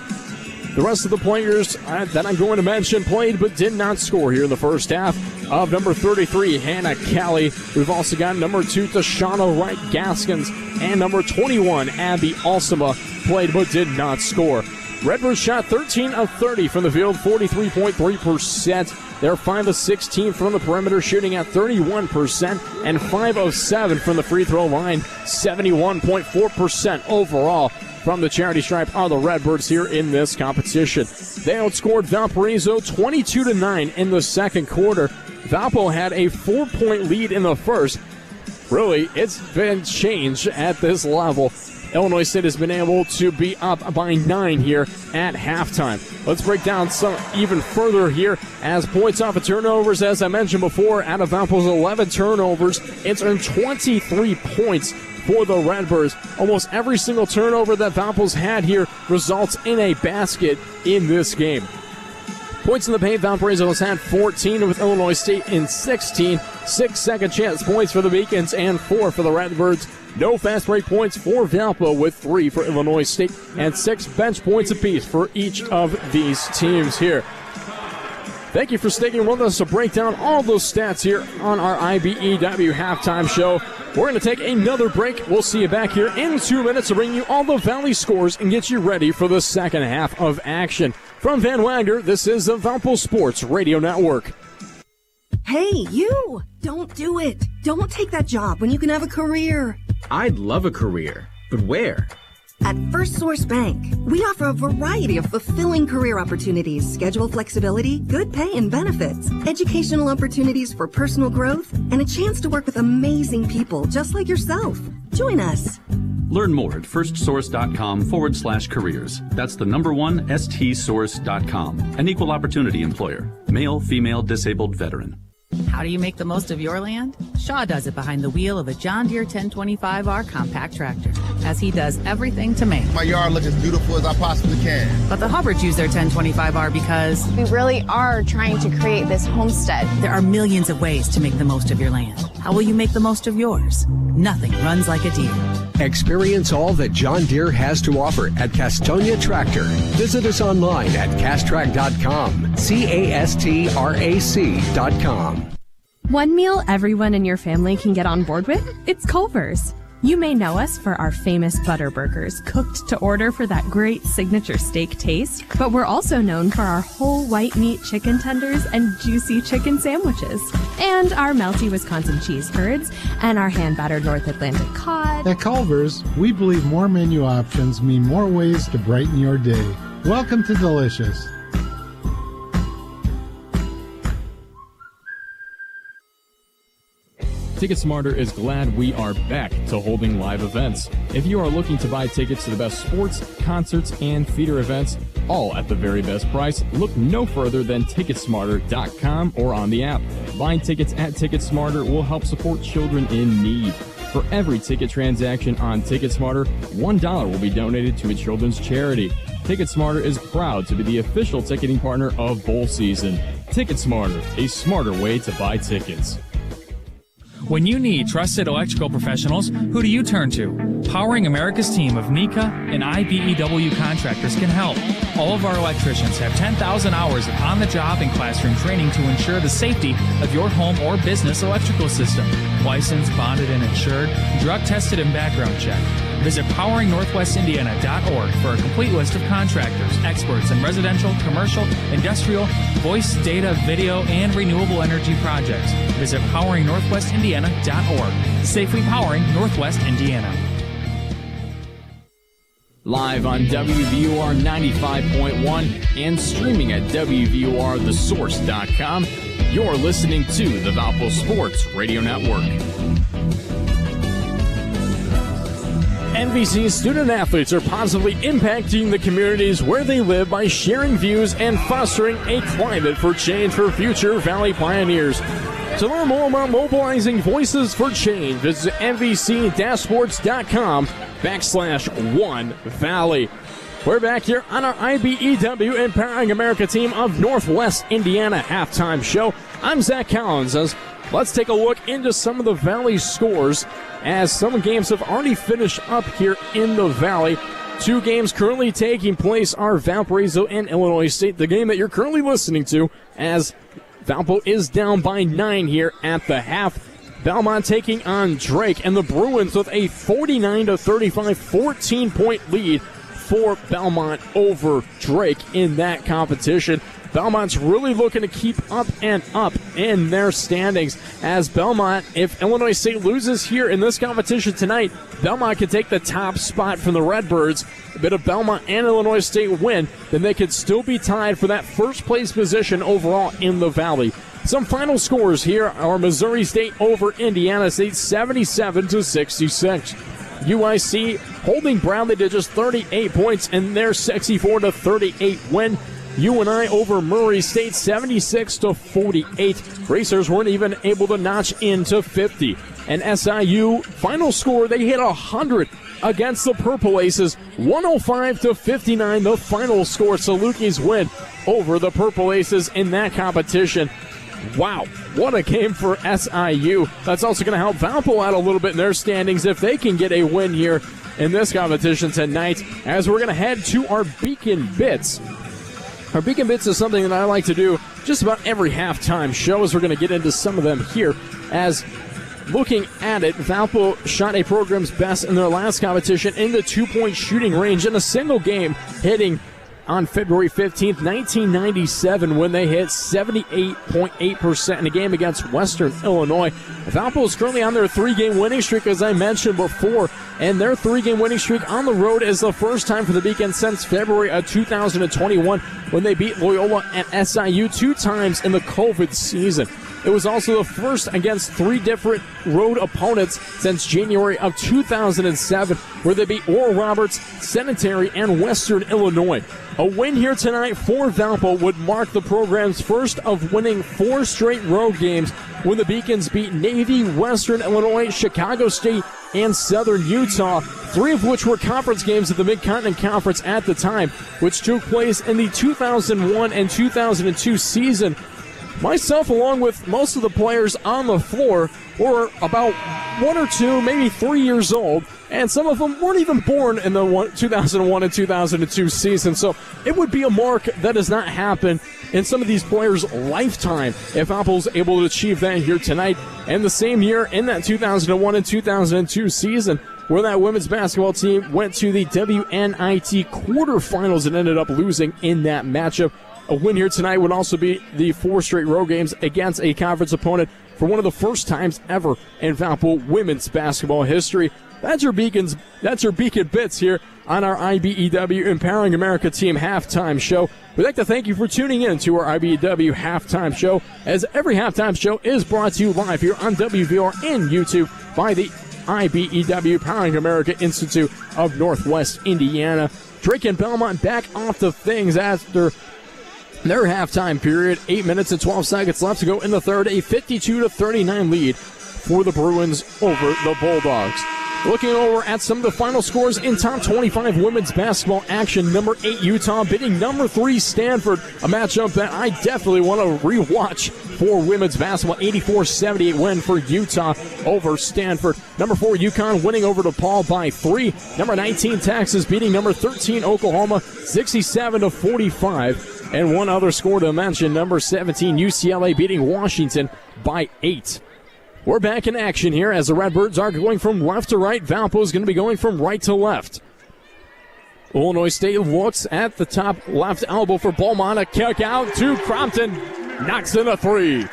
The rest of the players that I'm going to mention played but did not score here in the first half. Of number 33, Hannah Callie. We've also got number 2, Tashana Wright Gaskins, and number 21, Abby Alsama, played but did not score. Redbirds shot 13 of 30 from the field, 43.3%. They're 5 of 16 from the perimeter, shooting at 31%, and 5 of 7 from the free throw line, 71.4% overall. From the charity stripe are the Redbirds here in this competition. They outscored Valparaiso 22-9 in the second quarter. Valpo had a 4-point lead in the first. Really, it's been changed at this level. Illinois State has been able to be up by 9 here at halftime. Let's break down some even further here as points off of turnovers. As I mentioned before, out of Valpo's 11 turnovers, it's earned 23 points for the Redbirds. Almost every single turnover that Valpo's had here results in a basket in this game. Points in the paint, Valparaiso has had 14, with Illinois State in 16. 6 second chance points for the Beacons and 4 for the Redbirds. No fast break points for Valpo, with 3 for Illinois State, and 6 bench points apiece for each of these teams here. Thank you for sticking with us to break down all those stats here on our IBEW halftime show. We're going to take another break. We'll see you back here in 2 minutes to bring you all the Valley scores and get you ready for the second half of action. From Van Wagner, this is the Valpo Sports Radio Network. Hey, you! Don't do it. Don't take that job when you can have a career. I'd love a career, but where? At First Source Bank, we offer a variety of fulfilling career opportunities, schedule flexibility, good pay and benefits, educational opportunities for personal growth, and a chance to work with amazing people just like yourself. Join us. Learn more at firstsource.com/careers. That's the number 1 stsource.com. An equal opportunity employer. Male, female, disabled, veteran. How do you make the most of your land? Shaw does it behind the wheel of a John Deere 1025R compact tractor. as he does everything to make my yard look as beautiful as I possibly can. But the Hubbards use their 1025R because we really are trying to create this homestead. There are millions of ways to make the most of your land. How will you make the most of yours? Nothing runs like a deer. Experience all that John Deere has to offer at Castonia Tractor. Visit us online at castrac.com. CASTRAC.com. One meal everyone in your family can get on board with? It's Culver's. You may know us for our famous butter burgers, cooked to order for that great signature steak taste, but we're also known for our whole white meat chicken tenders and juicy chicken sandwiches, and our melty Wisconsin cheese curds, and our hand-battered North Atlantic cod. At Culver's, we believe more menu options mean more ways to brighten your day. Welcome to Delicious. TicketSmarter is glad we are back to holding live events. If you are looking to buy tickets to the best sports, concerts, and theater events, all at the very best price, look no further than TicketSmarter.com or on the app. Buying tickets at TicketSmarter will help support children in need. For every ticket transaction on TicketSmarter, $1 will be donated to a children's charity. TicketSmarter is proud to be the official ticketing partner of bowl season. TicketSmarter, a smarter way to buy tickets. When you need trusted electrical professionals, who do you turn to? Powering America's team of NECA and IBEW contractors can help. All of our electricians have 10,000 hours of on-the-job and classroom training to ensure the safety of your home or business electrical system. Licensed, bonded, and insured, drug-tested, and background checked. Visit poweringnorthwestindiana.org for a complete list of contractors, experts in residential, commercial, industrial, voice, data, video, and renewable energy projects. Visit poweringnorthwestindiana.org. Safely powering Northwest Indiana. Live on WVUR 95.1 and streaming at WVURTheSource.com, you're listening to the Valpo Sports Radio Network. NVC student-athletes are positively impacting the communities where they live by sharing views and fostering a climate for change for future Valley pioneers. To learn more about mobilizing voices for change, visit nvc-sports.com/OneValley. We're back here on our IBEW Empowering America team of Northwest Indiana halftime show. I'm Zach Collins. Let's take a look into some of the Valley scores as some games have already finished up here in the Valley. Two games currently taking place are Valparaiso and Illinois State. The game that you're currently listening to as Valpo is down by 9 here at the half. Belmont taking on Drake, and the Bruins with a 49-35 14-point lead for Belmont over Drake in that competition. Belmont's really looking to keep up and up in their standings as Belmont, if Illinois State loses here in this competition tonight, Belmont could take the top spot from the Redbirds. A bit of Belmont and Illinois State win, then they could still be tied for that first place position overall in the Valley. Some final scores here are Missouri State over Indiana State 77-66. UIC holding Bradley to just 38 points in their 64-38 win. UNI over Murray State 76-48. Racers weren't even able to notch into 50. And SIU final score, they hit 100 against the Purple Aces, 105-59. The final score, Salukis win over the Purple Aces in that competition. Wow, what a game for SIU. That's also going to help Valpo out a little bit in their standings if they can get a win here in this competition tonight, as we're going to head to our Beacon Bits. Our Beacon Bits is something that I like to do just about every halftime show, as we're going to get into some of them here. As looking at it, Valpo shot a program's best in their last competition in the two-point shooting range in a single game, hitting on February 15th, 1997, when they hit 78.8% in a game against Western Illinois. Valpo is currently on their three-game winning streak, as I mentioned before, and their three-game winning streak on the road is the first time for the Beacon since February of 2021, when they beat Loyola and SIU 2 times in the COVID season. It was also the first against 3 different road opponents since January of 2007, where they beat Oral Roberts, Sanitary, and Western Illinois. A win here tonight for Valpo would mark the program's first of winning 4 straight road games when the Beacons beat Navy, Western Illinois, Chicago State, and Southern Utah, 3 of which were conference games of the Mid-Continent Conference at the time, which took place in the 2001 and 2002 season. Myself, along with most of the players on the floor, were about 1 or 2, maybe 3 years old, and some of them weren't even born in the 2001 and 2002 season. So it would be a mark that does not happen in some of these players' lifetime if Apple's able to achieve that here tonight. And the same year in that 2001 and 2002 season, where that women's basketball team went to the WNIT quarterfinals and ended up losing in that matchup. A win here tonight would also be the 4 straight road games against a conference opponent for one of the first times ever in Valpo women's basketball history. That's your Beacon Bits here on our IBEW Empowering America Team Halftime Show. We'd like to thank you for tuning in to our IBEW Halftime Show, as every halftime show is brought to you live here on WVUR and YouTube by the IBEW Empowering America Institute of Northwest Indiana. Drake and Belmont back off the things after their halftime period. 8 minutes and 12 seconds left to go in the third. A 52-39 lead for the Bruins over the Bulldogs. Looking over at some of the final scores in top 25 women's basketball action. Number 8 Utah beating number 3 Stanford. A matchup that I definitely want to rewatch for women's basketball. 84-78 win for Utah over Stanford. Number 4 UConn winning over DePaul by 3. Number 19 Texas beating number 13 Oklahoma 67-45. And one other score to mention, number 17 UCLA beating Washington by 8. We're back in action here as the Redbirds are going from left to right. Valpo is going to be going from right to left. Illinois State looks at the top left elbow for Beaumont. A kick out to Crompton. Knocks in a 3.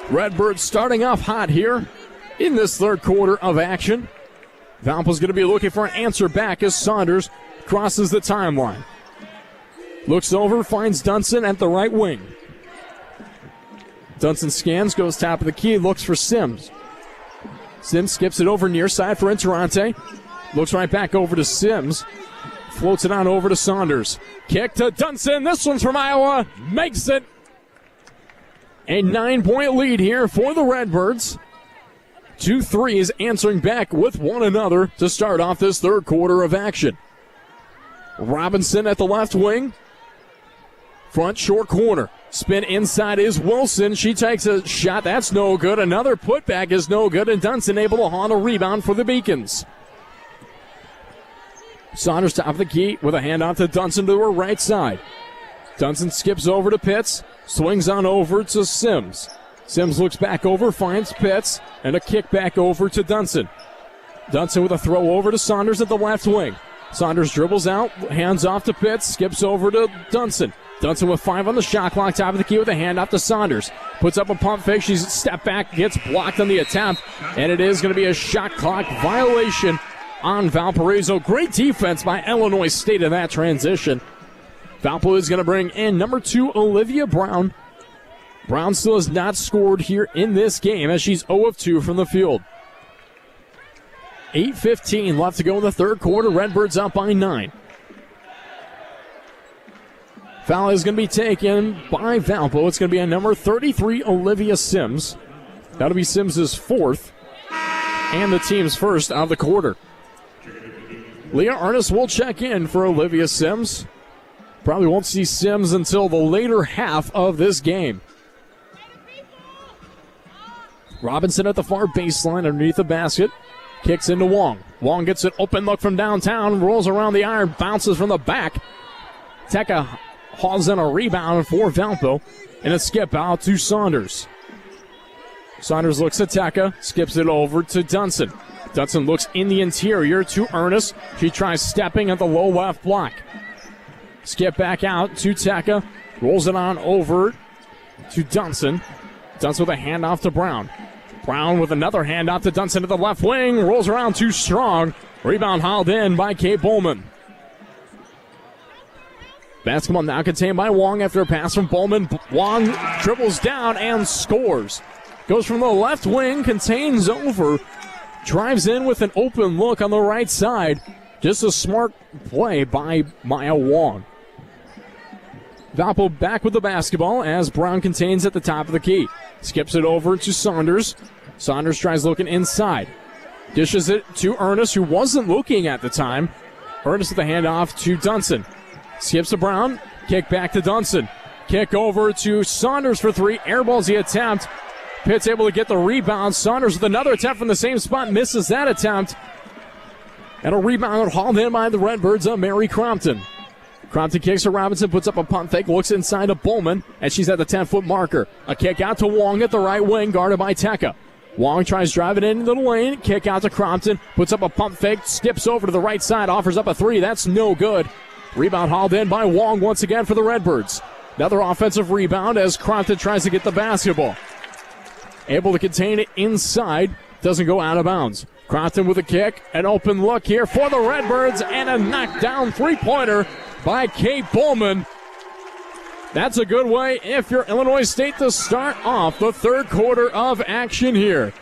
Redbirds starting off hot here in this third quarter of action. Valpo's going to be looking for an answer back as Saunders crosses the timeline. Looks over, finds Dunson at the right wing. Dunson scans, goes top of the key, looks for Sims. Sims skips it over near side for Interante. Looks right back over to Sims. Floats it on over to Saunders. Kick to Dunson. This one's from Iowa. Makes it. A 9-point lead here for the Redbirds. 2 threes answering back with one another to start off this third quarter of action. Robinson at the left wing. Front short corner. Spin inside is Wilson. She takes a shot. That's no good. Another putback is no good. And Dunson able to haul a rebound for the Beacons. Saunders top of the key with a handoff to Dunson to her right side. Dunson skips over to Pitts. Swings on over to Sims. Sims looks back over, finds Pitts. And a kick back over to Dunson. Dunson with a throw over to Saunders at the left wing. Saunders dribbles out, hands off to Pitts, skips over to Dunson. Dunson with 5 on the shot clock, top of the key with a handoff to Saunders. Puts up a pump fake, she's stepped back, gets blocked on the attempt, and it is going to be a shot clock violation on Valparaiso. Great defense by Illinois State in that transition. Valpo is going to bring in number 2, Olivia Brown. Brown still has not scored here in this game as she's 0 of 2 from the field. 8:15 left to go in the third quarter. Redbirds up by 9. Foul is going to be taken by Valpo. It's going to be on number 33, Olivia Sims. That'll be Sims' 4th and the team's first out of the quarter. Leah Artis will check in for Olivia Sims. Probably won't see Sims until the later half of this game. Robinson at the far baseline underneath the basket. Kicks into Wong. Wong gets an open look from downtown, rolls around the iron, bounces from the back. Teka hauls in a rebound for Valpo, and a skip out to Saunders. Saunders looks at Teka, skips it over to Dunson. Dunson looks in the interior to Ernest. She tries stepping at the low left block. Skip back out to Teka, rolls it on over to Dunson. Dunson with a handoff to Brown. Brown with another handoff to Dunson at the left wing. Rolls around too strong. Rebound hauled in by Kate Bowman. Basketball now contained by Wong after a pass from Bowman. Wong dribbles down and scores. Goes from the left wing, contains over. Drives in with an open look on the right side. Just a smart play by Maya Wong. Valpo back with the basketball as Brown contains at the top of the key. Skips it over to Saunders. Saunders tries looking inside. Dishes it to Ernest, who wasn't looking at the time. Ernest with the handoff to Dunson. Skips to Brown. Kick back to Dunson. Kick over to Saunders for three. Airballs the attempt. Pitt's able to get the rebound. Saunders with another attempt from the same spot. Misses that attempt. And a rebound hauled in by the Redbirds of Mary Crompton. Crompton kicks to Robinson, puts up a pump fake, looks inside to Bowman, and she's at the 10-foot marker. A kick out to Wong at the right wing, guarded by Teka. Wong tries driving into the lane, kick out to Crompton, puts up a pump fake, skips over to the right side, offers up a three. That's no good. Rebound hauled in by Wong once again for the Redbirds. Another offensive rebound as Crompton tries to get the basketball. Able to contain it inside, doesn't go out of bounds. Crompton with a kick, an open look here for the Redbirds, and a knockdown three-pointer by Kate Bowman. That's a good way if you're Illinois State to start off the third quarter of action here.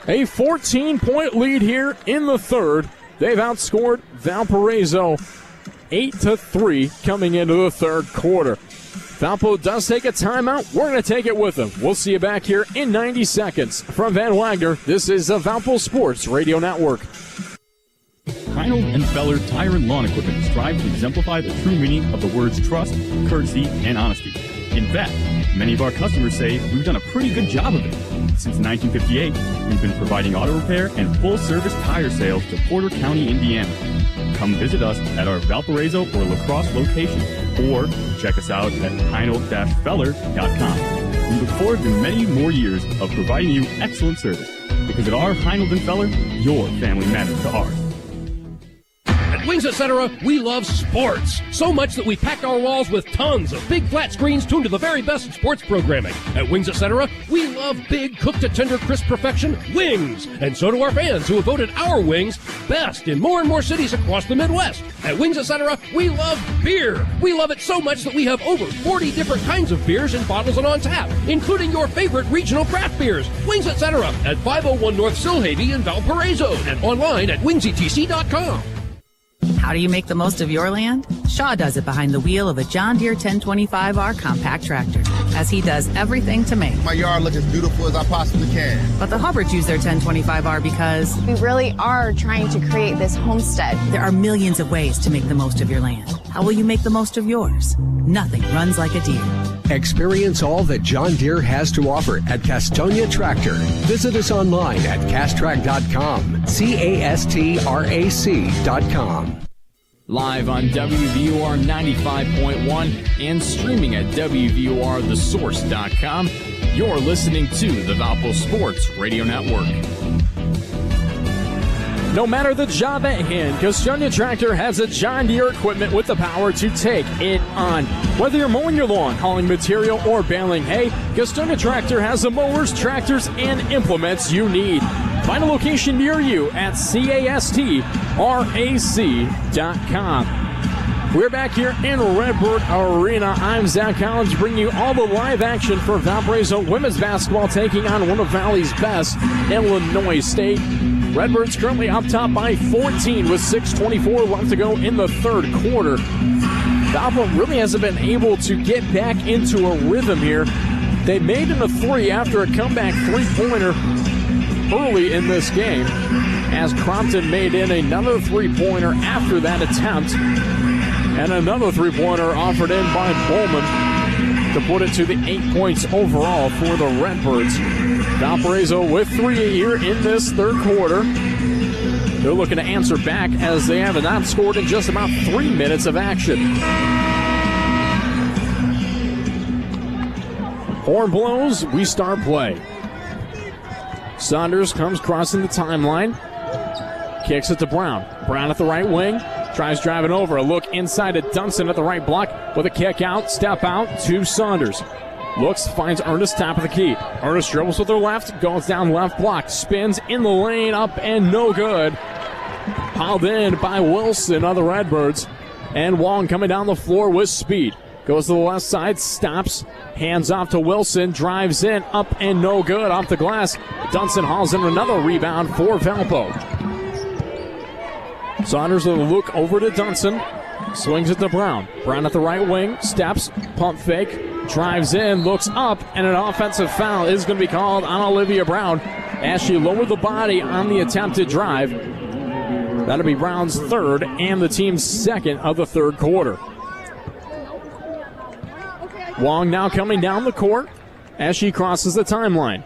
A 14-point lead here in the third. They've outscored Valparaiso 8-3 coming into the third quarter. Valpo does take a timeout. We're going to take it with them. We'll see you back here in 90 seconds. From Van Wagner, this is the Valpo Sports Radio Network. Reynolds and Feller Tire and Lawn Equipment strive to exemplify the true meaning of the words trust, courtesy, and honesty. In fact, many of our customers say we've done a pretty good job of it. Since 1958, we've been providing auto repair and full-service tire sales to Porter County, Indiana. Come visit us at our Valparaiso or La Crosse location, or check us out at heinold-feller.com. We look forward to many more years of providing you excellent service, because at our Heinold & Feller, your family matters to ours. At Wings Etc., we love sports. So much that we packed our walls with tons of big flat screens tuned to the very best sports programming. At Wings Etc., we love big, cooked to tender, crisp perfection wings. And so do our fans who have voted our wings best in more and more cities across the Midwest. At Wings Etc., we love beer. We love it so much that we have over 40 different kinds of beers in bottles and on tap, including your favorite regional craft beers. Wings Etc. at 501 North Silhavy in Valparaiso and online at wingsetc.com. How do you make the most of your land? Shaw does it behind the wheel of a John Deere 1025R compact tractor, as he does everything to make my yard look as beautiful as I possibly can. But the Hubbards use their 1025R because we really are trying to create this homestead. There are millions of ways to make the most of your land. How will you make the most of yours? Nothing runs like a Deere. Experience all that John Deere has to offer at Castonia Tractor. Visit us online at castrac.com, castrac.com. Live on WVUR 95.1 and streaming at WVURthesource.com. You're listening to the Valpo Sports Radio Network. No matter the job at hand, Castonia Tractor has a John Deere equipment with the power to take it on. Whether you're mowing your lawn, hauling material, or baling hay, Castonia Tractor has the mowers, tractors, and implements you need. Find a location near you at castrac.com. We're back here in Redbird Arena. I'm Zach Collins bringing you all the live action for Valparaiso women's basketball taking on one of Valley's best, Illinois State. Redbirds currently up top by 14 with 6:24 left to go in the third quarter. Valpo really hasn't been able to get back into a rhythm here. They made it a three after a comeback three-pointer early in this game, as Crompton made in another three-pointer after that attempt, and another three-pointer offered in by Bowman to put it to the 8 points overall for the Redbirds. Valparaiso with three here in this third quarter. They're looking to answer back as they have not scored in just about 3 minutes of action. Horn blows, we start play. Saunders comes crossing the timeline. Kicks it to Brown. Brown at the right wing. Tries driving over. A look inside to Dunson at the right block with a kick out. Step out to Saunders. Looks, finds Ernest top of the key. Ernest dribbles with her left. Goes down left block. Spins in the lane. Up and no good. Piled in by Wilson of the Redbirds. And Wong coming down the floor with speed. Goes to the left side. Stops. Hands off to Wilson. Drives in. Up and no good. Off the glass. Dunson hauls in another rebound for Valpo. Saunders with a look over to Dunson. Swings it to Brown. Brown at the right wing. Steps. Pump fake. Drives in. Looks up. And an offensive foul is going to be called on Olivia Brown as she lowered the body on the attempted drive. That'll be Brown's third and the team's second of the third quarter. Wong now coming down the court as she crosses the timeline.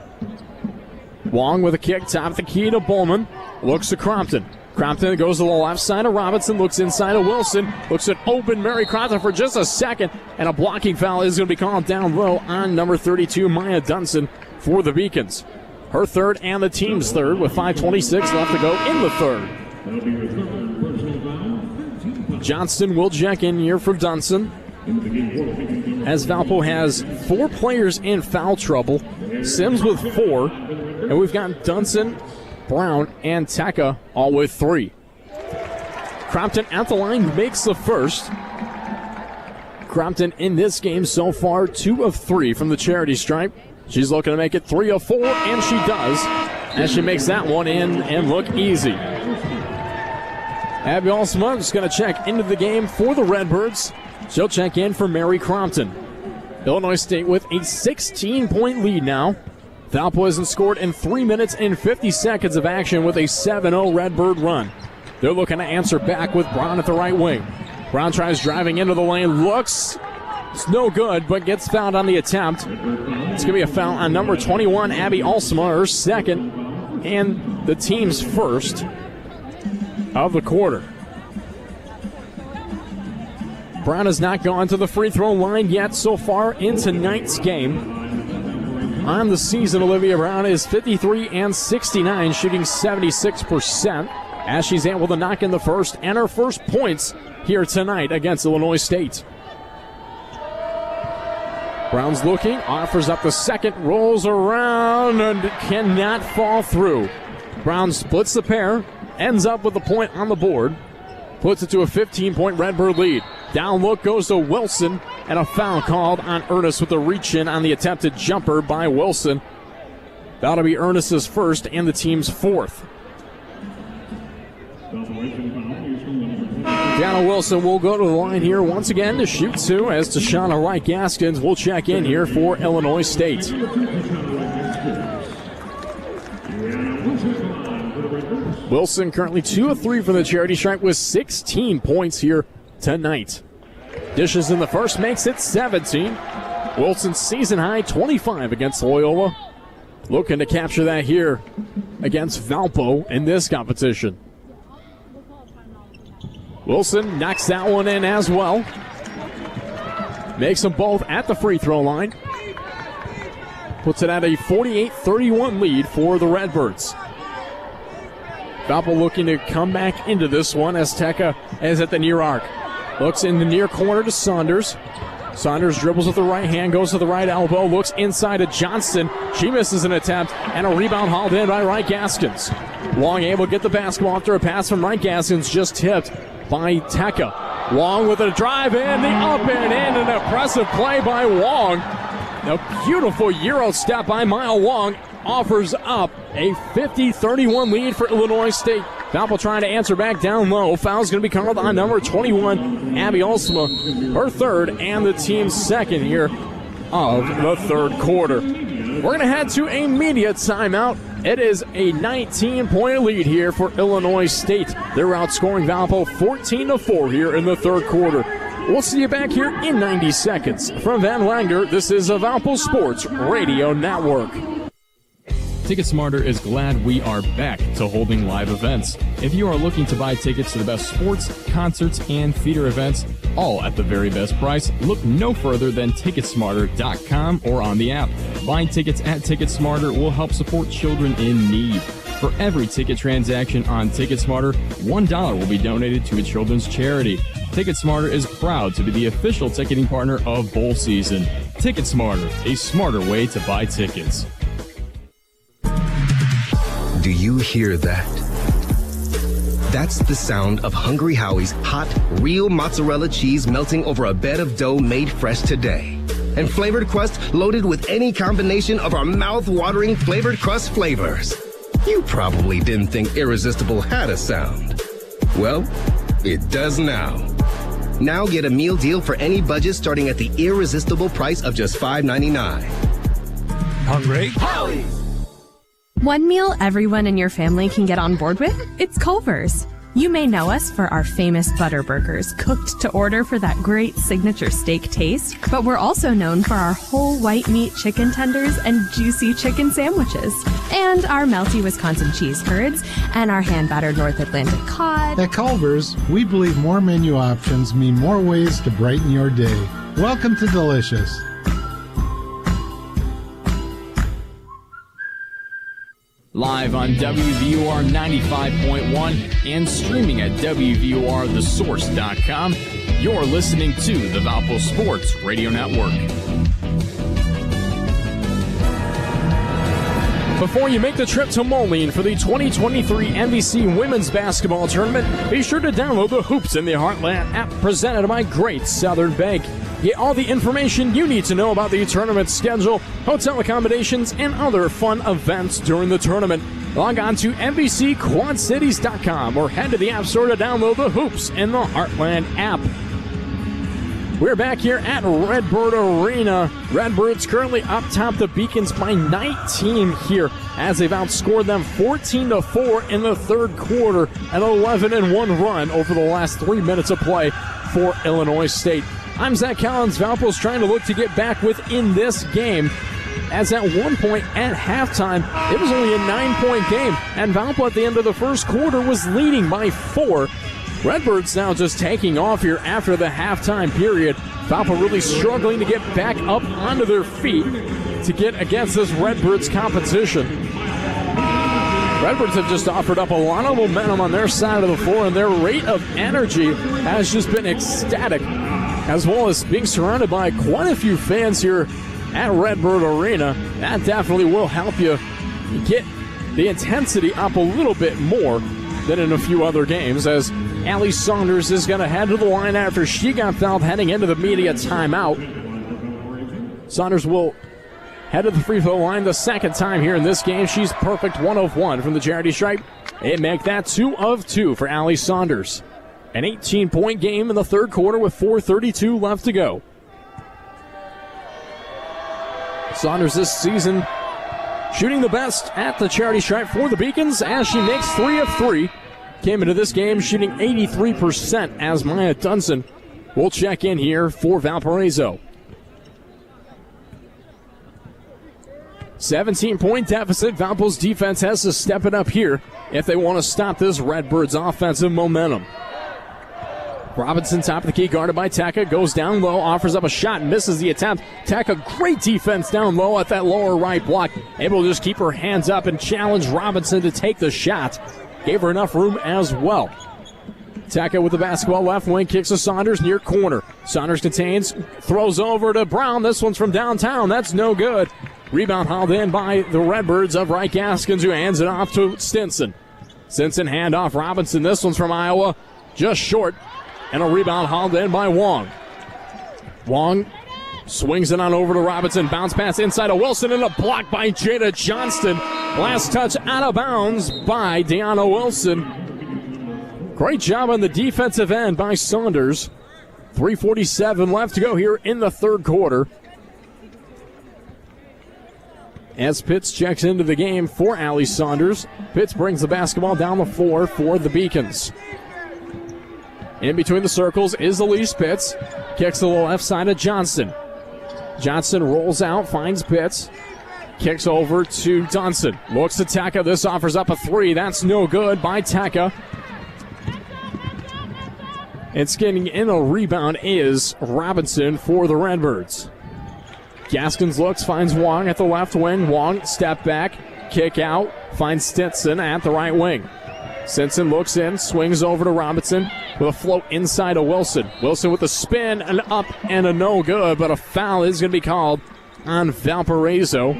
Wong with a kick, top of the key to Bowman. Looks to Crompton. Crompton goes to the left side of Robinson, looks inside of Wilson, looks at open Mary Crompton for just a second, and a blocking foul is going to be called down low on number 32, Maya Dunson, for the Beacons. Her third and the team's third with 5:26 left to go in the third. Johnston will check in here for Dunson, as Valpo has 4 players in foul trouble. Sims with 4, and we've got Dunson, Brown, and Teka all with 3. Crompton at the line makes the first. Crompton in this game so far 2 of 3 from the charity stripe. She's looking to make it 3 of 4, and she does, as she makes that one in and look easy. Abby Alsma is going to check into the game for the Redbirds. She'll check in for Mary Crompton. Illinois State with a 16-point lead now. Valpo hasn't scored in 3 minutes and 50 seconds of action with a 7-0 Redbird run. They're looking to answer back with Brown at the right wing. Brown tries driving into the lane, looks, it's no good, but gets fouled on the attempt. It's going to be a foul on number 21, Abby Alsma, her second, and the team's first of the quarter. Brown has not gone to the free throw line yet so far in tonight's game. On the season, Olivia Brown is 53 and 69, shooting 76%, as she's able to knock in the first and her first points here tonight against Illinois State. Brown's looking, offers up the second, rolls around, and cannot fall through. Brown splits the pair, ends up with a point on the board, puts it to a 15-point Redbird lead. Down look goes to Wilson, and a foul called on Ernest with a reach-in on the attempted jumper by Wilson. That'll be Ernest's first and the team's fourth. Deanna Wilson will go to the line here once again to shoot 2, as Tashana Wright-Gaskins will check in here for Illinois State. Wilson currently 2 of 3 from the charity stripe with 16 points here tonight. Dishes in the first, makes it 17. Wilson's season high 25 against Loyola. Looking to capture that here against Valpo in this competition. Wilson knocks that one in as well. Makes them both at the free throw line. Puts it at a 48-31 lead for the Redbirds. Valpo looking to come back into this one as Teka is at the near arc. Looks in the near corner to Saunders. Saunders dribbles with the right hand, goes to the right elbow, looks inside to Johnston. She misses an attempt, and a rebound hauled in by Wright-Gaskins. Wong able to get the basketball after a pass from Wright-Gaskins, just tipped by Teka. Wong with a drive in, the up and in, an impressive play by Wong. A beautiful Euro step by Maya Wong offers up a 50-31 lead for Illinois State. Valpo trying to answer back down low. Foul's going to be called on number 21, Abby Alsma, her third and the team's second here of the third quarter. We're going to head to a media timeout. It is a 19-point lead here for Illinois State. They're outscoring Valpo 14-4 here in the third quarter. We'll see you back here in 90 seconds. From Van Langer, this is a Valpo Sports Radio Network. Ticket Smarter is glad we are back to holding live events. If you are looking to buy tickets to the best sports, concerts, and theater events, all at the very best price, look no further than Ticketsmarter.com or on the app. Buying tickets at TicketSmarter will help support children in need. For every ticket transaction on TicketSmarter, $1 will be donated to a children's charity. TicketSmarter is proud to be the official ticketing partner of bowl season. TicketSmarter, a smarter way to buy tickets. Do you hear that? That's the sound of Hungry Howie's hot, real mozzarella cheese melting over a bed of dough made fresh today. And flavored crust loaded with any combination of our mouth-watering flavored crust flavors. You probably didn't think Irresistible had a sound. Well, it does now. Now get a meal deal for any budget starting at the irresistible price of just $5.99. Hungry? Howie's! One meal everyone in your family can get on board with? It's Culver's. You may know us for our famous butter burgers, cooked to order for that great signature steak taste, but we're also known for our whole white meat chicken tenders and juicy chicken sandwiches, and our melty Wisconsin cheese curds, and our hand-battered North Atlantic cod. At Culver's, we believe more menu options mean more ways to brighten your day. Welcome to Delicious. Live on WVUR 95.1 and streaming at WVURTheSource.com, you're listening to the Valpo Sports Radio Network. Before you make the trip to Moline for the 2023 NBC Women's Basketball Tournament, be sure to download the Hoops in the Heartland app presented by Great Southern Bank. Get all the information you need to know about the tournament schedule, hotel accommodations, and other fun events during the tournament. Log on to NBCQuadCities.com or head to the App Store to download the Hoops in the Heartland app. We're back here at Redbird Arena. Redbirds currently up top the Beacons by 19 here as they've outscored them 14-4 in the third quarter, an 11-1 run over the last 3 minutes of play for Illinois State. I'm Zach Collins. Valpo's trying to look to get back within this game, as at one point at halftime, it was only a 9-point game, and Valpo at the end of the first quarter was leading by 4. Redbirds now just taking off here after the halftime period. Valpo really struggling to get back up onto their feet to get against this Redbirds competition. Redbirds have just offered up a lot of momentum on their side of the floor, and their rate of energy has just been ecstatic, as well as being surrounded by quite a few fans here at Redbird Arena. That definitely will help you get the intensity up a little bit more than in a few other games, as Allie Saunders is going to head to the line after she got fouled heading into the media timeout. Saunders will head to the free throw line the second time here in this game. She's perfect, 1 of 1 from the charity stripe. It make that 2 of 2 for Allie Saunders. An 18-point game in the third quarter with 4:32 left to go. Saunders this season shooting the best at the charity stripe for the Beacons as she makes 3 of 3. Came into this game shooting 83% as Maya Dunson will check in here for Valparaiso. 17-point deficit. Valpo's defense has to step it up here if they want to stop this Redbirds offensive momentum. Robinson, top of the key, guarded by Taka, goes down low, offers up a shot, misses the attempt. Taka, great defense down low at that lower right block, able to just keep her hands up and challenge Robinson to take the shot. Gave her enough room as well. Taka with the basketball, left wing, kicks to Saunders, near corner. Saunders contains, throws over to Brown. This one's from downtown. That's no good. Rebound hauled in by the Redbirds of Wright Gaskins, who hands it off to Stinson. Stinson handoff Robinson. This one's from Iowa, just short. And a rebound hauled in by Wong. Wong swings it on over to Robinson. Bounce pass inside of Wilson and a block by Jada Johnston. Last touch out of bounds by Deanna Wilson. Great job on the defensive end by Saunders. 3:47 left to go here in the third quarter. As Pitts checks into the game for Allie Saunders, Pitts brings the basketball down the floor for the Beacons. In between the circles is Elise Pitts. Kicks to the left side of Johnston. Johnston rolls out, finds Pitts. Kicks over to Dunson. Looks to Taka. This offers up a 3. That's no good by Taka. It's getting in a rebound is Robinson for the Redbirds. Gaskins looks, finds Wong at the left wing. Wong, step back, kick out, finds Stinson at the right wing. Stinson looks in, swings over to Robinson with a float inside of Wilson. Wilson with a spin, an up and a no good, but a foul is going to be called on Valparaiso.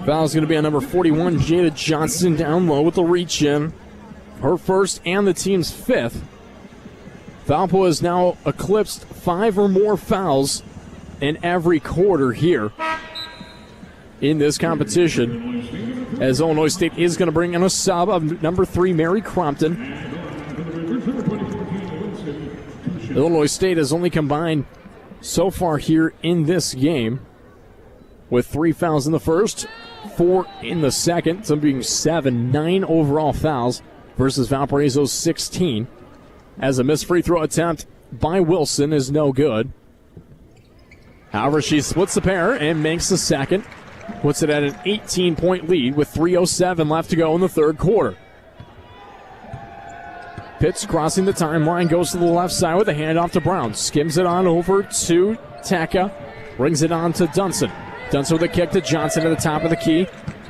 Foul is going to be on number 41, Jada Johnston, down low with the reach in. Her first and the team's 5th. Valpo has now eclipsed 5 or more fouls in every quarter here in this competition, as Illinois State is going to bring in a sub of number 3, Mary Crompton. Illinois State has only combined so far here in this game with 3 fouls in the first, 4 in the second, some being 7, 9 overall fouls versus Valparaiso's 16. As a missed free throw attempt by Wilson is no good. However, she splits the pair and makes the second. Puts it at an 18-point lead with 3:07 left to go in the third quarter. Pitts crossing the timeline, goes to the left side with a handoff to Brown. Skims it on over to Taka. Brings it on to Dunson. Dunson with a kick to Johnson at the top of the key.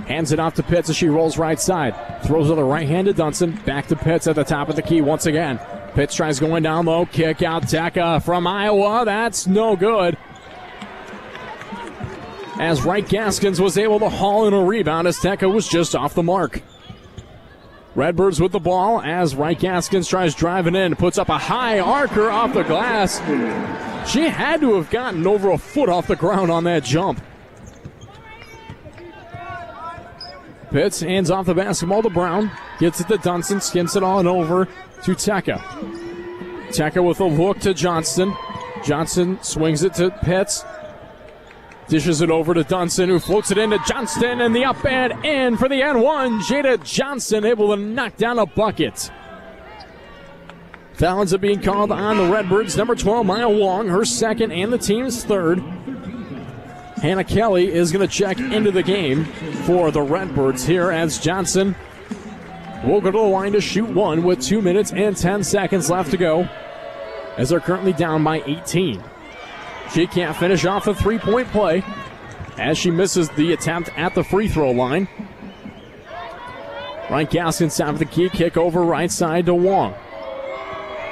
Hands it off to Pitts as she rolls right side. Throws with a right hand to Dunson. Back to Pitts at the top of the key once again. Pitts tries going down low. Kick out Taka from Iowa. That's no good. As Wright Gaskins was able to haul in a rebound as Taka was just off the mark. Redbirds with the ball as Wright Gaskins tries driving in. Puts up a high arcer off the glass. She had to have gotten over a foot off the ground on that jump. Pitts hands off the basketball to Brown. Gets it to Dunson. Skims it on over to Taka. Taka with a look to Johnston. Johnson swings it to Pitts. Dishes it over to Dunson, who floats it into Johnston, and the up and in for the N1. Jada Johnson able to knock down a bucket. Foul ends up being called on the Redbirds. Number 12, Maya Wong, her second and the team's third. Hannah Kelly is going to check into the game for the Redbirds here as Johnson will go to the line to shoot one with 2 minutes and 10 seconds left to go as they're currently down by 18. She can't finish off a three-point play as she misses the attempt at the free throw line. Wright Gaskins top of the key, kick over right side to Wong.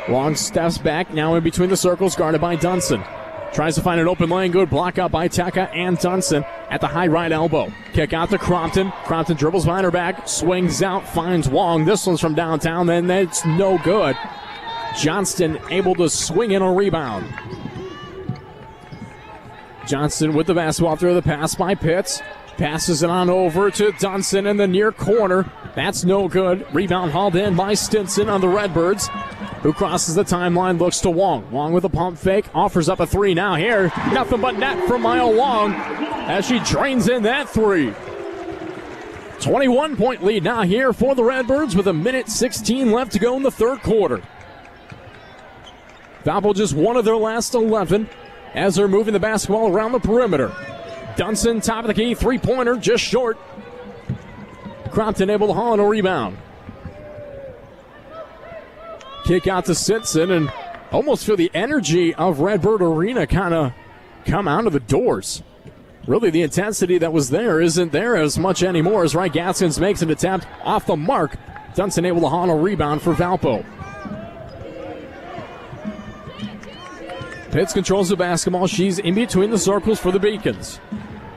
Wong steps back, now in between the circles, guarded by Dunson. Tries to find an open lane, good block out by Taka and Dunson at the high right elbow. Kick out to Crompton. Crompton dribbles behind her back, swings out, finds Wong. This one's from downtown, and it's no good. Johnston able to swing in a rebound. Johnson with the basketball through the pass by Pitts. Passes it on over to Dunson in the near corner. That's no good. Rebound hauled in by Stinson on the Redbirds, who crosses the timeline, looks to Wong. Wong with a pump fake, offers up a three now here. Nothing but net from Maya Wong as she drains in that three. 21-point lead now here for the Redbirds with 1:16 left to go in the third quarter. Valpo just one of their last 11 as they're moving the basketball around the perimeter. Dunson, top of the key, three-pointer, just short. Crompton able to haul in a rebound. Kick out to Stinson, and almost feel the energy of Redbird Arena kind of come out of the doors. Really, the intensity that was there isn't there as much anymore as Wright Gaskins makes an attempt off the mark. Dunson able to haul in a rebound for Valpo. Pitts controls the basketball. She's in between the circles for the Beacons.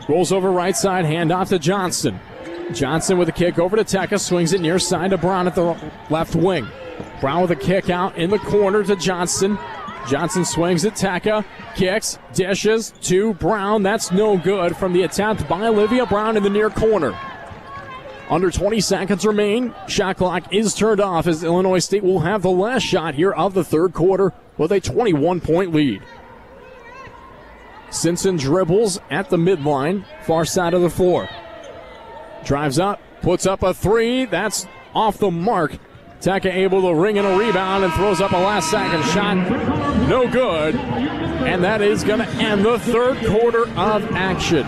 Rolls over right side, hand off to Johnson. Johnson with a kick over to Taka, swings it near side to Brown at the left wing. Brown with a kick out in the corner to Johnson. Johnson swings at Taka, kicks, dishes to Brown. That's no good from the attempt by Olivia Brown in the near corner. Under 20 seconds remain. Shot clock is turned off as Illinois State will have the last shot here of the third quarter with a 21-point lead. Stinson dribbles at the midline, far side of the floor. Drives up, puts up a three. That's off the mark. Taka able to ring in a rebound and throws up a last-second shot. No good. And that is going to end the third quarter of action.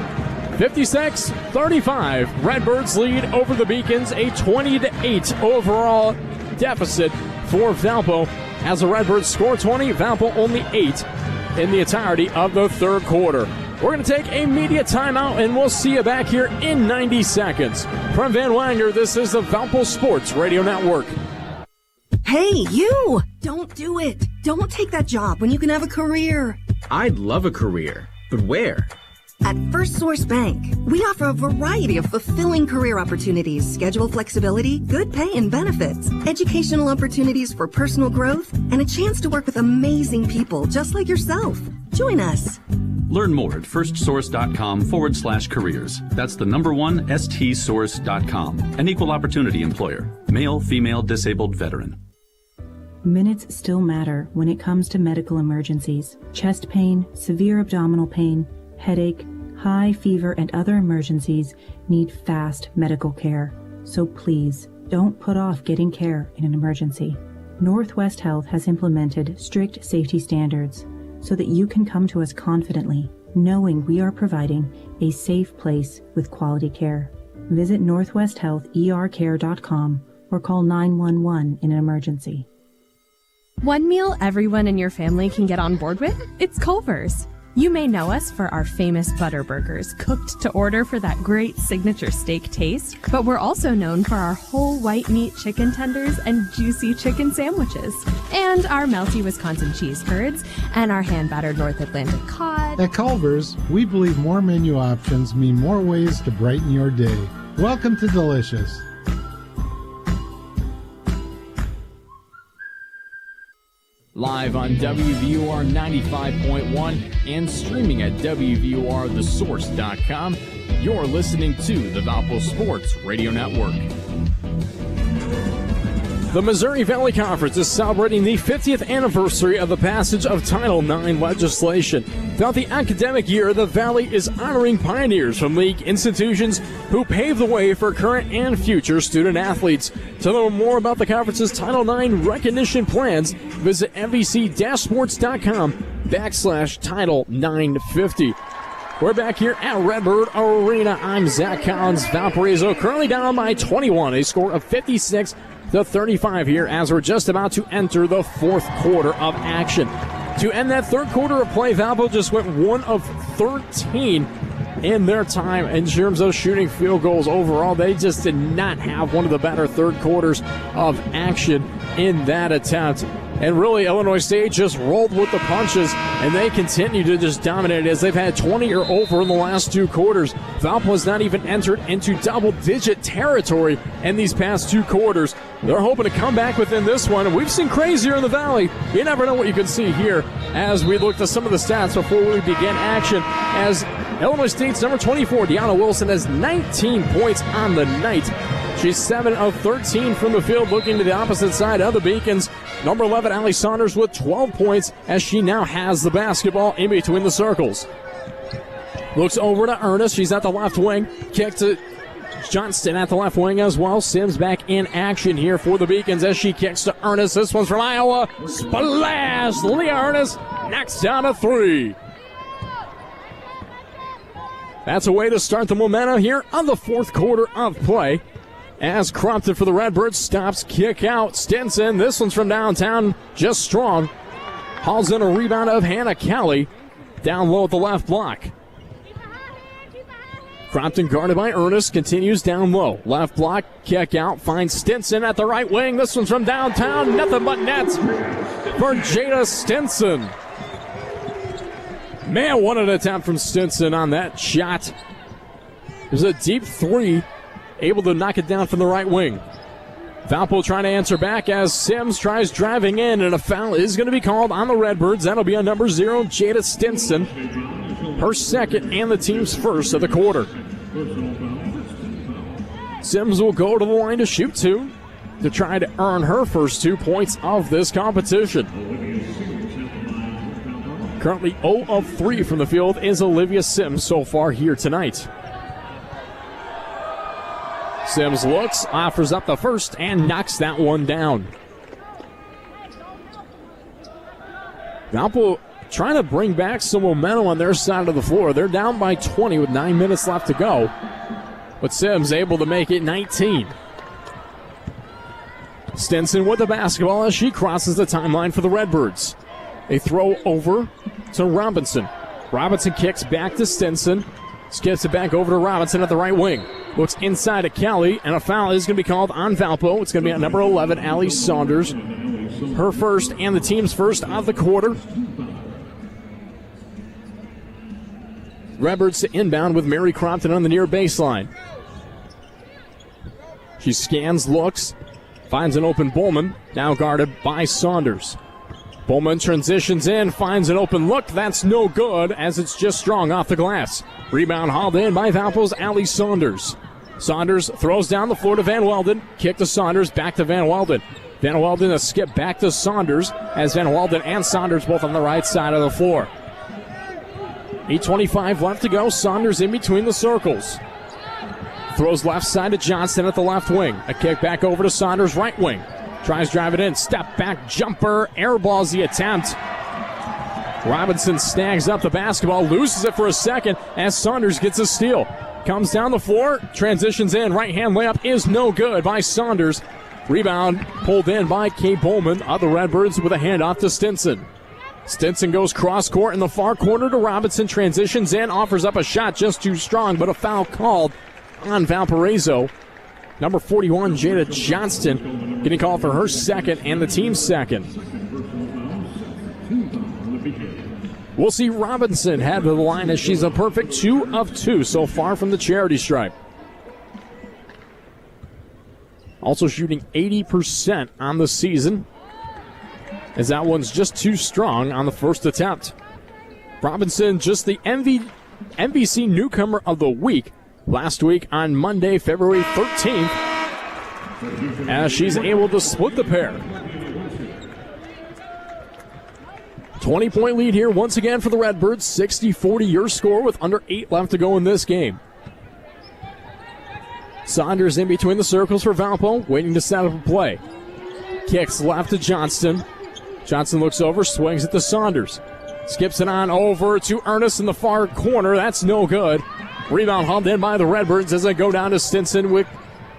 56-35. Redbirds lead over the Beacons, a 20-8 overall deficit for Valpo. As the Redbirds score 20, Valpo only 8 in the entirety of the third quarter. We're going to take a media timeout, and we'll see you back here in 90 seconds. From Van Wanger, this is the Valpo Sports Radio Network. Hey, you! Don't do it. Don't take that job when you can have a career. I'd love a career, but where? At First Source Bank, we offer a variety of fulfilling career opportunities, schedule flexibility, good pay and benefits, educational opportunities for personal growth, and a chance to work with amazing people just like yourself. Join us. Learn more at firstsource.com/careers. That's the number one stsource.com. An equal opportunity employer. Male, female, disabled, veteran. Minutes still matter when it comes to medical emergencies. Chest pain, severe abdominal pain, headache, high fever, and other emergencies need fast medical care. So please, don't put off getting care in an emergency. Northwest Health has implemented strict safety standards so that you can come to us confidently, knowing we are providing a safe place with quality care. Visit northwesthealthercare.com or call 911 in an emergency. One meal everyone in your family can get on board with? It's Culver's. You may know us for our famous butter burgers, cooked to order for that great signature steak taste, but we're also known for our whole white meat chicken tenders and juicy chicken sandwiches, and our melty Wisconsin cheese curds, and our hand-battered North Atlantic cod. At Culver's, we believe more menu options mean more ways to brighten your day. Welcome to Delicious. Live on WVUR 95.1 and streaming at WVURTheSource.com, you're listening to the Valpo Sports Radio Network. The Missouri Valley Conference is celebrating the 50th anniversary of the passage of Title IX legislation. Throughout the academic year, the Valley is honoring pioneers from league institutions who paved the way for current and future student athletes. To learn more about the conference's Title IX recognition plans, visit MVC-sports.com/Title 950. We're back here at Redbird Arena. I'm Zach Collins. Valparaiso currently down by 21, a score of 56-35 here as we're just about to enter the fourth quarter of action. To end that third quarter of play, Valpo just went 1 of 13 in their time in terms of shooting field goals overall. They just did not have one of the better third quarters of action in that attempt. And really, Illinois State just rolled with the punches, and they continue to just dominate as they've had 20 or over in the last two quarters. Valpo has not even entered into double-digit territory in these past two quarters. They're hoping to come back within this one. We've seen crazier in the Valley. You never know what you can see here as we look to some of the stats before we begin action. As Illinois State's number 24, Deanna Wilson, has 19 points on the night. She's 7 of 13 from the field, looking to the opposite side of the Beacons. Number 11, Allie Saunders, with 12 points as she now has the basketball in between the circles. Looks over to Ernest. She's at the left wing. Kick to Johnston at the left wing as well. Sims back in action here for the Beacons as she kicks to Ernest. This one's from Iowa. Splash! Leah Ernest knocks down a three. That's a way to start the momentum here on the fourth quarter of play. As Crompton for the Redbirds stops, kick out. Stinson, this one's from downtown, just strong. Hauls in a rebound of Hannah Kelly. Down low at the left block. Crompton guarded by Ernest, continues down low. Left block, kick out, finds Stinson at the right wing. This one's from downtown, nothing but nets for Jada Stinson. Man, what an attempt from Stinson on that shot. There's a deep three. Able to knock it down from the right wing. Valpo trying to answer back as Sims tries driving in, and a foul is going to be called on the Redbirds. That'll be on number 0, Jada Stinson. Her second and the team's first of the quarter. Sims will go to the line to shoot two to try to earn her first 2 points of this competition. Currently 0 of 3 from the field is Olivia Sims so far here tonight. Sims looks, offers up the first, and knocks that one down. Valpo trying to bring back some momentum on their side of the floor. They're down by 20 with 9 minutes left to go. But Sims able to make it 19. Stinson with the basketball as she crosses the timeline for the Redbirds. A throw over to Robinson. Robinson kicks back to Stinson. Skips it back over to Robinson at the right wing. Looks inside at Kelly, and a foul is going to be called on Valpo. It's going to be on number 11, Allie Saunders. Her first and the team's first of the quarter. Redbirds to inbound with Mary Crompton on the near baseline. She scans, looks, finds an open Bowman, now guarded by Saunders. Bowman transitions in, finds an open look. That's no good as it's just strong off the glass. Rebound hauled in by Valpo's Allie Saunders. Saunders throws down the floor to Van Welden. Kick to Saunders, back to Van Welden. Van Welden a skip back to Saunders as Van Welden and Saunders both on the right side of the floor. 8:25 left to go. Saunders in between the circles. Throws left side to Johnston at the left wing. A kick back over to Saunders' right wing. Tries to drive it in. Step back jumper. Airballs the attempt. Robinson snags up the basketball. Loses it for a second as Saunders gets a steal. Comes down the floor. Transitions in. Right hand layup is no good by Saunders. Rebound pulled in by Kate Bowman of the Redbirds with a handoff to Stinson. Stinson goes cross court in the far corner to Robinson. Transitions in. Offers up a shot just too strong, but a foul called on Valparaiso. Number 41, Jada Johnston, getting called for her second and the team's second. We'll see Robinson head to the line as she's a perfect 2 of 2 so far from the charity stripe. Also shooting 80% on the season, as that one's just too strong on the first attempt. Robinson, just the MVC Newcomer of the Week last week on Monday, February 13th, as she's able to split the pair. 20-point lead here once again for the Redbirds. 60-40 your score with under 8 left to go in this game. Saunders in between the circles for Valpo, waiting to set up a play. Kicks left to Johnston. Johnston looks over, swings it to Saunders. Skips it on over to Ernest in the far corner. That's no good. Rebound hauled in by the Redbirds as they go down to Stinson with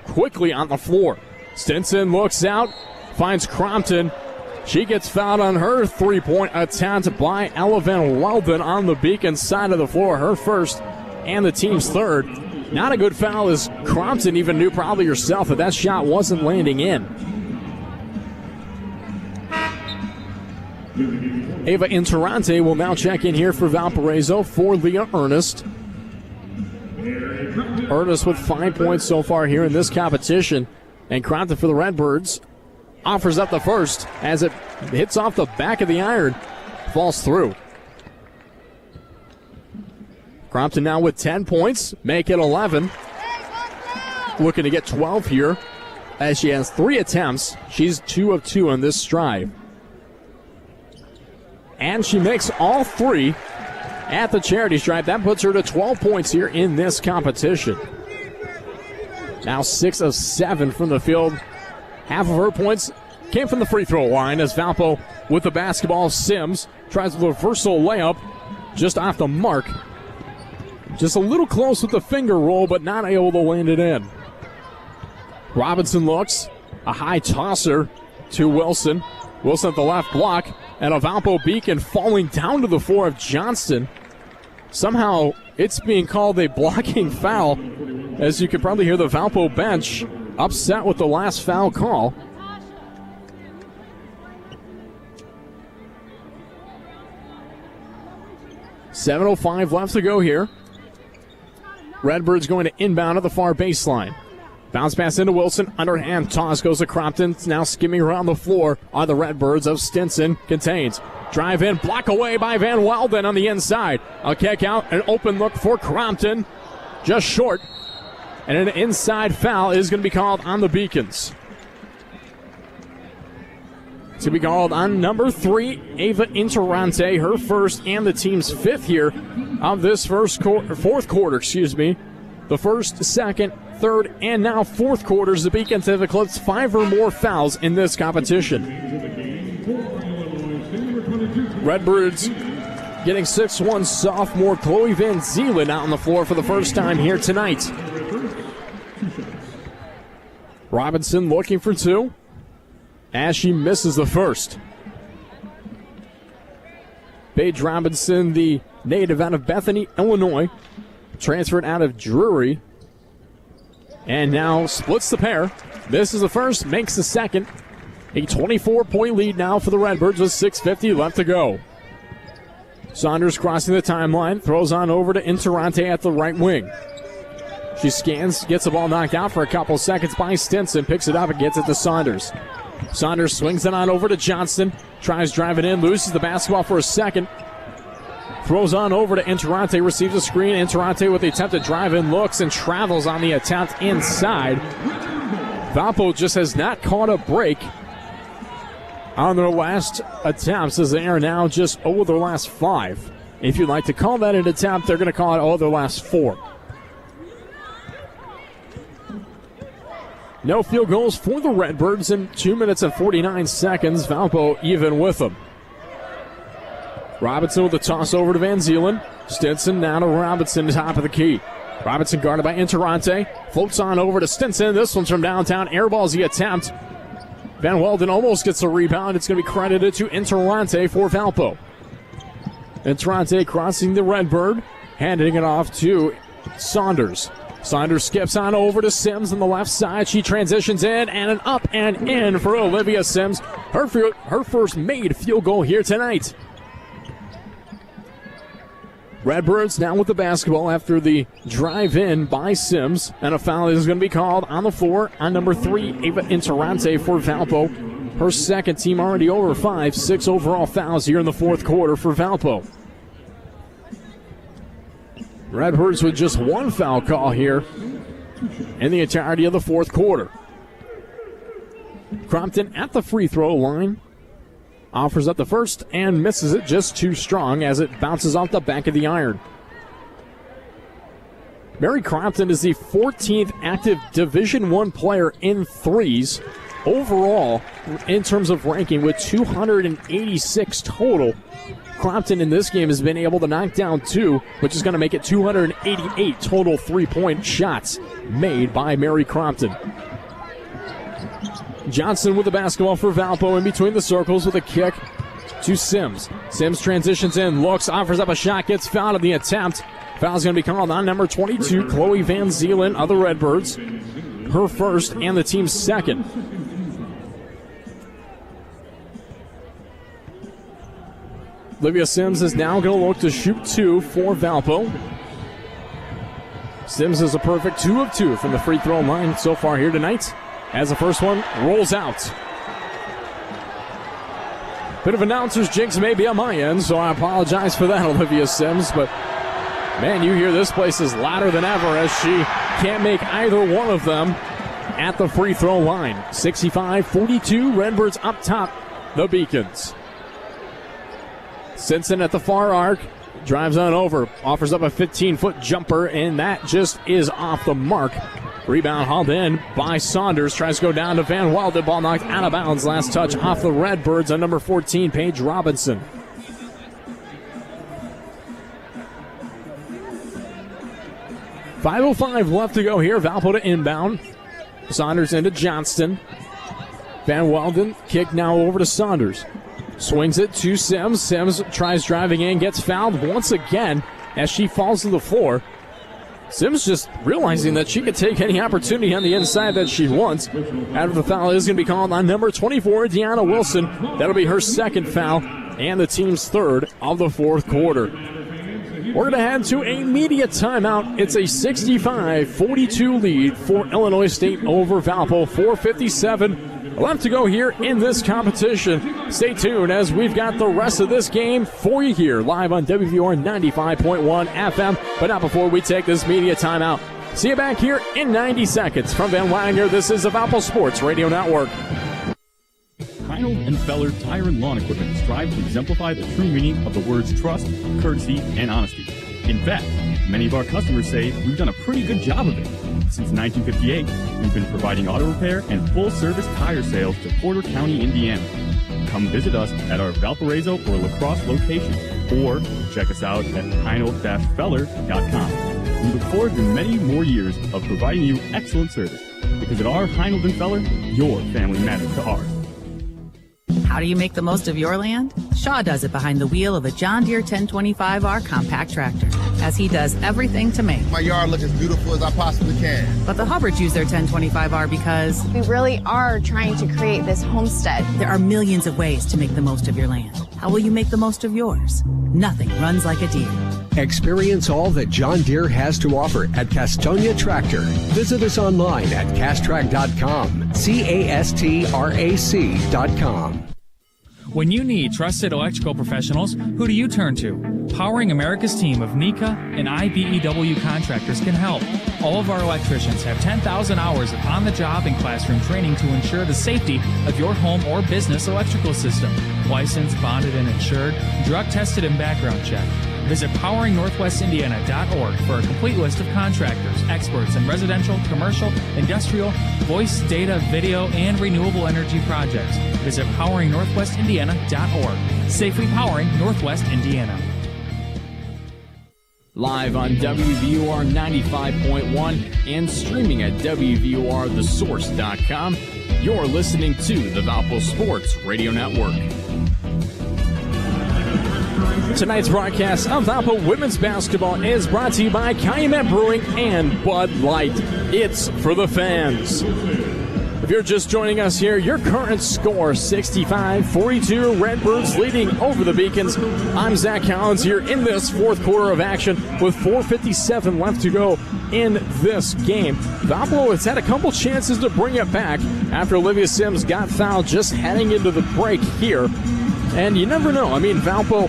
quickly on the floor. Stinson looks out, finds Crompton. She gets fouled on her three-point attempt by Ella Van Welden on the Beacon side of the floor. Her first and the team's third. Not a good foul, as Crompton even knew probably herself that shot wasn't landing in. Ava Interante will now check in here for Valparaiso for Leah Ernest. Ernest with 5 points so far here in this competition. And Crompton for the Redbirds offers up the first as it hits off the back of the iron. Falls through. Crompton now with 10 points, make it 11. Looking to get 12 here as she has 3 attempts. She's 2 of 2 on this strive. And she makes all 3 at the charity stripe. That puts her to 12 points here in this competition. Now 6 of 7 from the field. Half of her points came from the free throw line as Valpo with the basketball. Sims tries a reversal layup just off the mark. Just a little close with the finger roll, but not able to land it in. Robinson looks. A high tosser to Wilson. Wilson at the left block. And a Valpo Beacon falling down to the floor of Johnston. Somehow it's being called a blocking foul, as you can probably hear the Valpo bench upset with the last foul call. .7:05 left to go here. Redbirds going to inbound at the far baseline. Bounce pass into Wilson. Underhand toss goes to Crompton. Now skimming around the floor are the Redbirds of Stinson. Contains. Drive in. Block away by Van Welden on the inside. A kick out. An open look for Crompton. Just short. And an inside foul is going to be called on the Beacons. It's going to be called on number 3, Ava Interante, her first and the team's 5th here of this fourth quarter. The first, second, third, and now fourth quarters. The Beacons have eclipsed 5 or more fouls in this competition. Redbirds getting 6'1" sophomore Chloe Van Zeeland out on the floor for the first time here tonight. Robinson looking for 2 as she misses the first. Paige Robinson, the native out of Bethany, Illinois, transferred out of Drury, and now splits the pair. Misses the first, makes the second. A 24-point lead now for the Redbirds with 6:50 left to go. Saunders crossing the timeline, throws on over to Interante at the right wing. She scans, gets the ball knocked out for a couple seconds by Stinson, picks it up and gets it to Saunders. Saunders swings it on over to Johnston, tries driving in, loses the basketball for a second. Throws on over to Interante, receives a screen. Interante with the attempted drive in, looks and travels on the attempt inside. Valpo just has not caught a break on their last attempts, as they are now just over their last 5. If you'd like to call that an attempt, they're going to call it over their last 4. No field goals for the Redbirds in 2 minutes and 49 seconds. Valpo even with them. Robinson with the toss over to Van Zielen. Stinson now to Robinson, top of the key. Robinson guarded by Interante. Floats on over to Stinson. This one's from downtown. Airball's the attempt. Van Welden almost gets a rebound. It's going to be credited to Interante for Valpo. Interante crossing the Redbird, handing it off to Saunders. Saunders skips on over to Sims on the left side. She transitions in, and an up and in for Olivia Sims. Her first made field goal here tonight. Redbirds now with the basketball after the drive in by Sims, and a foul is going to be called on the floor on number 3, Ava Interante for Valpo. Her second, team already over 5, 6 overall fouls here in the fourth quarter for Valpo. Redbirds with just 1 foul call here in the entirety of the fourth quarter. Crompton at the free throw line. Offers up the first and misses it just too strong as it bounces off the back of the iron. Mary Crompton is the 14th active Division I player in threes overall in terms of ranking with 286 total. Crompton in this game has been able to knock down 2, which is going to make it 288 total three-point shots made by Mary Crompton. Johnson with the basketball for Valpo in between the circles with a kick to Sims. Sims transitions in, looks, offers up a shot, gets fouled in the attempt. Foul's going to be called on number 22, Chloe Van Zielen of the Redbirds. Her first and the team's second. Olivia Sims is now going to look to shoot 2 for Valpo. Sims is a perfect 2 of 2 from the free throw line so far here tonight, as the first one rolls out. Bit of announcer's jinx maybe on my end, so I apologize for that, Olivia Sims. But, man, you hear this place is louder than ever as she can't make either one of them at the free throw line. 65-42, Redbirds up top, the Beacons. Stinson at the far arc, drives on over, offers up a 15-foot jumper, and that just is off the mark. Rebound hauled in by Saunders. Tries to go down to Van Welden. Ball knocked out of bounds. Last touch off the Redbirds on number 14, Paige Robinson. .505 left to go here. Valpo to inbound. Saunders into Johnston. Van Welden kick now over to Saunders. Swings it to Sims. Sims tries driving in, gets fouled once again as she falls to the floor. Sims just realizing that she could take any opportunity on the inside that she wants. After the foul is going to be called on number 24, Deanna Wilson. That'll be her second foul and the team's third of the fourth quarter. We're going to head to a media timeout. It's a 65-42 lead for Illinois State over Valpo. 4:57 left to go here in this competition. Stay tuned as we've got the rest of this game for you here live on WVUR 95.1 FM. But not before we take this media timeout. See you back here in 90 seconds. From Van Wagner, this is the Valpo Sports Radio Network. Heinold and Feller Tire and Lawn Equipment strive to exemplify the true meaning of the words trust, courtesy, and honesty. In fact, many of our customers say we've done a pretty good job of it. Since 1958, we've been providing auto repair and full-service tire sales to Porter County, Indiana. Come visit us at our Valparaiso or La Crosse location, or check us out at heinold-feller.com. We look forward to many more years of providing you excellent service, because at our Heinold & Feller, your family matters to ours. How do you make the most of your land? Shaw does it behind the wheel of a John Deere 1025R compact tractor, as he does everything to make my yard look as beautiful as I possibly can. But the Hubbards use their 1025R because we really are trying to create this homestead. There are millions of ways to make the most of your land. How will you make the most of yours? Nothing runs like a Deere. Experience all that John Deere has to offer at Castonia Tractor. Visit us online at castrac.com, castrac.com. When you need trusted electrical professionals, who do you turn to? Powering America's team of NECA and IBEW contractors can help. All of our electricians have 10,000 hours of on-the-job and classroom training to ensure the safety of your home or business electrical system. Licensed, bonded, and insured, drug-tested, and background checked. Visit poweringnorthwestindiana.org for a complete list of contractors, experts in residential, commercial, industrial, voice, data, video, and renewable energy projects. Visit poweringnorthwestindiana.org. Safely powering Northwest Indiana. Live on WVUR 95.1 and streaming at WVURthesource.com, you're listening to the Valpo Sports Radio Network. Tonight's broadcast of Valpo Women's Basketball is brought to you by Calumet Brewing and Bud Light. It's for the fans. If you're just joining us here, your current score, 65-42, Redbirds leading over the Beacons. I'm Zach Collins here in this fourth quarter of action with 4:57 left to go in this game. Valpo has had a couple chances to bring it back after Olivia Sims got fouled just heading into the break here. And you never know. I mean, Valpo,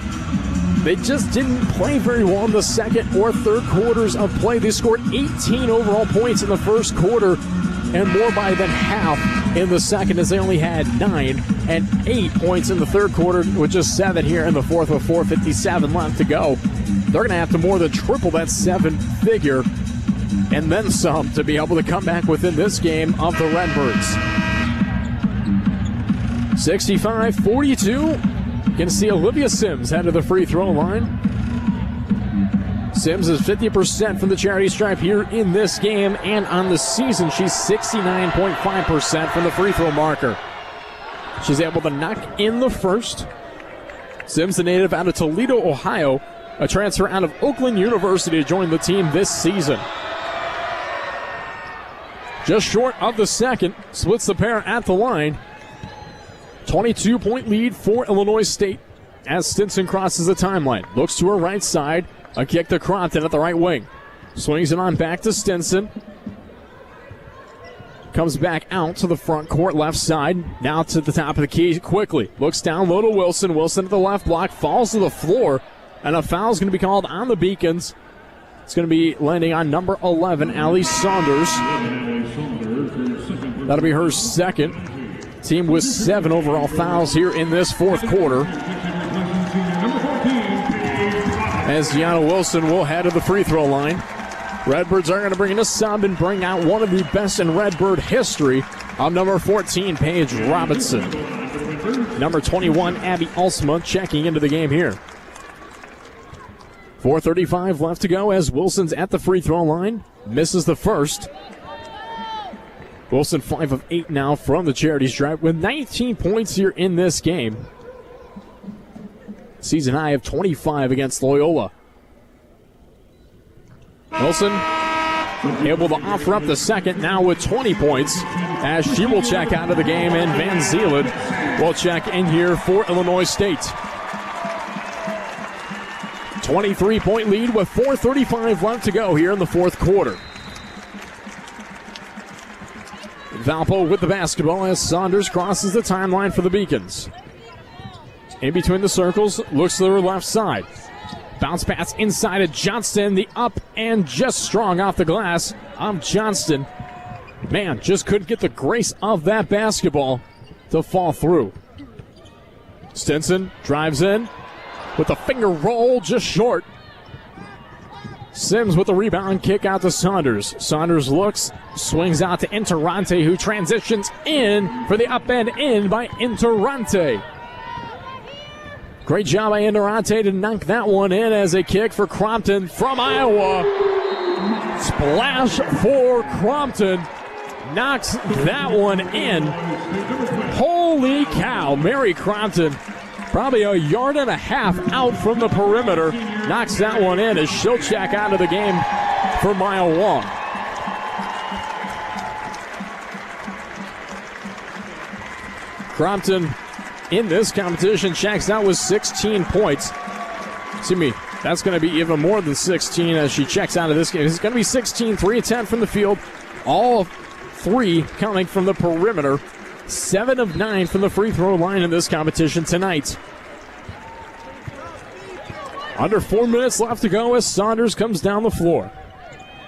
they just didn't play very well in the second or third quarters of play. They scored 18 overall points in the first quarter and more by than half in the second, as they only had 9 and 8 points in the third quarter, with just 7 here in the fourth with 4:57 left to go. They're going to have to more than triple that 7-figure and then some to be able to come back within this game of the Redbirds. 65-42. You can see Olivia Sims head to the free throw line. Sims is 50% from the charity stripe here in this game, and on the season, she's 69.5% from the free throw marker. She's able to knock in the first. Sims, a native out of Toledo, Ohio, a transfer out of Oakland University to join the team this season. Just short of the second, splits the pair at the line. 22-point lead for Illinois State as Stinson crosses the timeline. Looks to her right side. A kick to Crompton at the right wing. Swings it on back to Stinson. Comes back out to the front court left side. Now to the top of the key quickly. Looks down low to Wilson. Wilson at the left block. Falls to the floor. And a foul is going to be called on the Beacons. It's going to be landing on number 11, Allie Saunders. That'll be her second. Team with 7 overall fouls here in this fourth quarter. As Gianna Wilson will head to the free throw line. Redbirds are going to bring in a sub and bring out one of the best in Redbird history of number 14, Paige Robinson. Number 21, Abby Alsma checking into the game here. 4:35 left to go as Wilson's at the free throw line. Misses the first. Wilson 5 of 8 now from the charity stripe with 19 points here in this game. Season high of 25 against Loyola. Wilson able to offer up the second now with 20 points as she will check out of the game, and Van Zeeland will check in here for Illinois State. 23-point lead with 4:35 left to go here in the fourth quarter. Valpo with the basketball as Saunders crosses the timeline for the Beacons. In between the circles, looks to their left side. Bounce pass inside to Johnston. The up and just strong off the glass. Johnston. Man, just couldn't get the grace of that basketball to fall through. Stinson drives in with a finger roll just short. Sims with the rebound, kick out to Saunders. Saunders looks, swings out to Interrante, who transitions in for the up and in by Interrante. Great job by Interrante to knock that one in as a kick for Crompton from Iowa. Splash for Crompton. Knocks that one in. Holy cow, Mary Crompton, probably a yard and a half out from the perimeter. Knocks that one in as she'll check out of the game for Mile Long. Crompton in this competition checks out with 16 points. Excuse me, that's going to be even more than 16 as she checks out of this game. It's going to be 16, 3 of 10 from the field. All 3 counting from the perimeter 7 of 9 from the free throw line in this competition tonight. Under 4 minutes left to go as Saunders comes down the floor.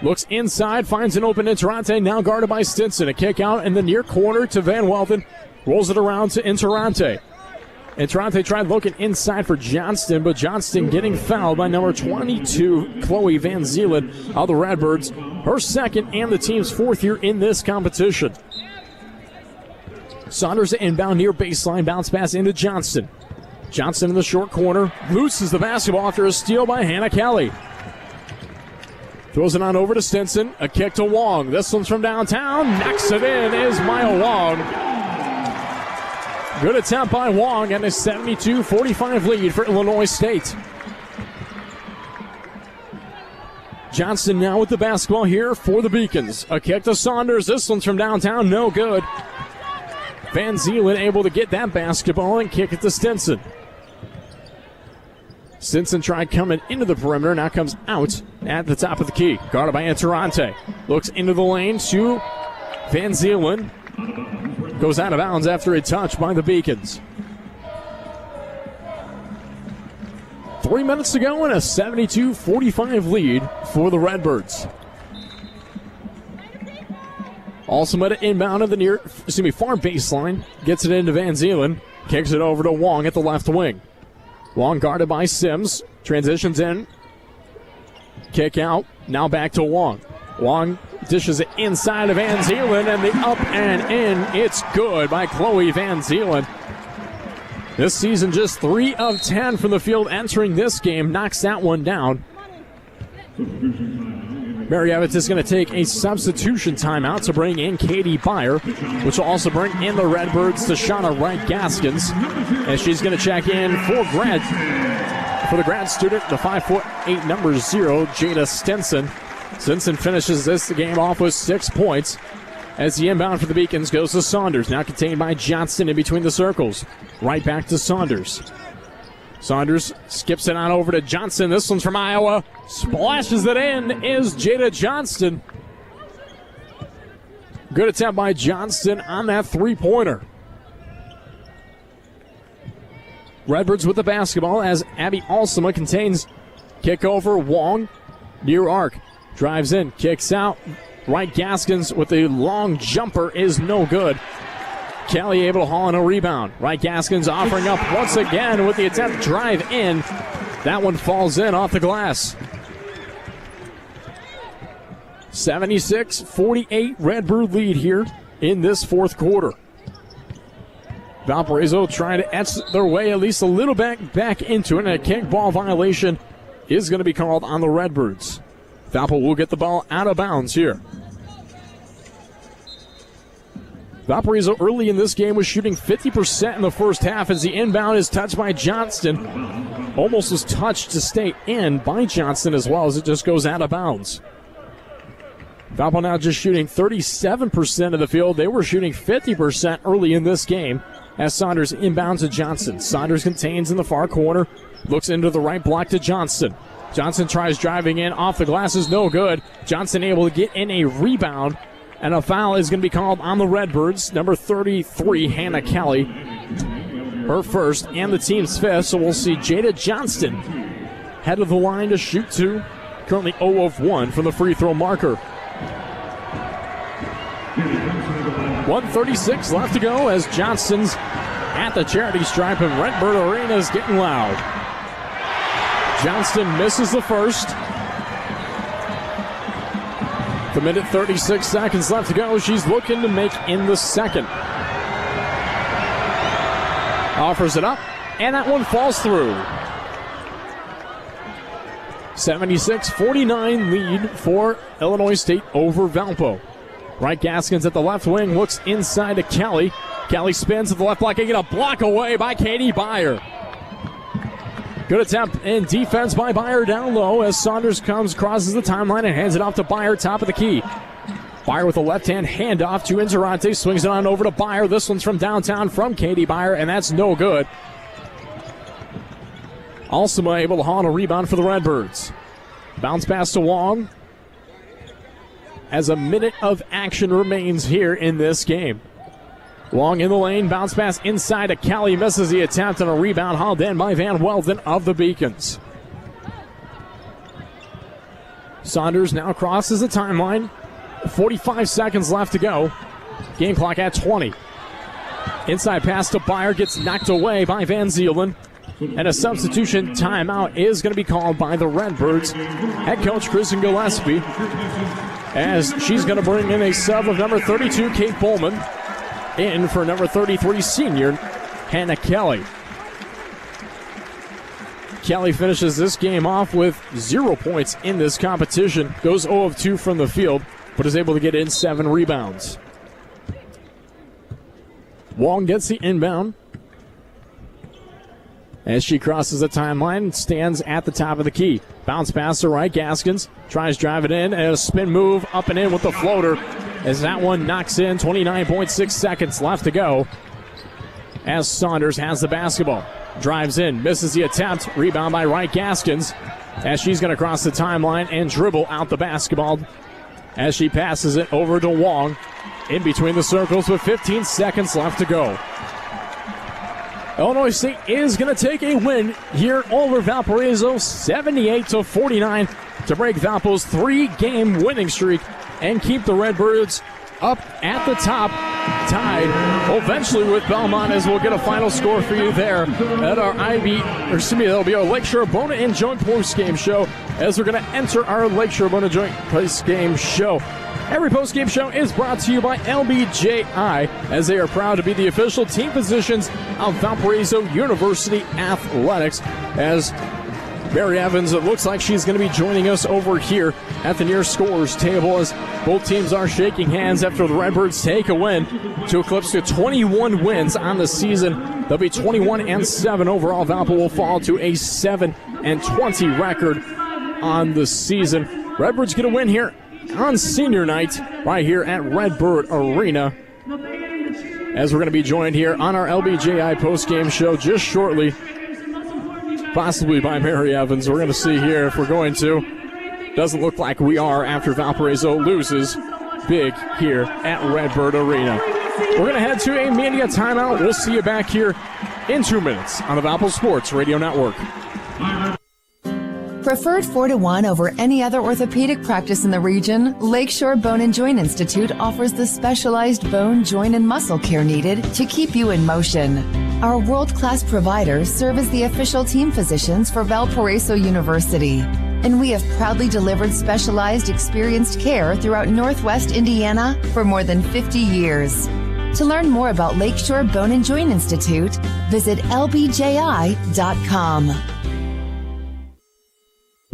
Looks inside, finds an open Interante, now guarded by Stinson. A kick out in the near corner to Van Welden. Rolls it around to Interante. Interante tried looking inside for Johnston, but Johnston getting fouled by number 22, Chloe Van Zeeland of the Redbirds. Her second and the team's fourth here in this competition. Saunders inbound near baseline, bounce pass into Johnston. Johnston in the short corner, loses the basketball after a steal by Hannah Kelly. Throws it on over to Stinson, a kick to Wong. This one's from downtown, knocks it in is Maya Wong. Good attempt by Wong and a 72-45 lead for Illinois State. Johnston now with the basketball here for the Beacons. A kick to Saunders. This one's from downtown, no good. Van Zeeland able to get that basketball and kick it to Stinson. Stinson tried coming into the perimeter, now comes out at the top of the key. Guarded by Interante. Looks into the lane to Van Zeeland. Goes out of bounds after a touch by the Beacons. 3 minutes to go and a 72-45 lead for the Redbirds. Also met an inbound of the far baseline. Gets it into Van Zeeland. Kicks it over to Wong at the left wing. Wong guarded by Sims. Transitions in. Kick out. Now back to Wong. Wong dishes it inside of Van Zeeland, and the up and in. It's good by Chloe Van Zeeland. This season just 3 of 10 from the field entering this game. Knocks that one down. Mary Evans is going to take a substitution timeout to bring in Katie Byer, which will also bring in the Redbirds to Shauna Wright-Gaskins, as she's going to check in for the grad student, the 5'8", number 0, Jada Stinson. Stinson finishes this game off with 6 points as the inbound for the Beacons goes to Saunders, now contained by Johnston in between the circles. Right back to Saunders. Saunders skips it on over to Johnson. This one's from Iowa. Splashes it in is Jada Johnston. Good attempt by Johnston on that three-pointer. Redbirds with the basketball as Abby Alsema contains kick over Wong. Near arc. Drives in, kicks out. Wright-Gaskins with a long jumper is no good. Kelly able to haul in a rebound. Wright-Gaskins offering up once again with the attempt drive in. That one falls in off the glass. 76-48 Redbird lead here in this fourth quarter. Valparaiso trying to etch their way at least a little back into it, and a kickball violation is going to be called on the Redbirds. Valpo will get the ball out of bounds here. Valparaiso early in this game was shooting 50% in the first half as the inbound is touched by Johnston. Almost was touched to stay in by Johnston as well as it just goes out of bounds. Valpo now just shooting 37% of the field. They were shooting 50% early in this game as Saunders inbounds to Johnson. Saunders contains in the far corner, looks into the right block to Johnston. Johnson tries driving in off the glasses, no good. Johnson able to get in a rebound, and a foul is going to be called on the Redbirds. Number 33, Hannah Kelly, her first and the team's fifth. So we'll see Jada Johnston head of the line to shoot two. Currently 0 of 1 from the free throw marker. 1:36 left to go as Johnston's at the charity stripe, and Redbird Arena is getting loud. Johnston misses the first. The minute 36 seconds left to go. She's looking to make in the second. Offers it up, and that one falls through. 76-49 lead for Illinois State over Valpo. Wright-Gaskins at the left wing looks inside to Kelly. Kelly spins at the left block and get a block away by Katie Byer. Good attempt in defense by Byer down low as Saunders crosses the timeline and hands it off to Byer, top of the key. Byer with a left-hand handoff to Interante, swings it on over to Byer. This one's from downtown from Katie Byer, and that's no good. Alsema able to haul on a rebound for the Redbirds. Bounce pass to Wong as a minute of action remains here in this game. Wong in the lane, bounce pass inside to Kelly, misses the attempt, and a rebound hauled in by Van Weldon of the Beacons. Saunders now crosses the timeline. 45 seconds left to go. Game clock at 20. Inside pass to Byer, gets knocked away by Van Zielen. And a substitution timeout is going to be called by the Redbirds. Head coach Kristen Gillespie, as she's going to bring in a sub of number 32, Kate Bowman, in for number 33, senior Hannah Kelly. Kelly finishes this game off with 0 points in this competition. Goes 0 of 2 from the field, but is able to get in 7 rebounds. Wong gets the inbound as she crosses the timeline, stands at the top of the key. Bounce pass to right, Gaskins tries to drive it in, and a spin move up and in with the floater as that one knocks in. 29.6 seconds left to go as Saunders has the basketball. Drives in, misses the attempt, rebound by Wright Gaskins as she's going to cross the timeline and dribble out the basketball as she passes it over to Wong in between the circles with 15 seconds left to go. Illinois State is going to take a win here over Valparaiso, 78-49, to break Valpo's 3-game winning streak and keep the Redbirds up at the top, tied eventually with Belmont, as we'll get a final score for you there at our that'll be our Lakeshore Bona and Joint post-game show, as we're going to enter our Lakeshore Bona Joint post-game show. Every post-game show is brought to you by LBJI, as they are proud to be the official team physicians of Valparaiso University Athletics. As Mary Evans, it looks like she's going to be joining us over here at the near scores table, as both teams are shaking hands after the Redbirds take a win to eclipse to 21 wins on the season. They'll be 21-7 overall. Valpo will fall to a 7-20 record on the season. Redbirds get a win here on senior night right here at Redbird Arena, as we're going to be joined here on our LBJI postgame show just shortly, possibly by Mary Evans. We're going to see here if we're going to. Doesn't look like we are after Valparaiso loses big here at Redbird Arena. We're going to head to a media timeout. We'll see you back here in 2 minutes on the Valpo Sports Radio Network. Preferred 4-1 over any other orthopedic practice in the region, Lakeshore Bone and Joint Institute offers the specialized bone, joint, and muscle care needed to keep you in motion. Our world-class providers serve as the official team physicians for Valparaiso University, and we have proudly delivered specialized, experienced care throughout Northwest Indiana for more than 50 years. To learn more about Lakeshore Bone and Joint Institute, visit lbji.com.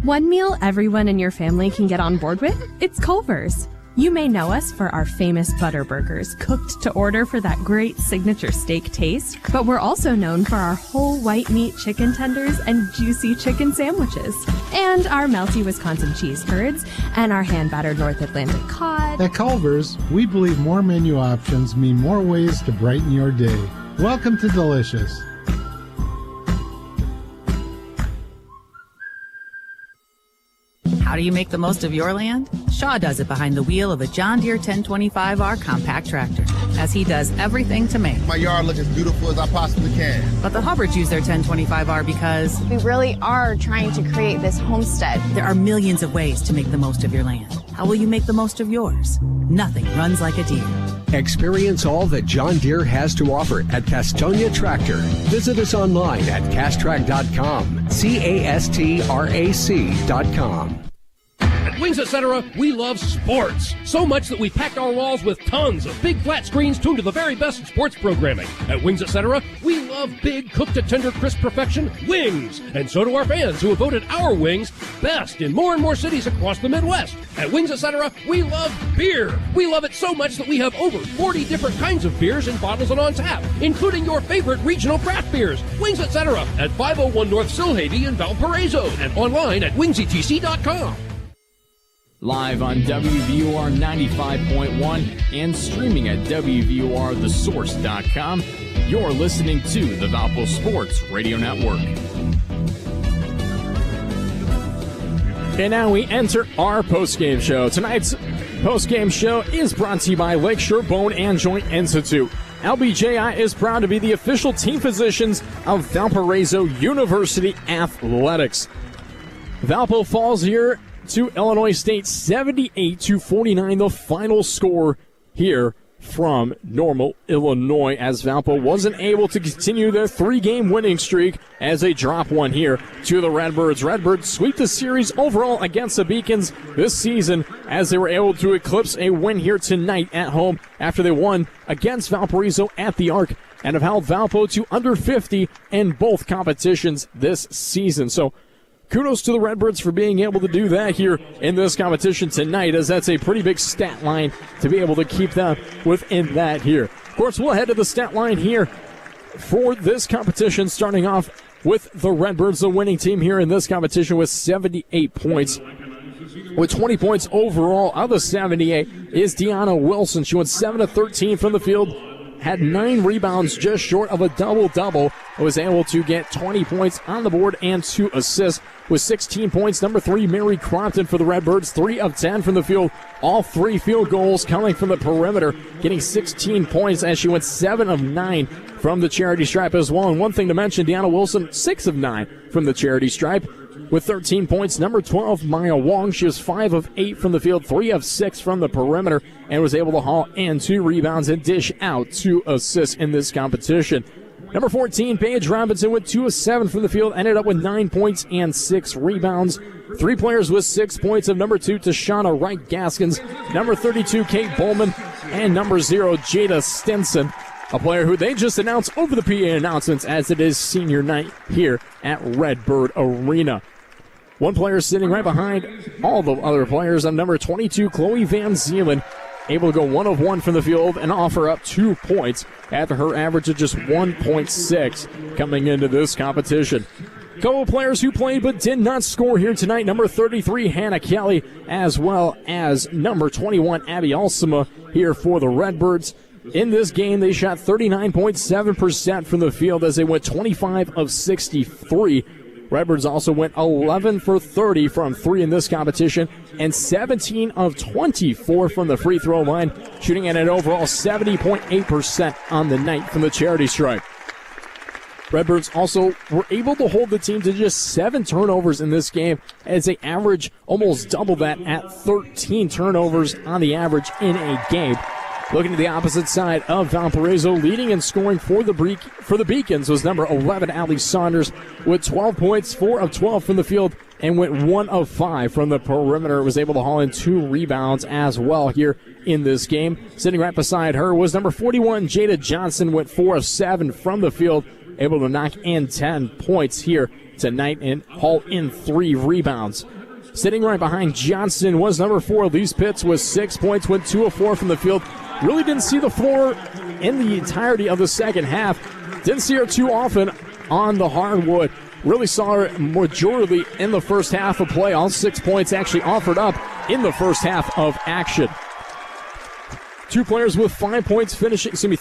One meal everyone in your family can get on board with? It's Culver's. You may know us for our famous butter burgers, cooked to order for that great signature steak taste, but we're also known for our whole white meat chicken tenders and juicy chicken sandwiches, and our melty Wisconsin cheese curds, and our hand-battered North Atlantic cod. At Culver's, we believe more menu options mean more ways to brighten your day. Welcome to Delicious. How do you make the most of your land? Shaw does it behind the wheel of a John Deere 1025R compact tractor, as he does everything to make my yard look as beautiful as I possibly can. But the Hubbards use their 1025R because we really are trying to create this homestead. There are millions of ways to make the most of your land. How will you make the most of yours? Nothing runs like a Deere. Experience all that John Deere has to offer at Castonia Tractor. Visit us online at castrac.com, castrac.com. At Wings Etc., we love sports. So much that we packed our walls with tons of big flat screens tuned to the very best in sports programming. At Wings Etc., we love big, cooked to tender, crisp perfection wings. And so do our fans, who have voted our wings best in more and more cities across the Midwest. At Wings Etc., we love beer. We love it so much that we have over 40 different kinds of beers in bottles and on tap, including your favorite regional craft beers. Wings Etc. at 501 North Silhaven in Valparaiso and online at wingsetc.com. Live on WVUR 95.1 and streaming at WVURthesource.com. You're listening to the Valpo Sports Radio Network. And now we enter our postgame show. Tonight's postgame show is brought to you by Lakeshore Bone and Joint Institute. LBJI is proud to be the official team physicians of Valparaiso University Athletics. Valpo falls here to Illinois State 78-49, the final score here from Normal, Illinois, as Valpo wasn't able to continue their 3-game winning streak as they drop one here to the Redbirds. Redbirds sweep the series overall against the Beacons this season as they were able to eclipse a win here tonight at home after they won against Valparaiso at the Arc and have held Valpo to under 50 in both competitions this season. So kudos to the Redbirds for being able to do that here in this competition tonight, as that's a pretty big stat line to be able to keep them within that here. Of course, we'll head to the stat line here for this competition, starting off with the Redbirds, the winning team here in this competition with 78 points. With 20 points overall out of the 78 is Deanna Wilson. She went 7 of 13 from the field, had 9 rebounds, just short of a double-double. Was able to get 20 points on the board and 2 assists with 16 points. Number 3, Mary Crompton for the Redbirds, 3 of 10 from the field. All 3 field goals coming from the perimeter, getting 16 points as she went 7 of 9 from the charity stripe as well. And one thing to mention, Deanna Wilson, 6 of 9 from the charity stripe with 13 points. Number 12, Maya Wong, she was 5 of 8 from the field, 3 of 6 from the perimeter, and was able to haul in 2 rebounds and dish out 2 assists in this competition. Number 14, Paige Robinson with 2 of 7 from the field, ended up with 9 points and 6 rebounds. 3 players with 6 points of number 2, Tashana Wright-Gaskins, number 32, Kate Bowman, and number 0, Jada Stinson, a player who they just announced over the PA announcements as it is senior night here at Redbird Arena. One player sitting right behind all the other players on number 22, Chloe Van Zeeland, able to go 1 of 1 from the field and offer up 2 points after her average of just 1.6 coming into this competition. A couple of players who played but did not score here tonight. Number 33, Hannah Kelly, as well as number 21, Abby Alsima here for the Redbirds. In this game, they shot 39.7% from the field as they went 25 of 63. Redbirds also went 11 for 30 from 3 in this competition and 17 of 24 from the free throw line, shooting at an overall 70.8% on the night from the charity stripe. Redbirds also were able to hold the team to just 7 turnovers in this game as they average almost double that at 13 turnovers on the average in a game. Looking to the opposite side of Valparaiso, leading and scoring for the Beacons was number 11, Allie Saunders, with 12 points, 4 of 12 from the field, and went 1 of 5 from the perimeter. Was able to haul in 2 rebounds as well here in this game. Sitting right beside her was number 41, Jada Johnson, went 4 of 7 from the field, able to knock in 10 points here tonight and haul in 3 rebounds. Sitting right behind Johnson was number 4, Lise Pitts, with 6 points, went 2 of 4 from the field. Really didn't see the floor in the entirety of the second half. Didn't see her too often on the hardwood. Really saw her majority in the first half of play. All 6 points actually offered up in the first half of action. 3 players with 5 points finishing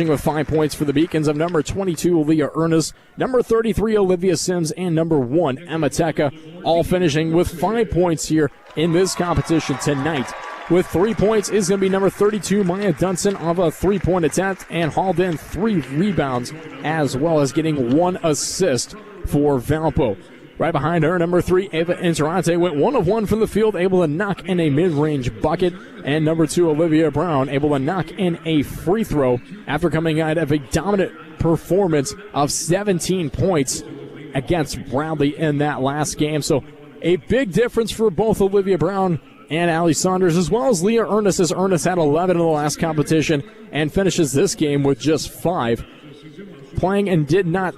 with 5 points for the Beacons of number 22, Leah Ernest, number 33, Olivia Sims, and number 1, Emma Teka, all finishing with 5 points here in this competition tonight. With 3 points is going to be number 32, Maya Dunson, of a 3-point attempt, and hauled in 3 rebounds, as well as getting 1 assist for Valpo. Right behind her, number 3, Ava Interante, went 1 of 1 from the field, able to knock in a mid-range bucket. And number 2, Olivia Brown, able to knock in a free throw after coming out of a dominant performance of 17 points against Bradley in that last game. So a big difference for both Olivia Brown and Allie Saunders, as well as Leah Ernest, as Ernest had 11 in the last competition and finishes this game with just 5. Playing and did not...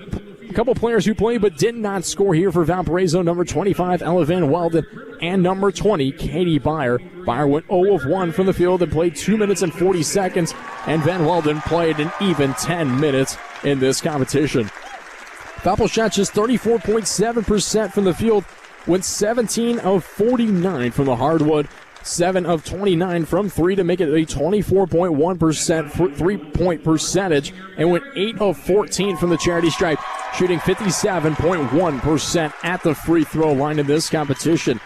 A couple players who played but did not score here for Valparaiso, number 25, Ella Van Weldon, and number 20, Katie Byer. Byer went 0 of 1 from the field and played 2 minutes and 40 seconds, and Van Weldon played an even 10 minutes in this competition. Valpo shot just 34.7% from the field, went 17 of 49 from the hardwood, 7 of 29 from 3 to make it a 24.1% 3-point percentage, and went 8 of 14 from the charity stripe, shooting 57.1% at the free throw line in this competition.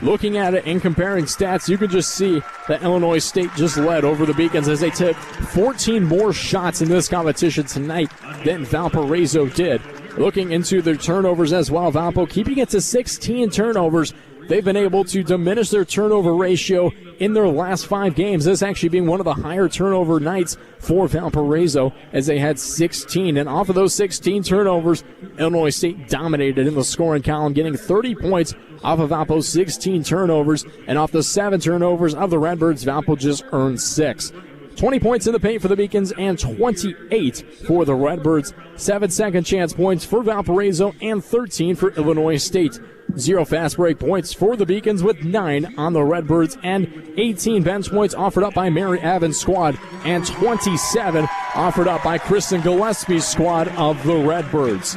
Looking at it and comparing stats, you can just see that Illinois State just led over the Beacons as they took 14 more shots in this competition tonight than Valparaiso did. Looking into their turnovers as well, Valpo keeping it to 16 turnovers. They've been able to diminish their turnover ratio in their last 5 games. This actually being one of the higher turnover nights for Valparaiso as they had 16. And off of those 16 turnovers, Illinois State dominated in the scoring column, getting 30 points off of Valpo's 16 turnovers. And off the 7 turnovers of the Redbirds, Valpo just earned 6. 20 points in the paint for the Beacons and 28 for the Redbirds. 7 second chance points for Valparaiso and 13 for Illinois State. 0 fast break points for the Beacons with 9 on the Redbirds and 18 bench points offered up by Mary Evans' squad and 27 offered up by Kristen Gillespie's squad of the Redbirds.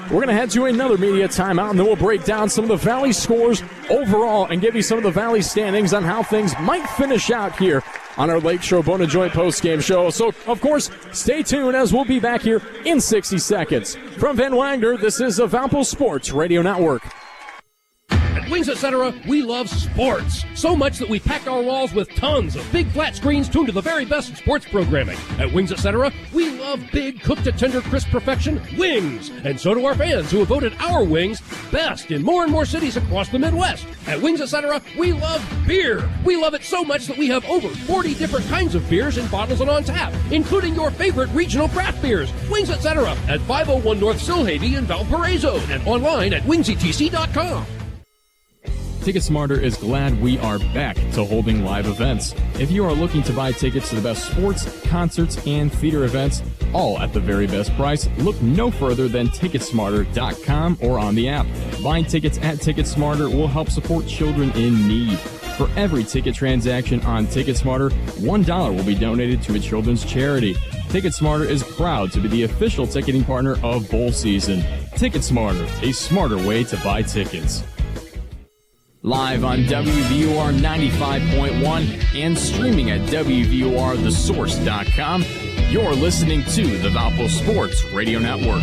We're going to head to another media timeout, and then we'll break down some of the Valley scores overall and give you some of the Valley standings on how things might finish out here on our Lakeshore Bone and Joint postgame show. So, of course, stay tuned as we'll be back here in 60 seconds. From Van Wagner, this is the Valpo Sports Radio Network. At Wings Etc., we love sports. So much that we pack our walls with tons of big flat screens tuned to the very best in sports programming. At Wings Etc., we love big, cooked to tender, crisp perfection wings. And so do our fans who have voted our wings best in more and more cities across the Midwest. At Wings Etc., we love beer. We love it so much that we have over 40 different kinds of beers in bottles and on tap, including your favorite regional craft beers. Wings Etc. at 501 North Silhavy in Valparaiso and online at wingsetc.com. Ticket Smarter is glad we are back to holding live events. If you are looking to buy tickets to the best sports, concerts, and theater events, all at the very best price, look no further than Ticketsmarter.com or on the app. Buying tickets at Ticketsmarter will help support children in need. For every ticket transaction on Ticketsmarter, $1 will be donated to a children's charity. Ticketsmarter is proud to be the official ticketing partner of bowl season. Ticketsmarter, a smarter way to buy tickets. Live on WVUR 95.1 and streaming at WVURTheSource.com, you're listening to the Valpo Sports Radio Network.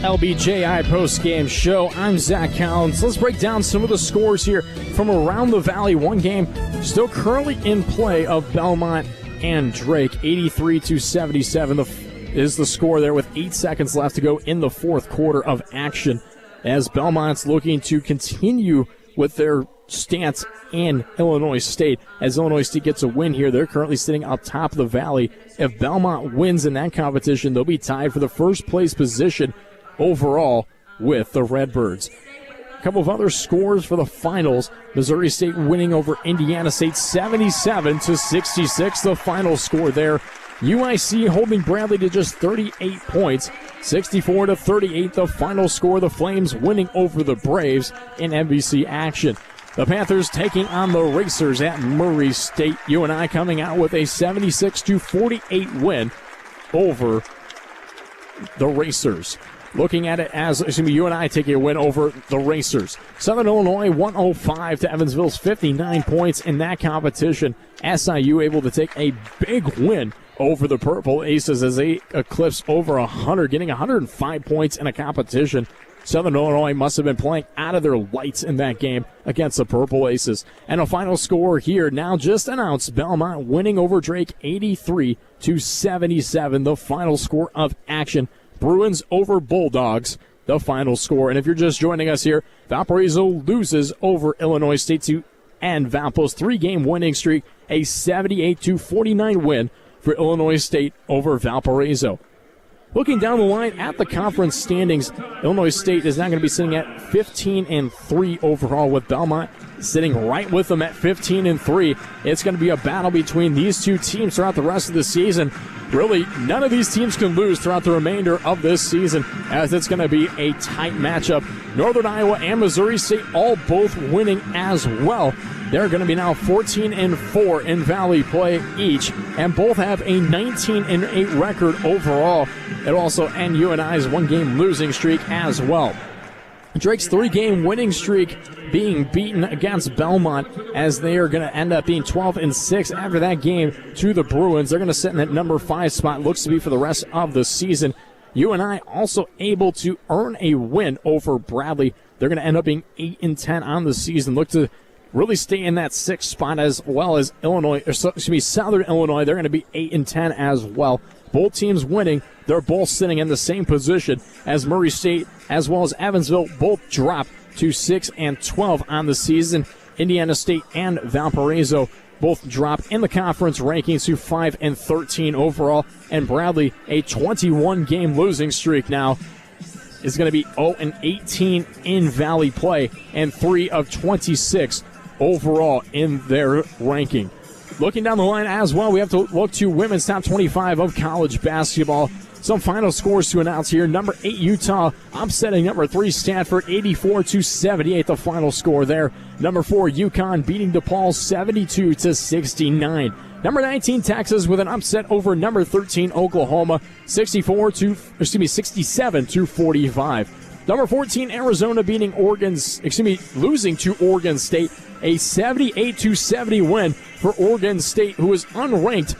LBJI postgame show. I'm Zach Collins. Let's break down some of the scores here from around the Valley. One game still currently in play of Belmont and Drake. 83-77 is the score there with 8 seconds left to go in the fourth quarter of action, as Belmont's looking to continue with their stance in Illinois State. As Illinois State gets a win here, they're currently sitting up top of the Valley. If Belmont wins in that competition, they'll be tied for the first place position overall with the Redbirds. A couple of other scores for the finals. Missouri State winning over Indiana State 77-66, the final score there. UIC holding Bradley to just 38 points, 64-38, the final score. The Flames winning over the Braves in NBC action. The Panthers taking on the Racers at Murray State. UNI coming out with a 76-48 win over the Racers. Looking at it as, UNI taking a win over the Racers. Southern Illinois 105 to Evansville's 59 points in that competition. SIU able to take a big win over the Purple Aces as they eclipse over 100, getting 105 points in a competition. Southern Illinois must have been playing out of their lights in that game against the Purple Aces. And a final score here now just announced: Belmont winning over Drake 83-77, the final score of action. Bruins over Bulldogs, the final score. And if you're just joining us here, Valparaiso loses over Illinois State to end Valpo's 3-game winning streak, a 78-49 win for Illinois State over Valparaiso. Looking down the line at the conference standings, Illinois State is now going to be sitting at 15-3 overall, with Belmont sitting right with them at 15-3. It's going to be a battle between these two teams throughout the rest of the season. Really, none of these teams can lose throughout the remainder of this season, as it's going to be a tight matchup. Northern Iowa and Missouri State all both winning as well. They're going to be now 14-4 in Valley play each, and both have a 19-8 record overall. It'll also end UNI's 1-game losing streak as well. Drake's 3-game winning streak being beaten against Belmont, as they are going to end up being 12-6 after that game to the Bruins. They're going to sit in that number 5 spot, looks to be for the rest of the season. UNI also able to earn a win over Bradley. They're going to end up being 8-10 on the season. Look to really stay in that 6th spot, as well as Southern Illinois. They're going to be 8-10 as well. Both teams winning. They're both sitting in the same position as Murray State as well as Evansville. Both drop to 6-12 on the season. Indiana State and Valparaiso both drop in the conference rankings to 5-13 overall. And Bradley, a 21-game losing streak now, is going to be 0-18 in Valley play and 3 of 26 overall in their ranking. Looking down the line as well, we have to look to women's top 25 of college basketball. Some final scores to announce here. Number 8, Utah, upsetting number 3, Stanford, 84-78, the final score there. Number 4, UConn, beating DePaul, 72-69. Number 19, Texas, with an upset over number 13, Oklahoma, 67-45. Number 14, Arizona, losing to Oregon State, a 78-70 win for Oregon State, who is unranked,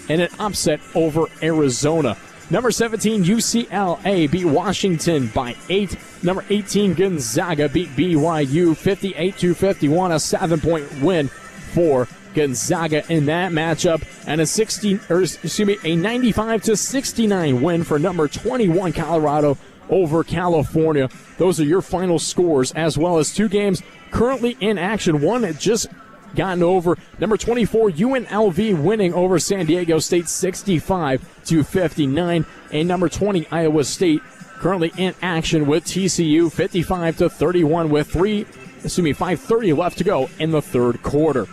and an upset over Arizona. Number 17, UCLA beat Washington by 8. Number 18, Gonzaga beat BYU 58-51, a 7-point win for Gonzaga in that matchup, and a 95-69 win for number 21, Colorado over California. Those are your final scores, as well as 2 games currently in action. One had just gotten over. Number 24, UNLV winning over San Diego State 65-59. And number 20, Iowa State currently in action with TCU 55-31 with 5:30 left to go in the third quarter.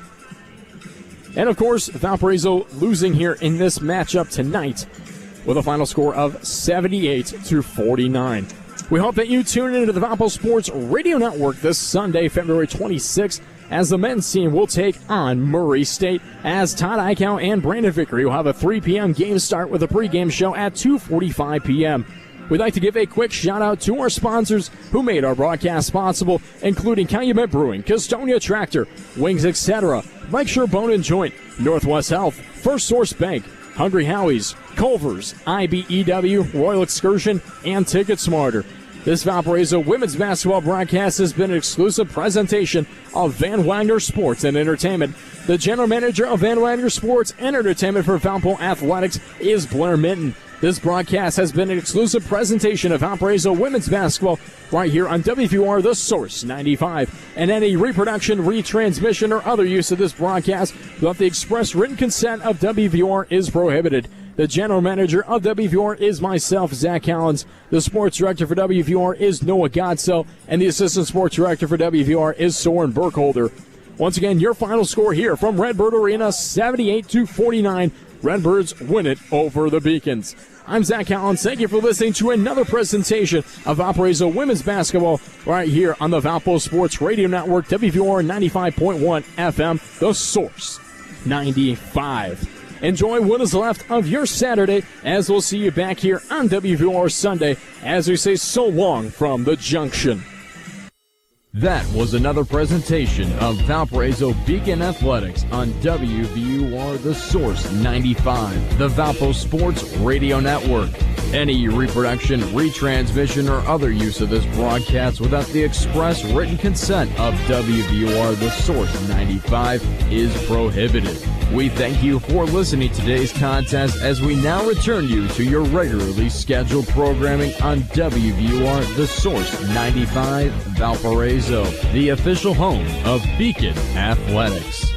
And of course, Valparaiso losing here in this matchup tonight with a final score of 78-49. We hope that you tune into the Valpo Sports Radio Network this Sunday, February 26th, as the men's team will take on Murray State, as Todd Eichau and Brandon Vickery will have a 3 p.m. game start with a pregame show at 2:45 p.m. We'd like to give a quick shout-out to our sponsors who made our broadcast possible, including Calumet Brewing, Custonia Tractor, Wings, etc., Mike Sure Bone and Joint, Northwest Health, First Source Bank, Hungry Howie's, Culver's, IBEW, Royal Excursion, and Ticket Smarter. This Valparaiso women's basketball broadcast has been an exclusive presentation of Van Wagner Sports and Entertainment. The general manager of Van Wagner Sports and Entertainment for Valpo Athletics is Blair Minton. This broadcast has been an exclusive presentation of Valparaiso women's basketball right here on WVUR The Source 95. And any reproduction, retransmission, or other use of this broadcast without the express written consent of WVUR is prohibited. The general manager of WVUR is myself, Zach Collins. The sports director for WVUR is Noah Godso. And the assistant sports director for WVUR is Soren Burkholder. Once again, your final score here from Redbird Arena, 78-49. Redbirds win it over the Beacons. I'm Zach Collins. Thank you for listening to another presentation of Valparaiso women's basketball right here on the Valpo Sports Radio Network, WVUR 95.1 FM, The Source 95. Enjoy what is left of your Saturday, as we'll see you back here on WVUR Sunday as we say so long from the Junction. That was another presentation of Valparaiso Beacon Athletics on WVUR The Source 95, the Valpo Sports Radio Network. Any reproduction, retransmission, or other use of this broadcast without the express written consent of WVUR The Source 95 is prohibited. We thank you for listening to today's contest as we now return you to your regularly scheduled programming on WVUR The Source 95 Valparaiso, the official home of Beacon Athletics.